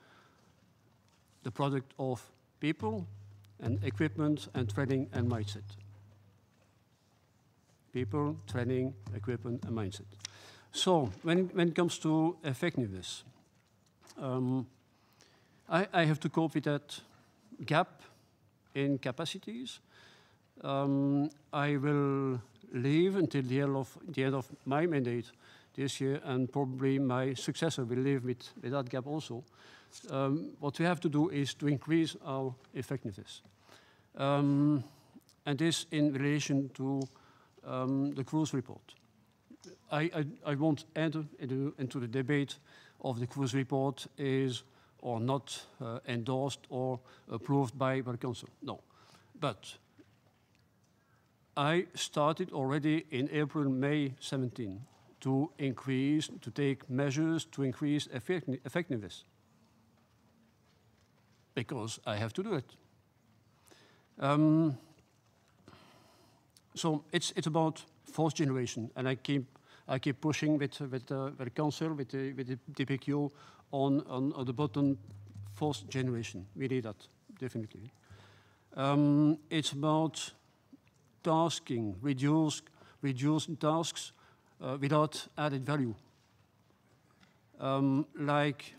the product of people and equipment and training and mindset. People, training, equipment, and mindset. So when it comes to effectiveness, I have to cope with that gap in capacities. I will leave until the end of my mandate this year, and probably my successor will live with that gap also. What we have to do is to increase our effectiveness. And this in relation to the cruise report. I won't enter into the debate of the cruise report is or not endorsed or approved by the Council. No. But I started already in April, May 17 to take measures to increase effectiveness. Because I have to do it. So it's about force generation, and I keep pushing with the Council, with the DPQ on the button force generation. We need that definitely. It's about tasking, reduce tasks without added value. Like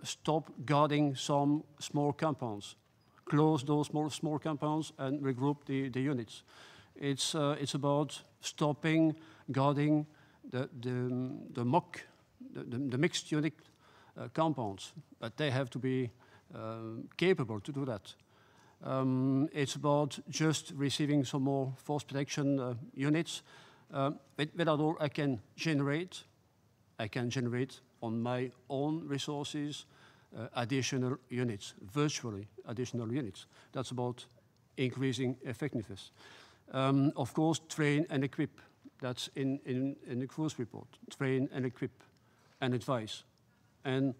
stop guarding some small compounds, close those small compounds and regroup the units. It's about stopping guarding the mixed unit compounds, but they have to be capable to do that. It's about just receiving some more force protection units. With that all, I can generate on my own resources additional units, virtually additional units. That's about increasing effectiveness. Of course, train and equip. That's in the cruise report. Train and equip and advise. And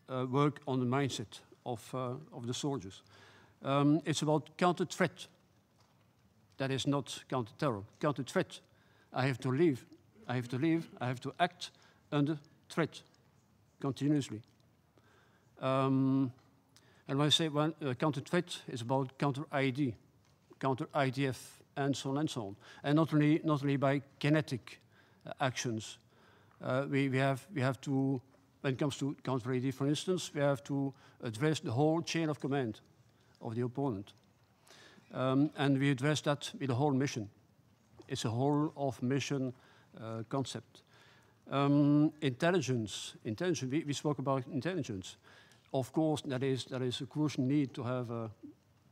work on the mindset of the soldiers. It's about counter-threat. That is not counter-terror. Counter-threat. I have to live. I have to act under threat continuously. And when I say counter-threat, it's about counter-ID, counter-IDF, and so on and so on. And not only by kinetic actions. We have to, when it comes to counter-ID, for instance, we have to address the whole chain of command of the opponent. And we address that with the whole mission. It's a whole of mission concept. Intelligence. We spoke about intelligence. Of course, that is a crucial need to have a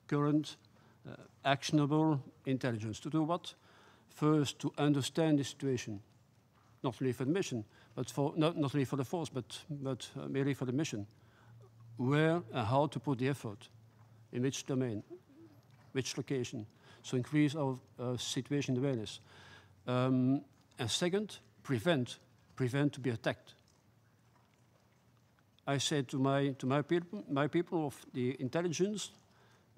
current, actionable intelligence. To do what? First, to understand the situation, not only for the mission, but not only for the force, but merely for the mission. Where and how to put the effort, in which domain, which location. So increase our situation awareness. And second, prevent to be attacked. I said to my people of the intelligence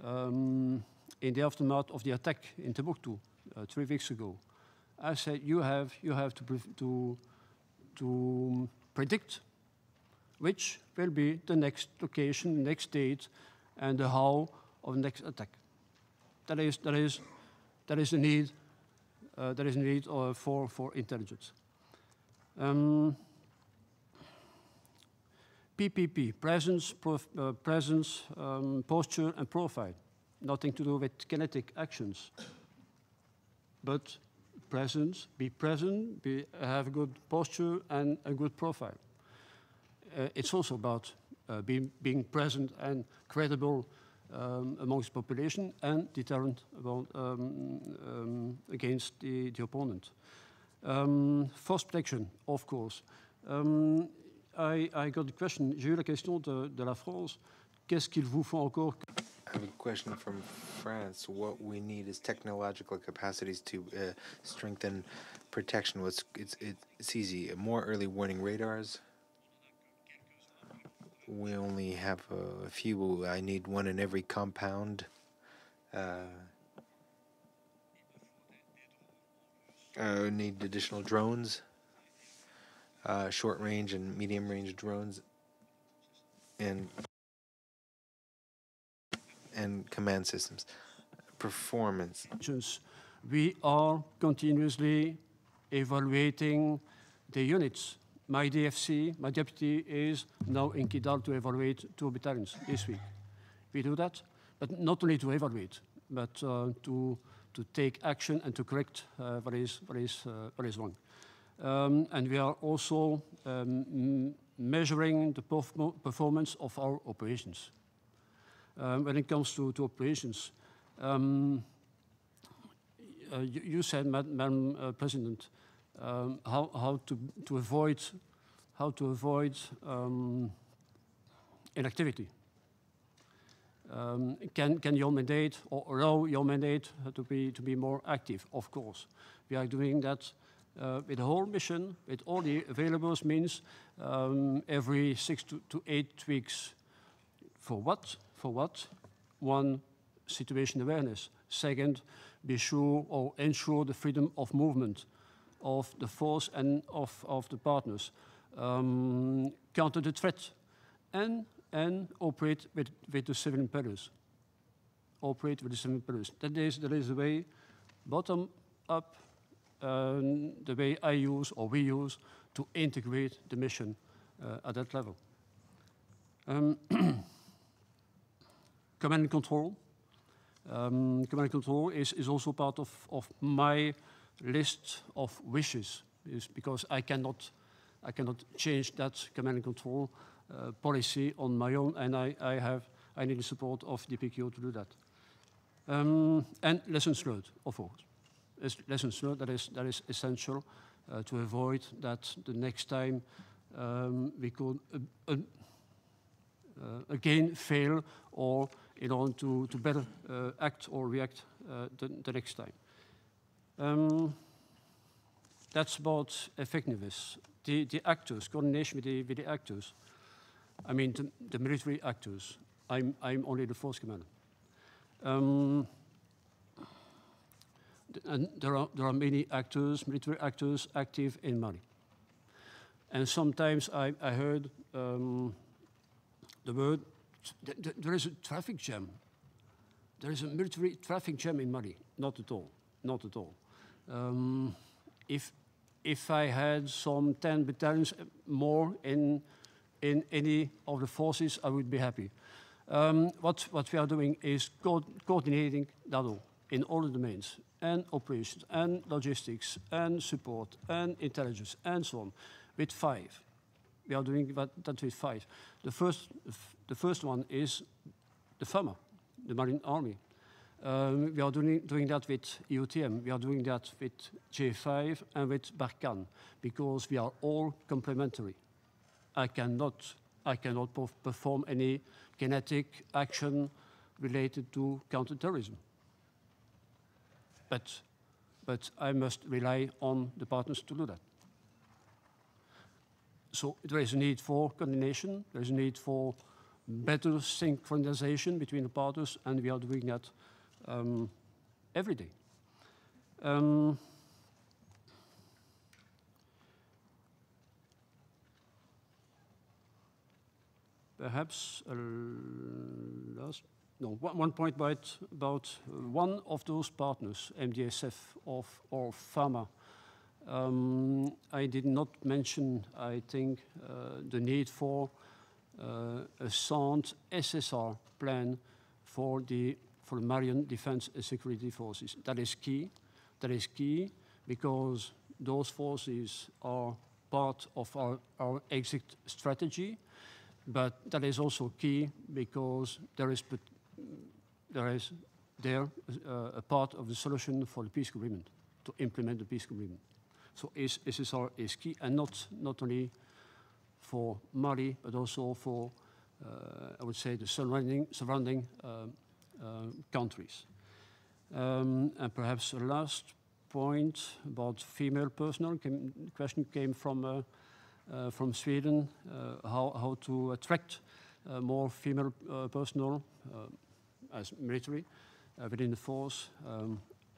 in the aftermath of the attack in Timbuktu 3 weeks ago, I said you have to predict which will be the next location, next date, and the how of the next attack. That is the need. There is a need for intelligence. PPP, presence, posture, and profile. Nothing to do with kinetic actions, but presence. Be present. Have a good posture and a good profile. It's also about being present and credible amongst the population and deterrent about, against the opponent. Force protection, of course. I got a question. J'ai eu la question de la France. Qu'est-ce qu'il vous faut encore? I have a question from France. What we need is technological capacities to strengthen protection. It's easy. More early warning radars. We only have a few. I need one in every compound. Need additional drones, short range and medium range drones, and command systems. Performance. We are continuously evaluating the units. My DFC, my deputy, is now in Kidal to evaluate 2 battalions this week. We do that, but not only to evaluate, but to take action and to correct what is wrong. And we are also measuring the performance of our operations. When it comes to operations, you said, Madam President, how to avoid inactivity. Can your mandate or allow your mandate to be more active? Of course, we are doing that with the whole mission, with all the available means, every 6 to 8 weeks. For what? For what? One, situation awareness. Second, be sure or ensure the freedom of movement of the force and of the partners. Counter the threat and operate with the civilian pillars. Operate with the civilian pillars. That is the way, bottom up, the way I use or we use to integrate the mission at that level. Command and control. Command and control is also part of my list of wishes, is because I cannot change that command and control policy on my own, and I need the support of DPKO to do that. And lessons learned, of course. Lessons learned, that is essential to avoid that the next time we could again fail, or in order to better act or react the next time. That's about effectiveness. The actors, coordination with the actors. I mean, the military actors. I'm only the force commander. And there are many actors, military actors, active in Mali. And sometimes I heard the word, there is a traffic jam. There is a military traffic jam in Mali. Not at all, not at all. If I had some 10 battalions more in any of the forces, I would be happy. What we are doing is coordinating that all in all the domains, and operations, and logistics, and support, and intelligence, and so on, with 5. We are doing that with 5. The first one is the FAMA, the Marine Army. We are doing that with EUTM. We are doing that with J5 and with Barkhane, because we are all complementary. I cannot perform any kinetic action related to counterterrorism. But I must rely on the partners to do that. So there is a need for coordination. There is a need for better synchronization between the partners, and we are doing that every day. Perhaps one point about one of those partners, MDSF or FAMA. I did not mention, I think, the need for a sound SSR plan for the Malian Defense and Security Forces. That is key. That is key because those forces are part of our exit strategy, but that is also key because there is a part of the solution for the peace agreement, to implement the peace agreement. So SSR is key, and not only for Mali, but also for, I would say, the surrounding countries. And perhaps a last point about female personnel. The question came from Sweden, how to attract more female personnel as military within the force.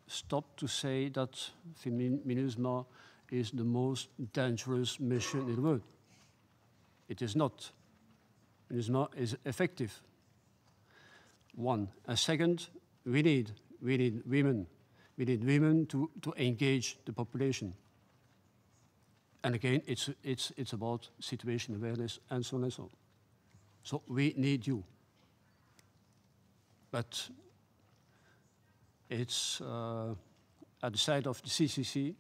Stop to say that MINUSMA is the most dangerous mission in the world. It is not. MINUSMA is effective. One. And second, we need women. We need women to engage the population. And again, it's about situation awareness and so on and so on. So we need you. But it's at the side of the TCCs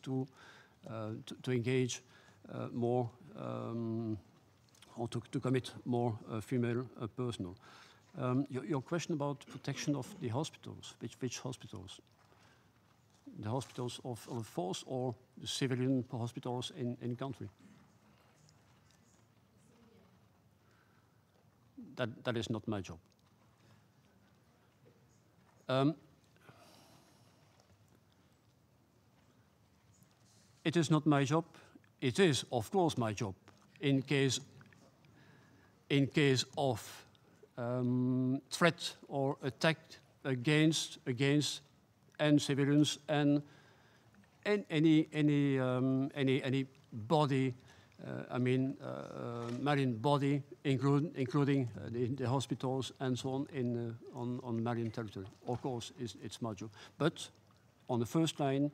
to engage more or to commit more female personnel. Your question about protection of the hospitals, which hospitals? The hospitals of the force or the civilian hospitals in country? That is not my job. It is not my job. It is, of course, my job in case of threat or attack against and civilians and any body. Malian body, including the hospitals and so on on Malian territory. Of course, it's my job. But on the first line,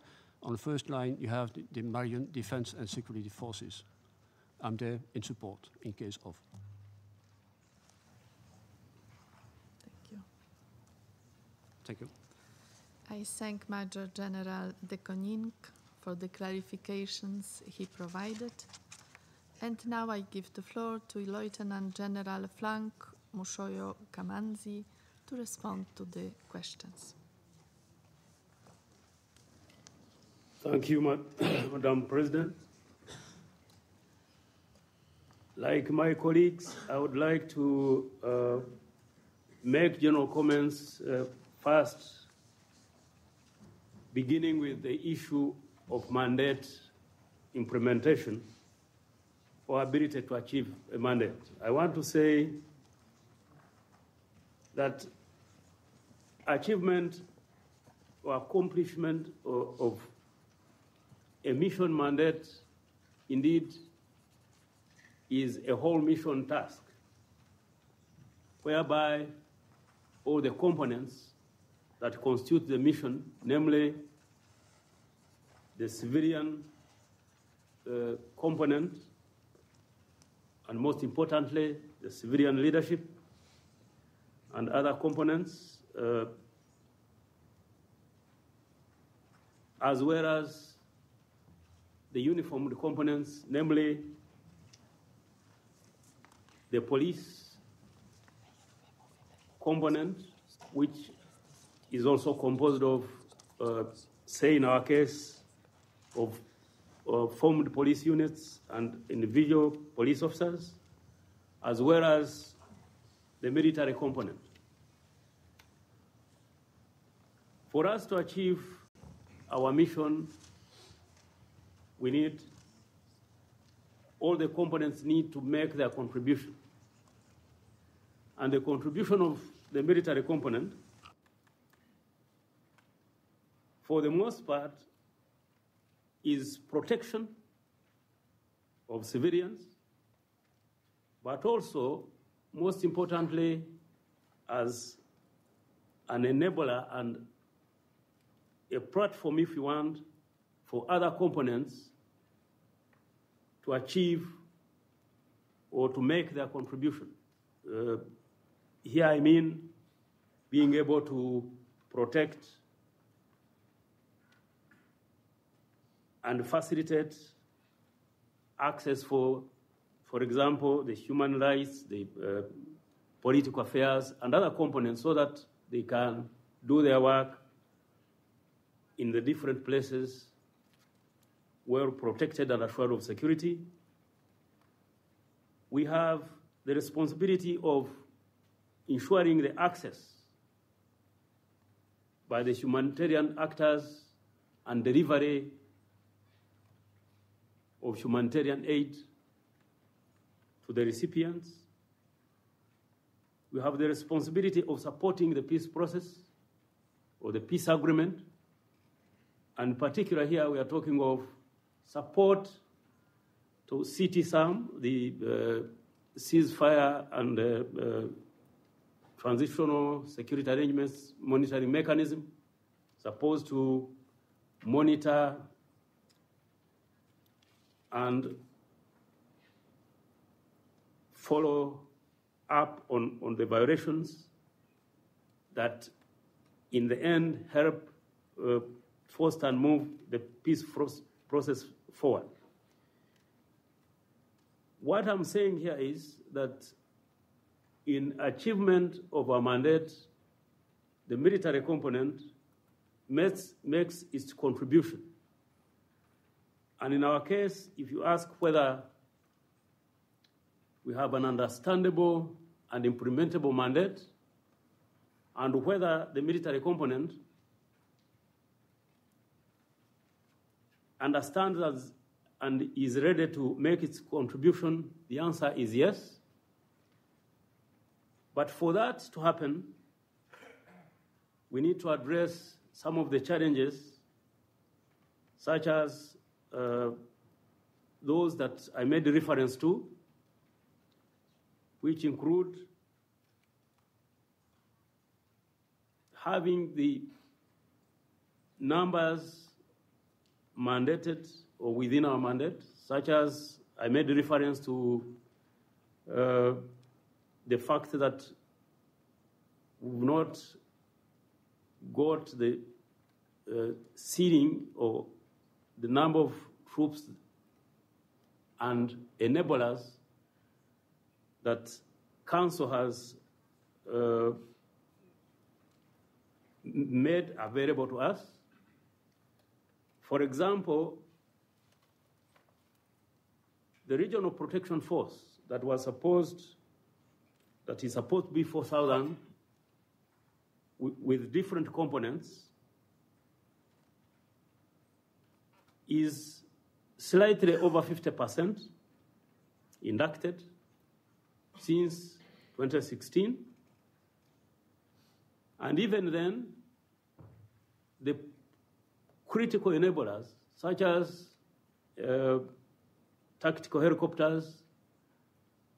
you have the Malian Defense and Security Forces. I'm there in support in case of. Thank you. Thank you. I thank Major General de Konink for the clarifications he provided. And now I give the floor to Lieutenant General Frank Mushoyo Kamanzi to respond to the questions. Thank you, Madam President. Like my colleagues, I would like to make general comments First, beginning with the issue of mandate implementation or ability to achieve a mandate. I want to say that achievement or accomplishment of a mission mandate indeed is a whole mission task, whereby all the components that constitute the mission, namely the civilian component, and most importantly, the civilian leadership and other components, as well as the uniformed components, namely the police component, which is also composed of, say in our case, of formed police units and individual police officers, as well as the military component. For us to achieve our mission, we need, all the components need to make their contribution. And the contribution of the military component, for the most part, is protection of civilians, but also, most importantly, as an enabler and a platform, if you want, for other components to achieve or to make their contribution. Here I mean being able to protect and facilitate access for example, the human rights, the political affairs, and other components so that they can do their work in the different places well protected and assured of security. We have the responsibility of ensuring the access by the humanitarian actors and delivery of humanitarian aid to the recipients. We have the responsibility of supporting the peace process or the peace agreement. And in particular here, we are talking of support to CTSAM, the ceasefire and transitional security arrangements monitoring mechanism, supposed to monitor and follow up on the violations that in the end help foster and move the peace process forward. What I'm saying here is that in achievement of our mandate, the military component makes its contribution. And in our case, if you ask whether we have an understandable and implementable mandate, and whether the military component understands and is ready to make its contribution, the answer is yes. But for that to happen, we need to address some of the challenges, such as those that I made reference to, which include having the numbers mandated or within our mandate, such as I made reference to the fact that we've not got the ceiling or the number of troops and enablers that Council has made available to us. For example, the Regional Protection Force that is supposed to be 4,000, with different components is slightly over 50% inducted since 2016. And even then, the critical enablers, such as tactical helicopters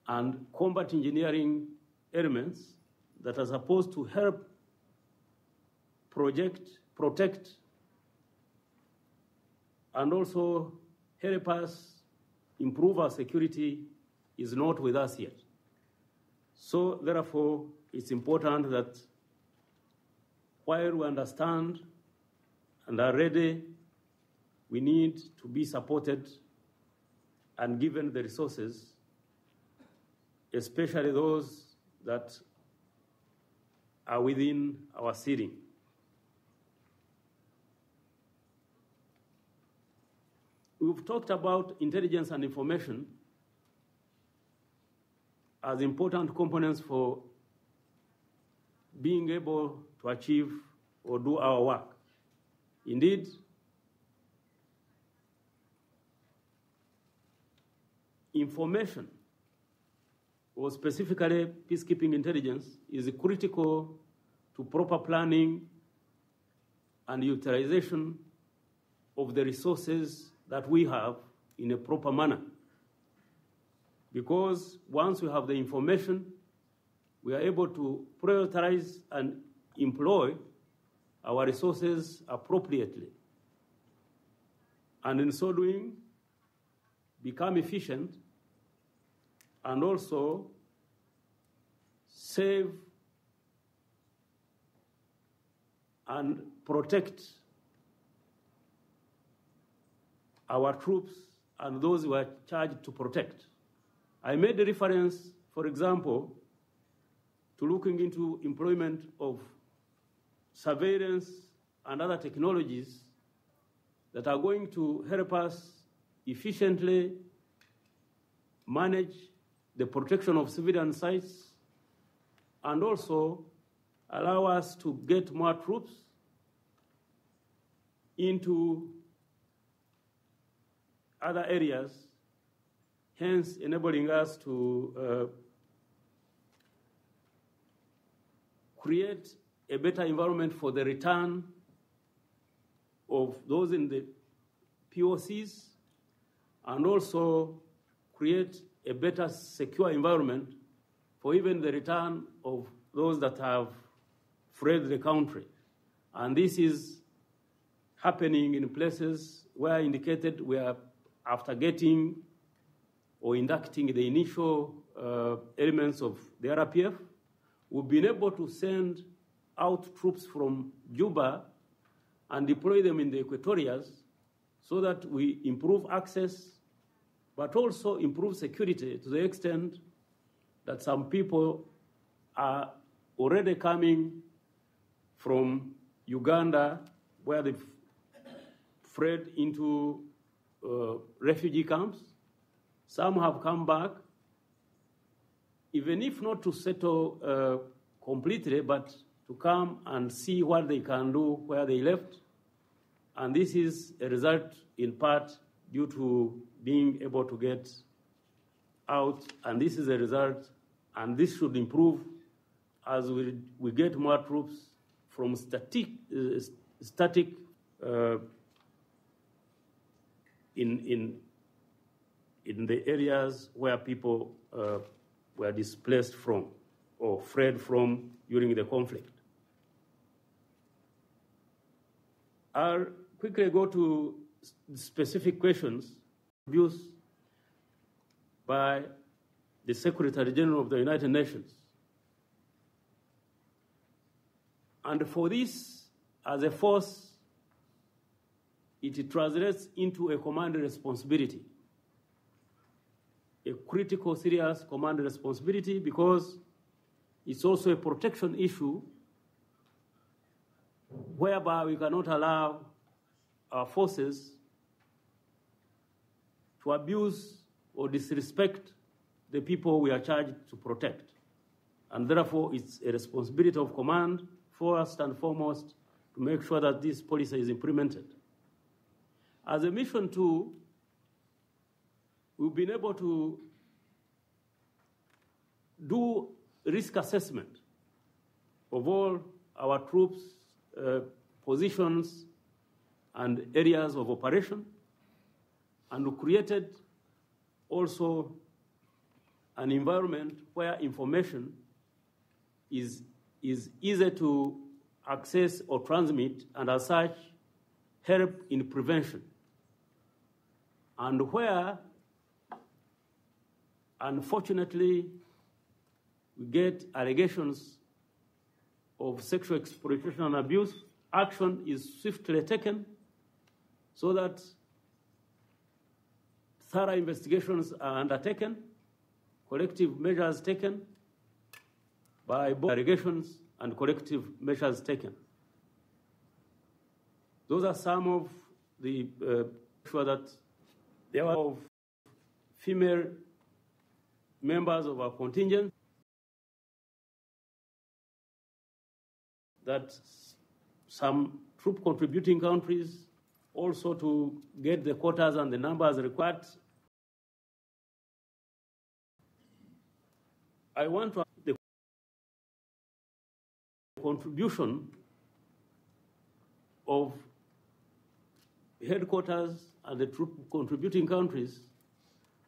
and combat engineering elements that are supposed to help protect, and also help us improve our security, is not with us yet. So therefore, it's important that while we understand and are ready, we need to be supported and given the resources, especially those that are within our ceiling. We've talked about intelligence and information as important components for being able to achieve or do our work. Indeed, information, or specifically peacekeeping intelligence, is critical to proper planning and utilization of the resources that we have in a proper manner. Because once we have the information, we are able to prioritize and employ our resources appropriately. And in so doing, become efficient and also save and protect our troops and those who are charged to protect. I made a reference, for example, to looking into employment of surveillance and other technologies that are going to help us efficiently manage the protection of civilian sites and also allow us to get more troops into other areas, hence enabling us to create a better environment for the return of those in the POCs and also create a better secure environment for even the return of those that have fled the country. And this is happening in places where I indicated we are, after getting or inducting the initial elements of the RPF, we've been able to send out troops from Juba and deploy them in the Equatorias so that we improve access, but also improve security to the extent that some people are already coming from Uganda, where they've fled into refugee camps. Some have come back, even if not to settle completely, but to come and see what they can do where they left. And this is a result, in part, due to being able to get out. And this is a result, and this should improve as we get more troops from static in the areas where people were displaced from or fled from during the conflict. I'll quickly go to specific questions abuse by the Secretary General of the United Nations. And for this, as a force, it translates into a command responsibility, a critical, serious command responsibility, because it's also a protection issue whereby we cannot allow our forces to abuse or disrespect the people we are charged to protect. And therefore, it's a responsibility of command first and foremost to make sure that this policy is implemented. As a mission too, we've been able to do risk assessment of all our troops' positions and areas of operation, and we created also an environment where information is easy to access or transmit, and as such, help in prevention. And where, unfortunately, we get allegations of sexual exploitation and abuse, action is swiftly taken so that thorough investigations are undertaken, collective measures taken by both allegations and collective measures taken. Those are some of the sure that there are of female members of our contingent, that some troop contributing countries also to get the quotas and the numbers required. I want to ask the contribution of headquarters and the troop contributing countries,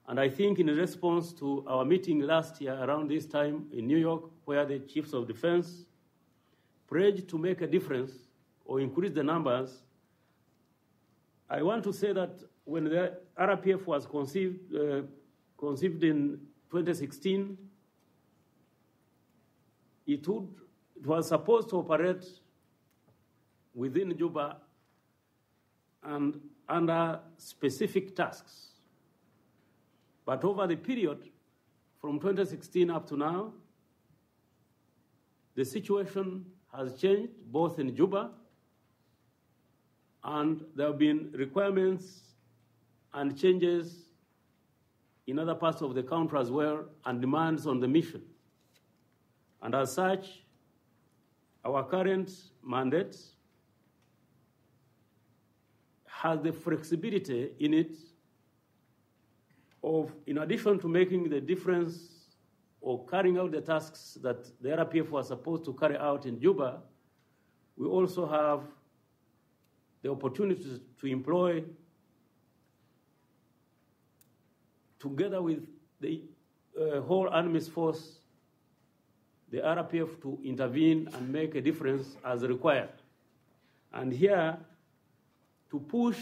and I think in response to our meeting last year around this time in New York, where the chiefs of defense pledged to make a difference or increase the numbers, I want to say that when the RPF was conceived in 2016, it was supposed to operate within Juba and under specific tasks. But over the period from 2016 up to now, the situation has changed both in Juba, and there have been requirements and changes in other parts of the country as well, and demands on the mission. And as such, our current mandate has the flexibility in it of, in addition to making the difference or carrying out the tasks that the RPF was supposed to carry out in Juba, we also have the opportunity to employ, together with the whole Army force, the RPF to intervene and make a difference as required. And here, to push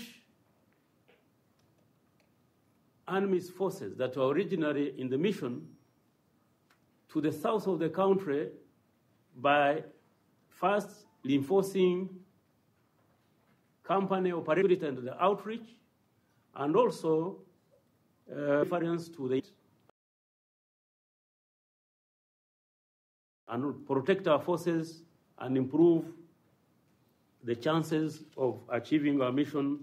Army forces that were originally in the mission to the south of the country by first reinforcing company operability and the outreach, and also reference to the and protect our forces and improve the chances of achieving our mission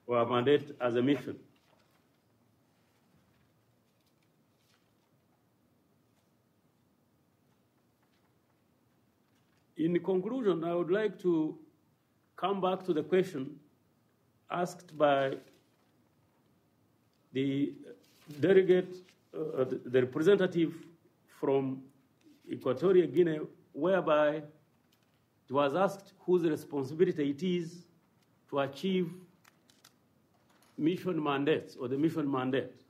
or our mandate as a mission. In conclusion, I would like to come back to the question asked by the delegate, the representative from Equatorial Guinea, whereby it was asked whose responsibility it is to achieve mission mandates or the mission mandate.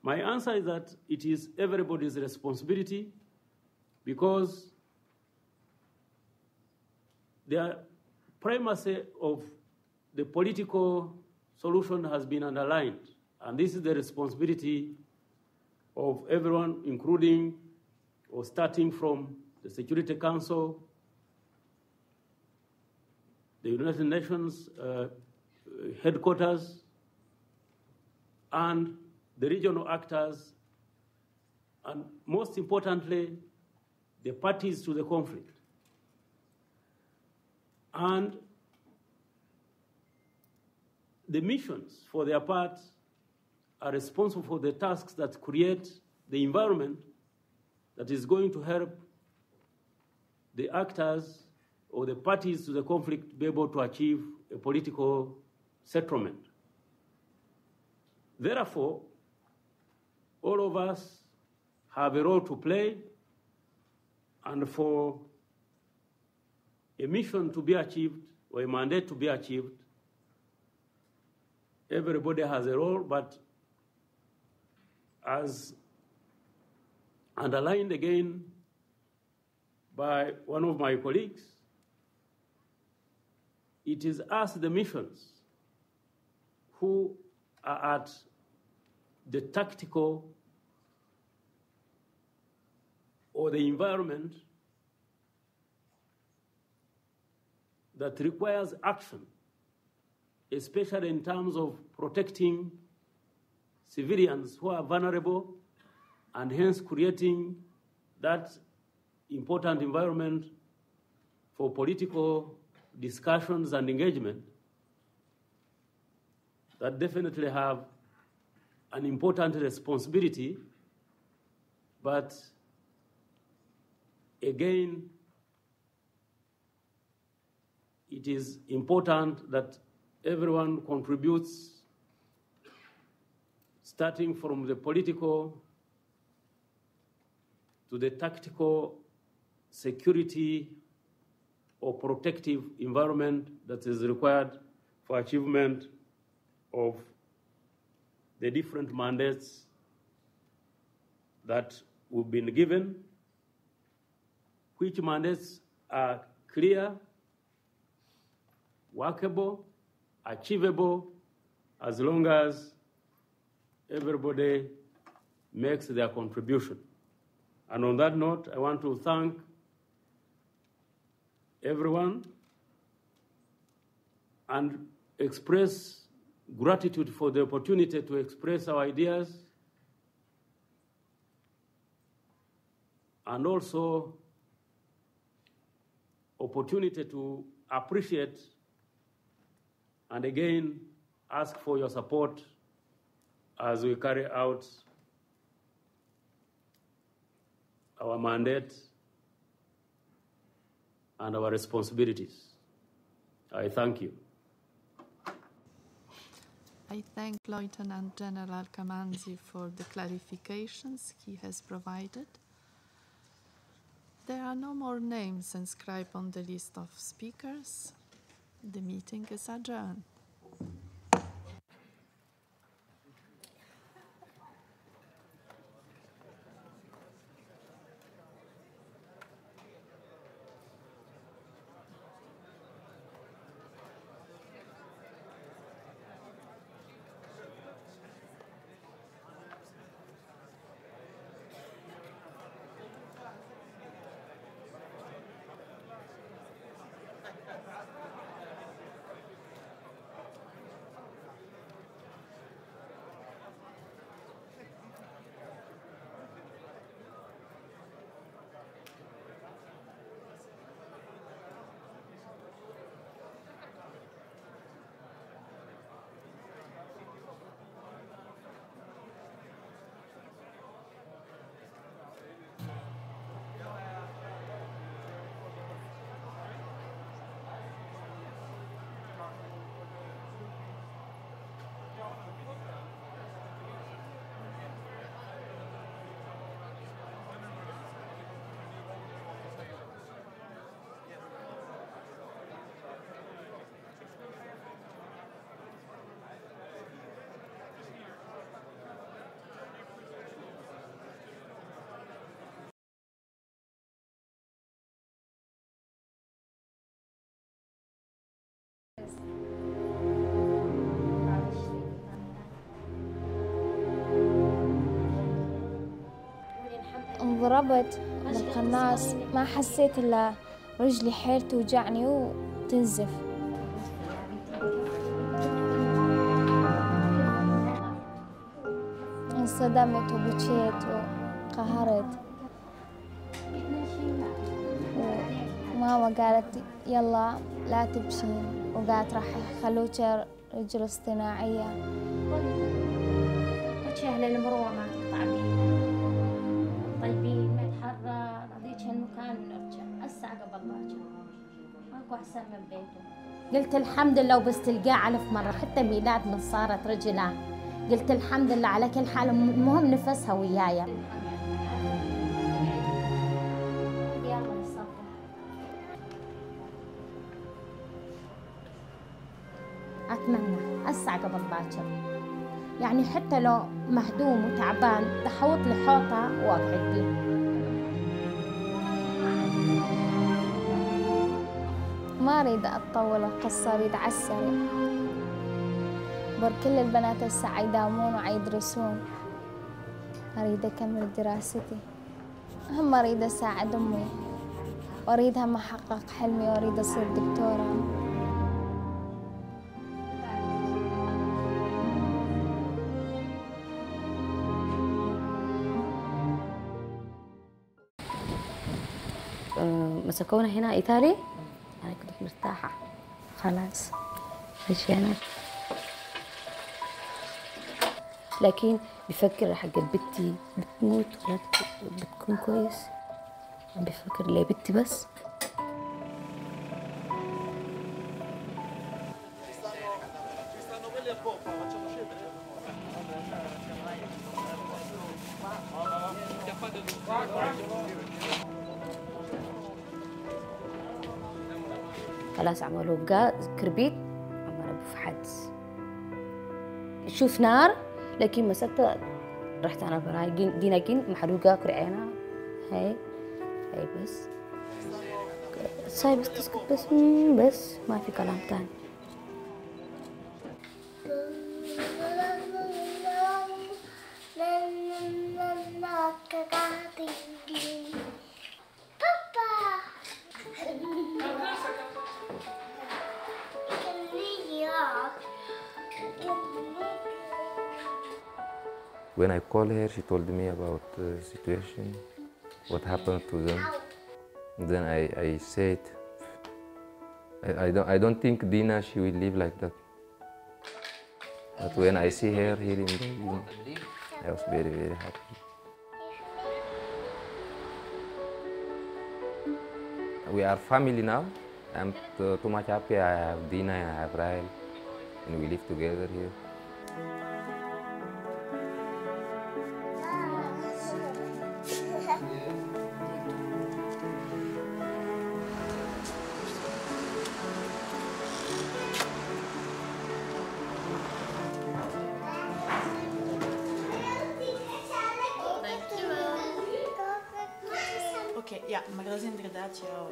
My answer is that it is everybody's responsibility, because the primacy of the political solution has been underlined, and this is the responsibility of everyone, including or starting from the Security Council, the United Nations headquarters, and the regional actors, and most importantly, the parties to the conflict. And the missions, for their part, are responsible for the tasks that create the environment that is going to help the actors or the parties to the conflict be able to achieve a political settlement. Therefore, all of us have a role to play, and for a mission to be achieved or a mandate to be achieved, everybody has a role, but as underlined again by one of my colleagues, it is us, the missions, who are at the tactical or the environment that requires action, especially in terms of protecting civilians who are vulnerable, and hence creating that important environment for political discussions and engagement that definitely have an important responsibility. But again, it is important that everyone contributes, starting from the political to the tactical security or protective environment that is required for achievement of the different mandates that we've been given, which mandates are clear, workable, achievable, as long as everybody makes their contribution. And on that note, I want to thank everyone and express gratitude for the opportunity to express our ideas, and also opportunity to appreciate and again ask for your support as we carry out our mandate and our responsibilities. I thank you. I thank Lieutenant General Kamanzi for the clarifications he has provided. There are no more names inscribed on the list of speakers. The meeting is adjourned. انضربت بالقناص، ما حسيت إلا رجلي حيل توجعني وتنزف. انصدمت وبكيت وقهرت، وماما قالت يلا لا تبكين، وقالت راح يخلوك رجل اصطناعية. وجه أهل المروة ما تقطع بيه، طيبين ما يتحرى، رضيت هالمكان نرجع. الساعة قبل باكر ماكو أحسن من بيته. قلت الحمد لله وبس تلقاه ألف مرة، حتى ميلاد من صارت رجلان. قلت الحمد لله على كل حال، المهم نفسها وياي. أتمنى الساعة قبل باكر، يعني حتى لو مهدوم وتعبان تحوط لي حوطة وأقعد بيه. ما أريد أطول القصة، أريد على السريع. كل البنات الساعة يداومون ويدرسون، أريد أكمل دراستي. هم أريد أساعد أمي، وأريد هم أحقق حلمي، وأريد أصير دكتورة. مسكونا هنا إيطالي، أنا كنت مرتاحة خلاص مشينا. لكن بفكر حق بنتي بتموت ولا بتكون كويس، بفكر لي بنتي بس. خلاص عملوا غاز كربيت، عملوا بفحد شوف نار، لكن مسكت رحت انا براي دينا محروقه كرعينا. هاي بس صاير بس تسكت بس ما في كلام تاني. When I called her, she told me about the situation, what happened to them. Then I said, I don't think Dina, she will live like that. But when I see her here in the room, I was very, very happy. We are family now. I'm too much happy. I have Dina and I have Rael, and we live together here. Oké, ja, maar dat is inderdaad jouw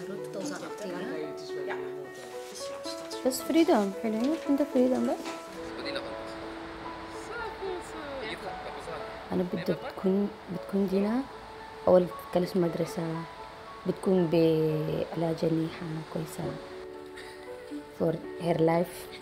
route. Ja, is juist. بس فريدم حلوين، انت فريدم بس. انا بدي بتكون دينا اول تكلش مدرسة، بتكون على جنيحة كويسة for her life.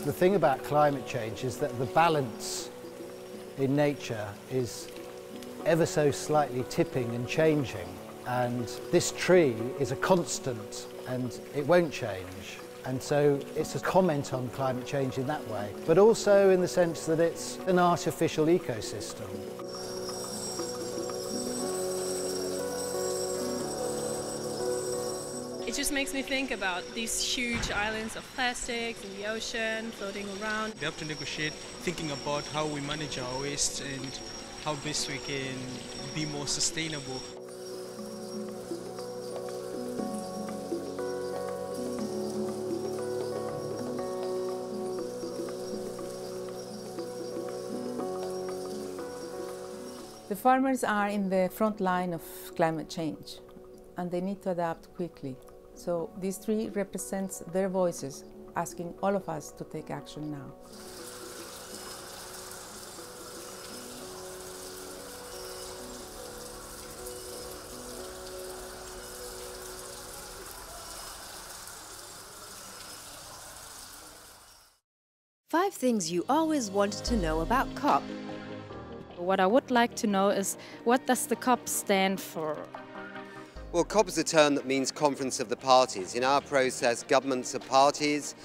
The thing about climate change is that the balance in nature is ever so slightly tipping and changing, and this tree is a constant and it won't change. And so it's a comment on climate change in that way, but also in the sense that it's an artificial ecosystem. It just makes me think about these huge islands of plastics in the ocean floating around. We have to negotiate thinking about how we manage our waste and how best we can be more sustainable. The farmers are in the front line of climate change, and they need to adapt quickly. So these three represents their voices, asking all of us to take action now. Five things you always wanted to know about COP. What I would like to know is, what does the COP stand for? Well, COP is a term that means Conference of the Parties. In our process, governments are parties.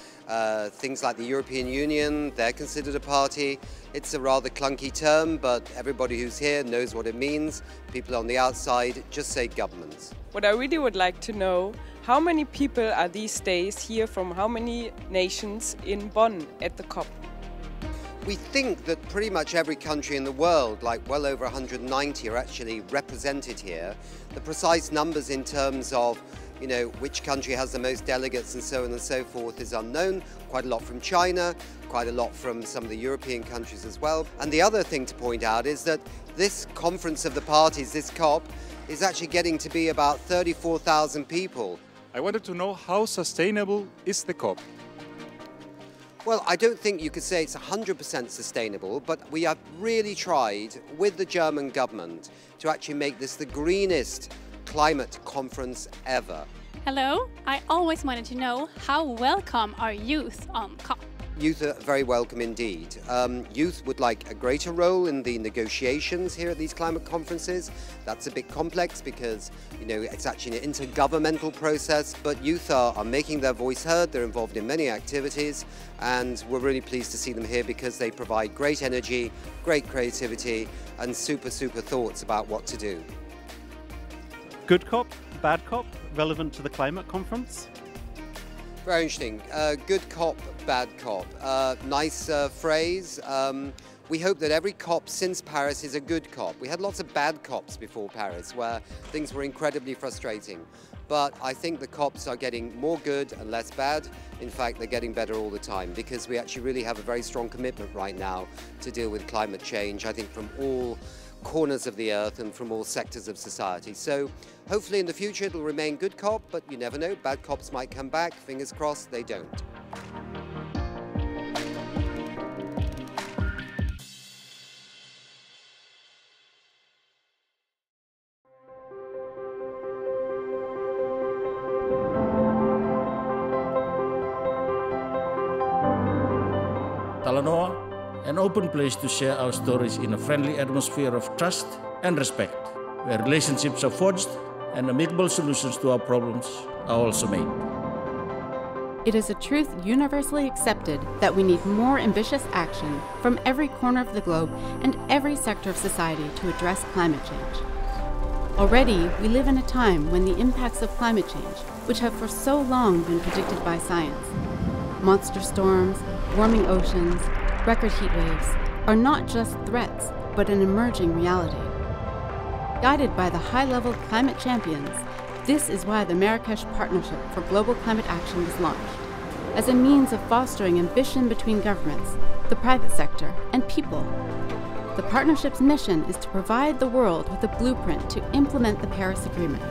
Things like the European Union, they're considered a party. It's a rather clunky term, but everybody who's here knows what it means. People on the outside just say governments. What I really would like to know, how many people are these days here from how many nations in Bonn at the COP? We think that pretty much every country in the world, like well over 190, are actually represented here. The precise numbers in terms of, you know, which country has the most delegates and so on and so forth is unknown. Quite a lot from China, quite a lot from some of the European countries as well. And the other thing to point out is that this Conference of the Parties, this COP, is actually getting to be about 34,000 people. I wanted to know, how sustainable is the COP? Well, I don't think you could say it's 100% sustainable, but we have really tried with the German government to actually make this the greenest climate conference ever. Hello, I always wanted to know, how welcome are youth on COP? Youth are very welcome indeed. Youth would like a greater role in the negotiations here at these climate conferences. That's a bit complex because, you know, it's actually an intergovernmental process, but youth are making their voice heard. They're involved in many activities, and we're really pleased to see them here because they provide great energy, great creativity, and super thoughts about what to do. Good COP, bad COP, relevant to the climate conference? Very interesting. Good COP, bad COP. Nice phrase. We hope that every COP since Paris is a good COP. We had lots of bad COPs before Paris where things were incredibly frustrating. But I think the COPs are getting more good and less bad. In fact, they're getting better all the time because we actually really have a very strong commitment right now to deal with climate change, I think from all corners of the earth and from all sectors of society. So hopefully in the future it'll remain good COP, but you never know, bad COPs might come back. Fingers crossed they don't. Talanoa, an open place to share our stories in a friendly atmosphere of trust and respect, where relationships are forged and amicable solutions to our problems are also made. It is a truth universally accepted that we need more ambitious action from every corner of the globe and every sector of society to address climate change. Already, we live in a time when the impacts of climate change, which have for so long been predicted by science, monster storms, warming oceans, record heat waves, are not just threats, but an emerging reality. Guided by the high-level climate champions, this is why the Marrakesh Partnership for Global Climate Action was launched, as a means of fostering ambition between governments, the private sector, and people. The partnership's mission is to provide the world with a blueprint to implement the Paris Agreement.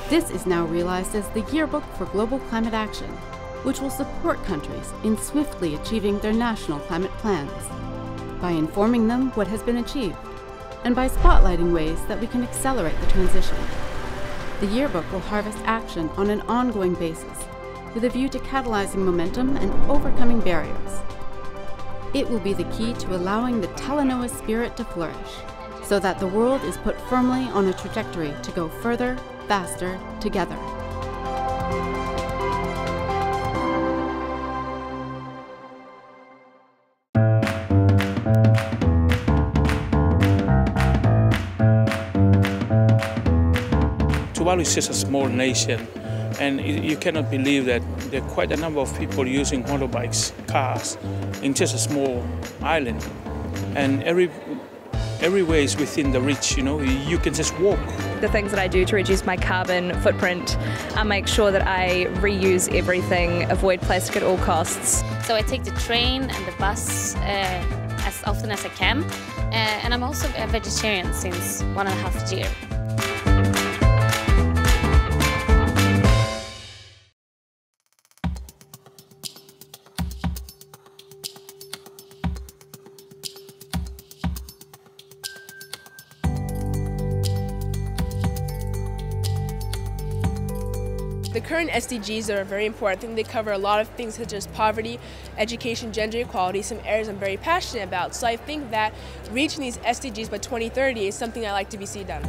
This is now realized as the Yearbook for Global Climate Action, which will support countries in swiftly achieving their national climate plans, by informing them what has been achieved, and by spotlighting ways that we can accelerate the transition. The yearbook will harvest action on an ongoing basis, with a view to catalyzing momentum and overcoming barriers. It will be the key to allowing the Talanoa spirit to flourish, so that the world is put firmly on a trajectory to go further, faster, together. Tuvalu is just a small nation, and you cannot believe that there are quite a number of people using motorbikes, cars, in just a small island. And every way is within the reach, you know, you can just walk. The things that I do to reduce my carbon footprint, I make sure that I reuse everything, avoid plastic at all costs. So I take the train and the bus as often as I can. And I'm also a vegetarian since 1.5 years. The current SDGs are very important. I think they cover a lot of things such as poverty, education, gender equality, some areas I'm very passionate about. So I think that reaching these SDGs by 2030 is something I like to see done.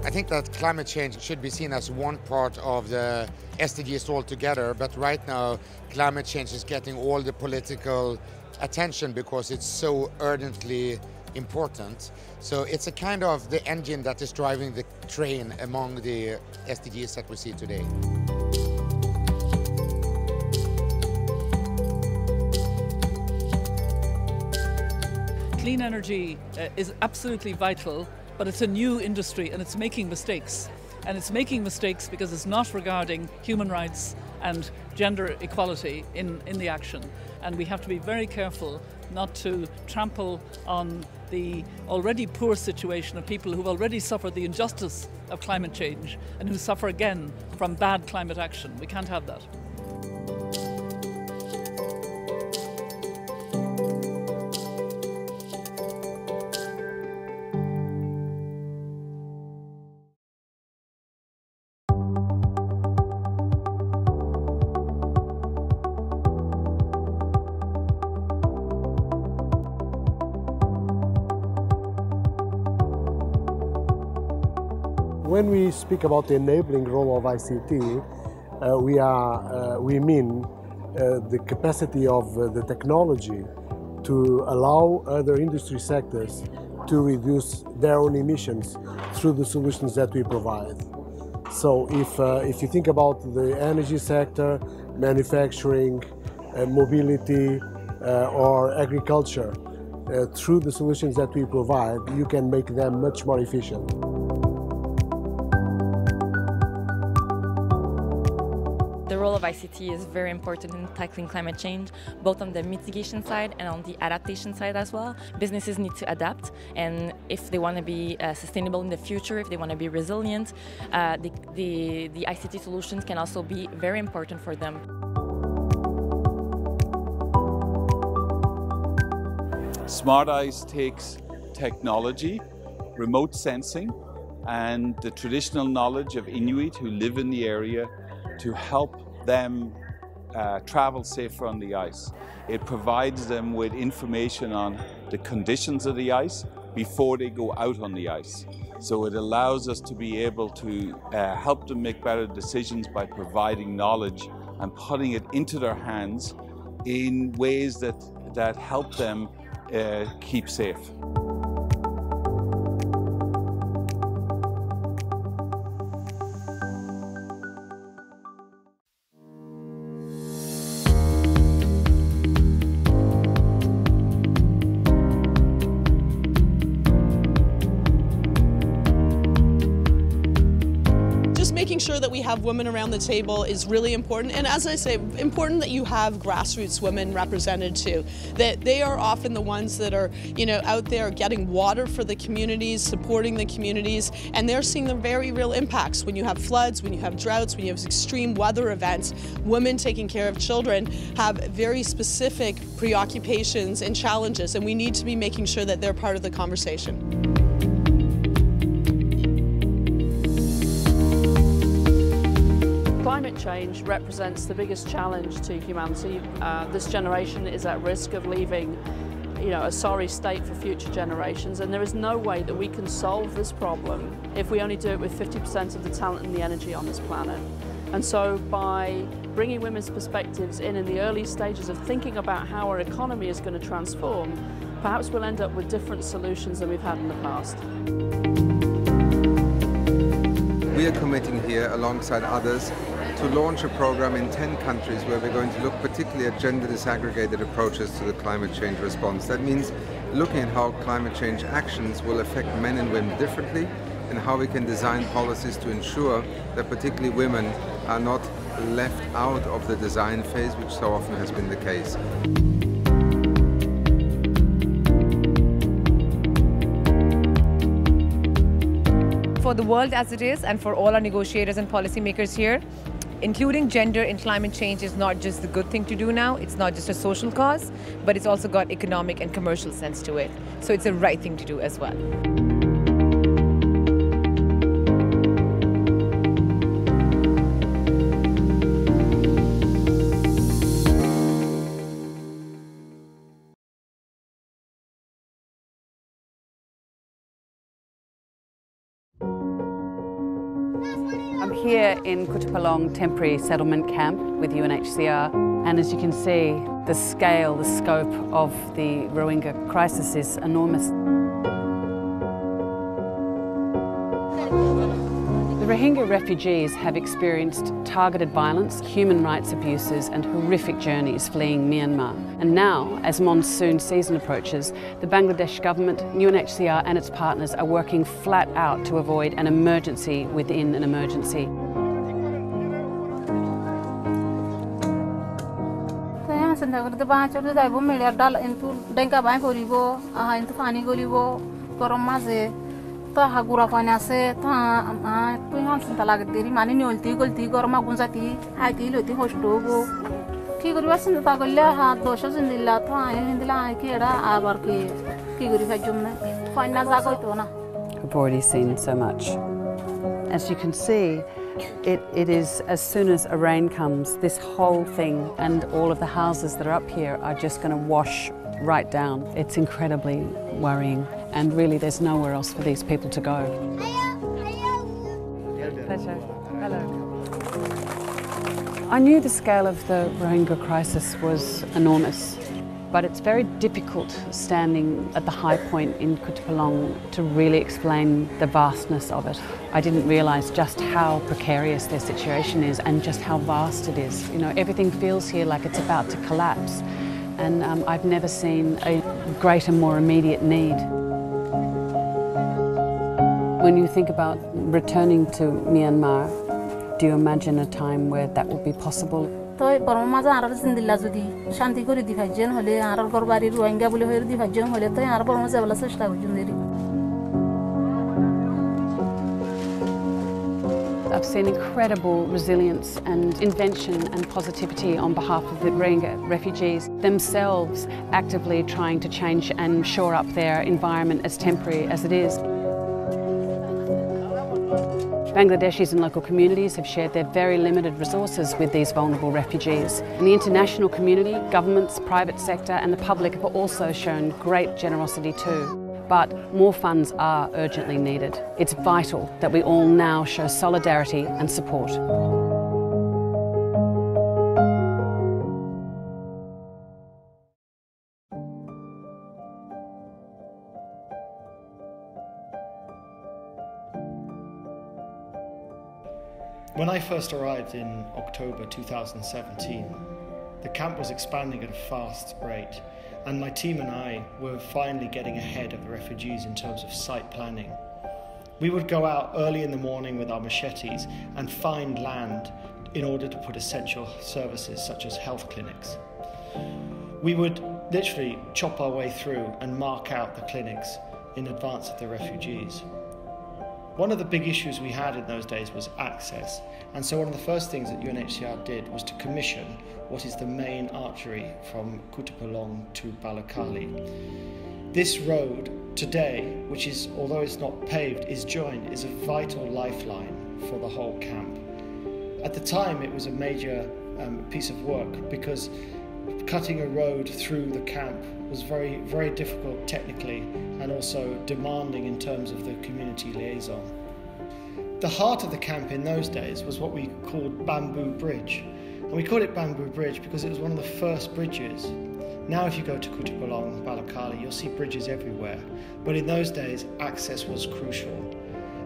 I think that climate change should be seen as one part of the SDGs altogether, but right now climate change is getting all the political attention because it's so urgently important. So it's a kind of the engine that is driving the train among the SDGs that we see today. Clean energy is absolutely vital, but it's a new industry and it's making mistakes. And it's making mistakes because it's not regarding human rights and gender equality in the action. And we have to be very careful not to trample on the already poor situation of people who've already suffered the injustice of climate change and who suffer again from bad climate action. We can't have that. When we speak about the enabling role of ICT, we mean the capacity of the technology to allow other industry sectors to reduce their own emissions through the solutions that we provide. So if you think about the energy sector, manufacturing, mobility, or agriculture, through the solutions that we provide, you can make them much more efficient. The role of ICT is very important in tackling climate change, both on the mitigation side and on the adaptation side as well. Businesses need to adapt, and if they want to be sustainable in the future, if they want to be resilient, the ICT solutions can also be very important for them. Smart Eyes takes technology, remote sensing, and the traditional knowledge of Inuit who live in the area to help them travel safer on the ice. It provides them with information on the conditions of the ice before they go out on the ice. So it allows us to be able to help them make better decisions by providing knowledge and putting it into their hands in ways that help them keep safe. Making sure that we have women around the table is really important, and as I say, important that you have grassroots women represented too, that they are often the ones that are, out there getting water for the communities, supporting the communities, and they're seeing the very real impacts. When you have floods, when you have droughts, when you have extreme weather events, women taking care of children have very specific preoccupations and challenges, and we need to be making sure that they're part of the conversation. Climate change represents the biggest challenge to humanity. This generation is at risk of leaving, a sorry state for future generations, and there is no way that we can solve this problem if we only do it with 50% of the talent and the energy on this planet. And so by bringing women's perspectives in the early stages of thinking about how our economy is going to transform, perhaps we'll end up with different solutions than we've had in the past. We are committing here alongside others to launch a program in 10 countries where we're going to look particularly at gender disaggregated approaches to the climate change response. That means looking at how climate change actions will affect men and women differently, and how we can design policies to ensure that particularly women are not left out of the design phase, which so often has been the case. For the world as it is, and for all our negotiators and policymakers here, including gender in climate change is not just the good thing to do now, it's not just a social cause, but it's also got economic and commercial sense to it. So it's the right thing to do as well. I'm here in Kutupalong Temporary Settlement Camp with UNHCR, and as you can see, the scale, the scope of the Rohingya crisis is enormous. The Rohingya refugees have experienced targeted violence, human rights abuses and horrific journeys fleeing Myanmar. And now, as monsoon season approaches, the Bangladesh government, UNHCR and its partners are working flat out to avoid an emergency within an emergency. Hagura panase ta tuhan sintala gediri mani nyolti golti gorma gunzati haiti loti hostogo ki gori wasin ta golla ha dosha zindilla ta hindila keda abar ki gori fajumna fina zago to na. I've already seen so much. As you can see, it is as soon as a rain comes, this whole thing and all of the houses that are up here are just going to wash right down. It's incredibly worrying, and really there's nowhere else for these people to go. Pleasure. Hello. I knew the scale of the Rohingya crisis was enormous, but it's very difficult standing at the high point in Kutupalong to really explain the vastness of it. I didn't realise just how precarious their situation is and just how vast it is. You know, everything feels here like it's about to collapse. And I've never seen a greater, more immediate need. When you think about returning to Myanmar, do you imagine a time where that will be possible? I've seen incredible resilience and invention and positivity on behalf of the Rohingya refugees, themselves actively trying to change and shore up their environment as temporary as it is. Bangladeshis and local communities have shared their very limited resources with these vulnerable refugees. And the international community, governments, private sector and the public have also shown great generosity too. But more funds are urgently needed. It's vital that we all now show solidarity and support. When I first arrived in October 2017, the camp was expanding at a fast rate, and my team and I were finally getting ahead of the refugees in terms of site planning. We would go out early in the morning with our machetes and find land in order to put essential services such as health clinics. We would literally chop our way through and mark out the clinics in advance of the refugees. One of the big issues we had in those days was access, and so one of the first things that UNHCR did was to commission what is the main artery from Kutupalong to Balakali. This road today, which is, although it's not paved, is joined, is a vital lifeline for the whole camp. At the time it was a major piece of work because cutting a road through the camp was very, very difficult technically and also demanding in terms of the community liaison. The heart of the camp in those days was what we called Bamboo Bridge. And we called it Bamboo Bridge because it was one of the first bridges. Now if you go to Kutupalong, Balakali, you'll see bridges everywhere. But in those days, access was crucial.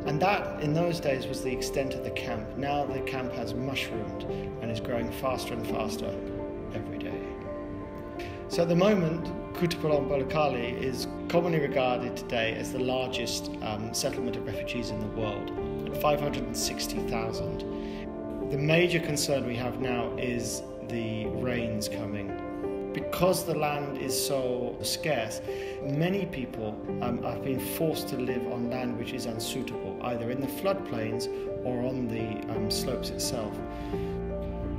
And that, in those days, was the extent of the camp. Now the camp has mushroomed and is growing faster and faster every day. So at the moment, Kutupalong Bolokali is commonly regarded today as the largest settlement of refugees in the world, at 560,000. The major concern we have now is the rains coming. Because the land is so scarce, many people have been forced to live on land which is unsuitable, either in the floodplains or on the slopes itself.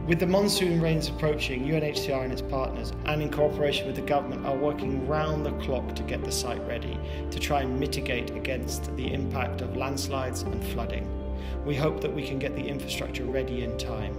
With the monsoon rains approaching, UNHCR and its partners, and in cooperation with the government, are working round the clock to get the site ready to try and mitigate against the impact of landslides and flooding. We hope that we can get the infrastructure ready in time.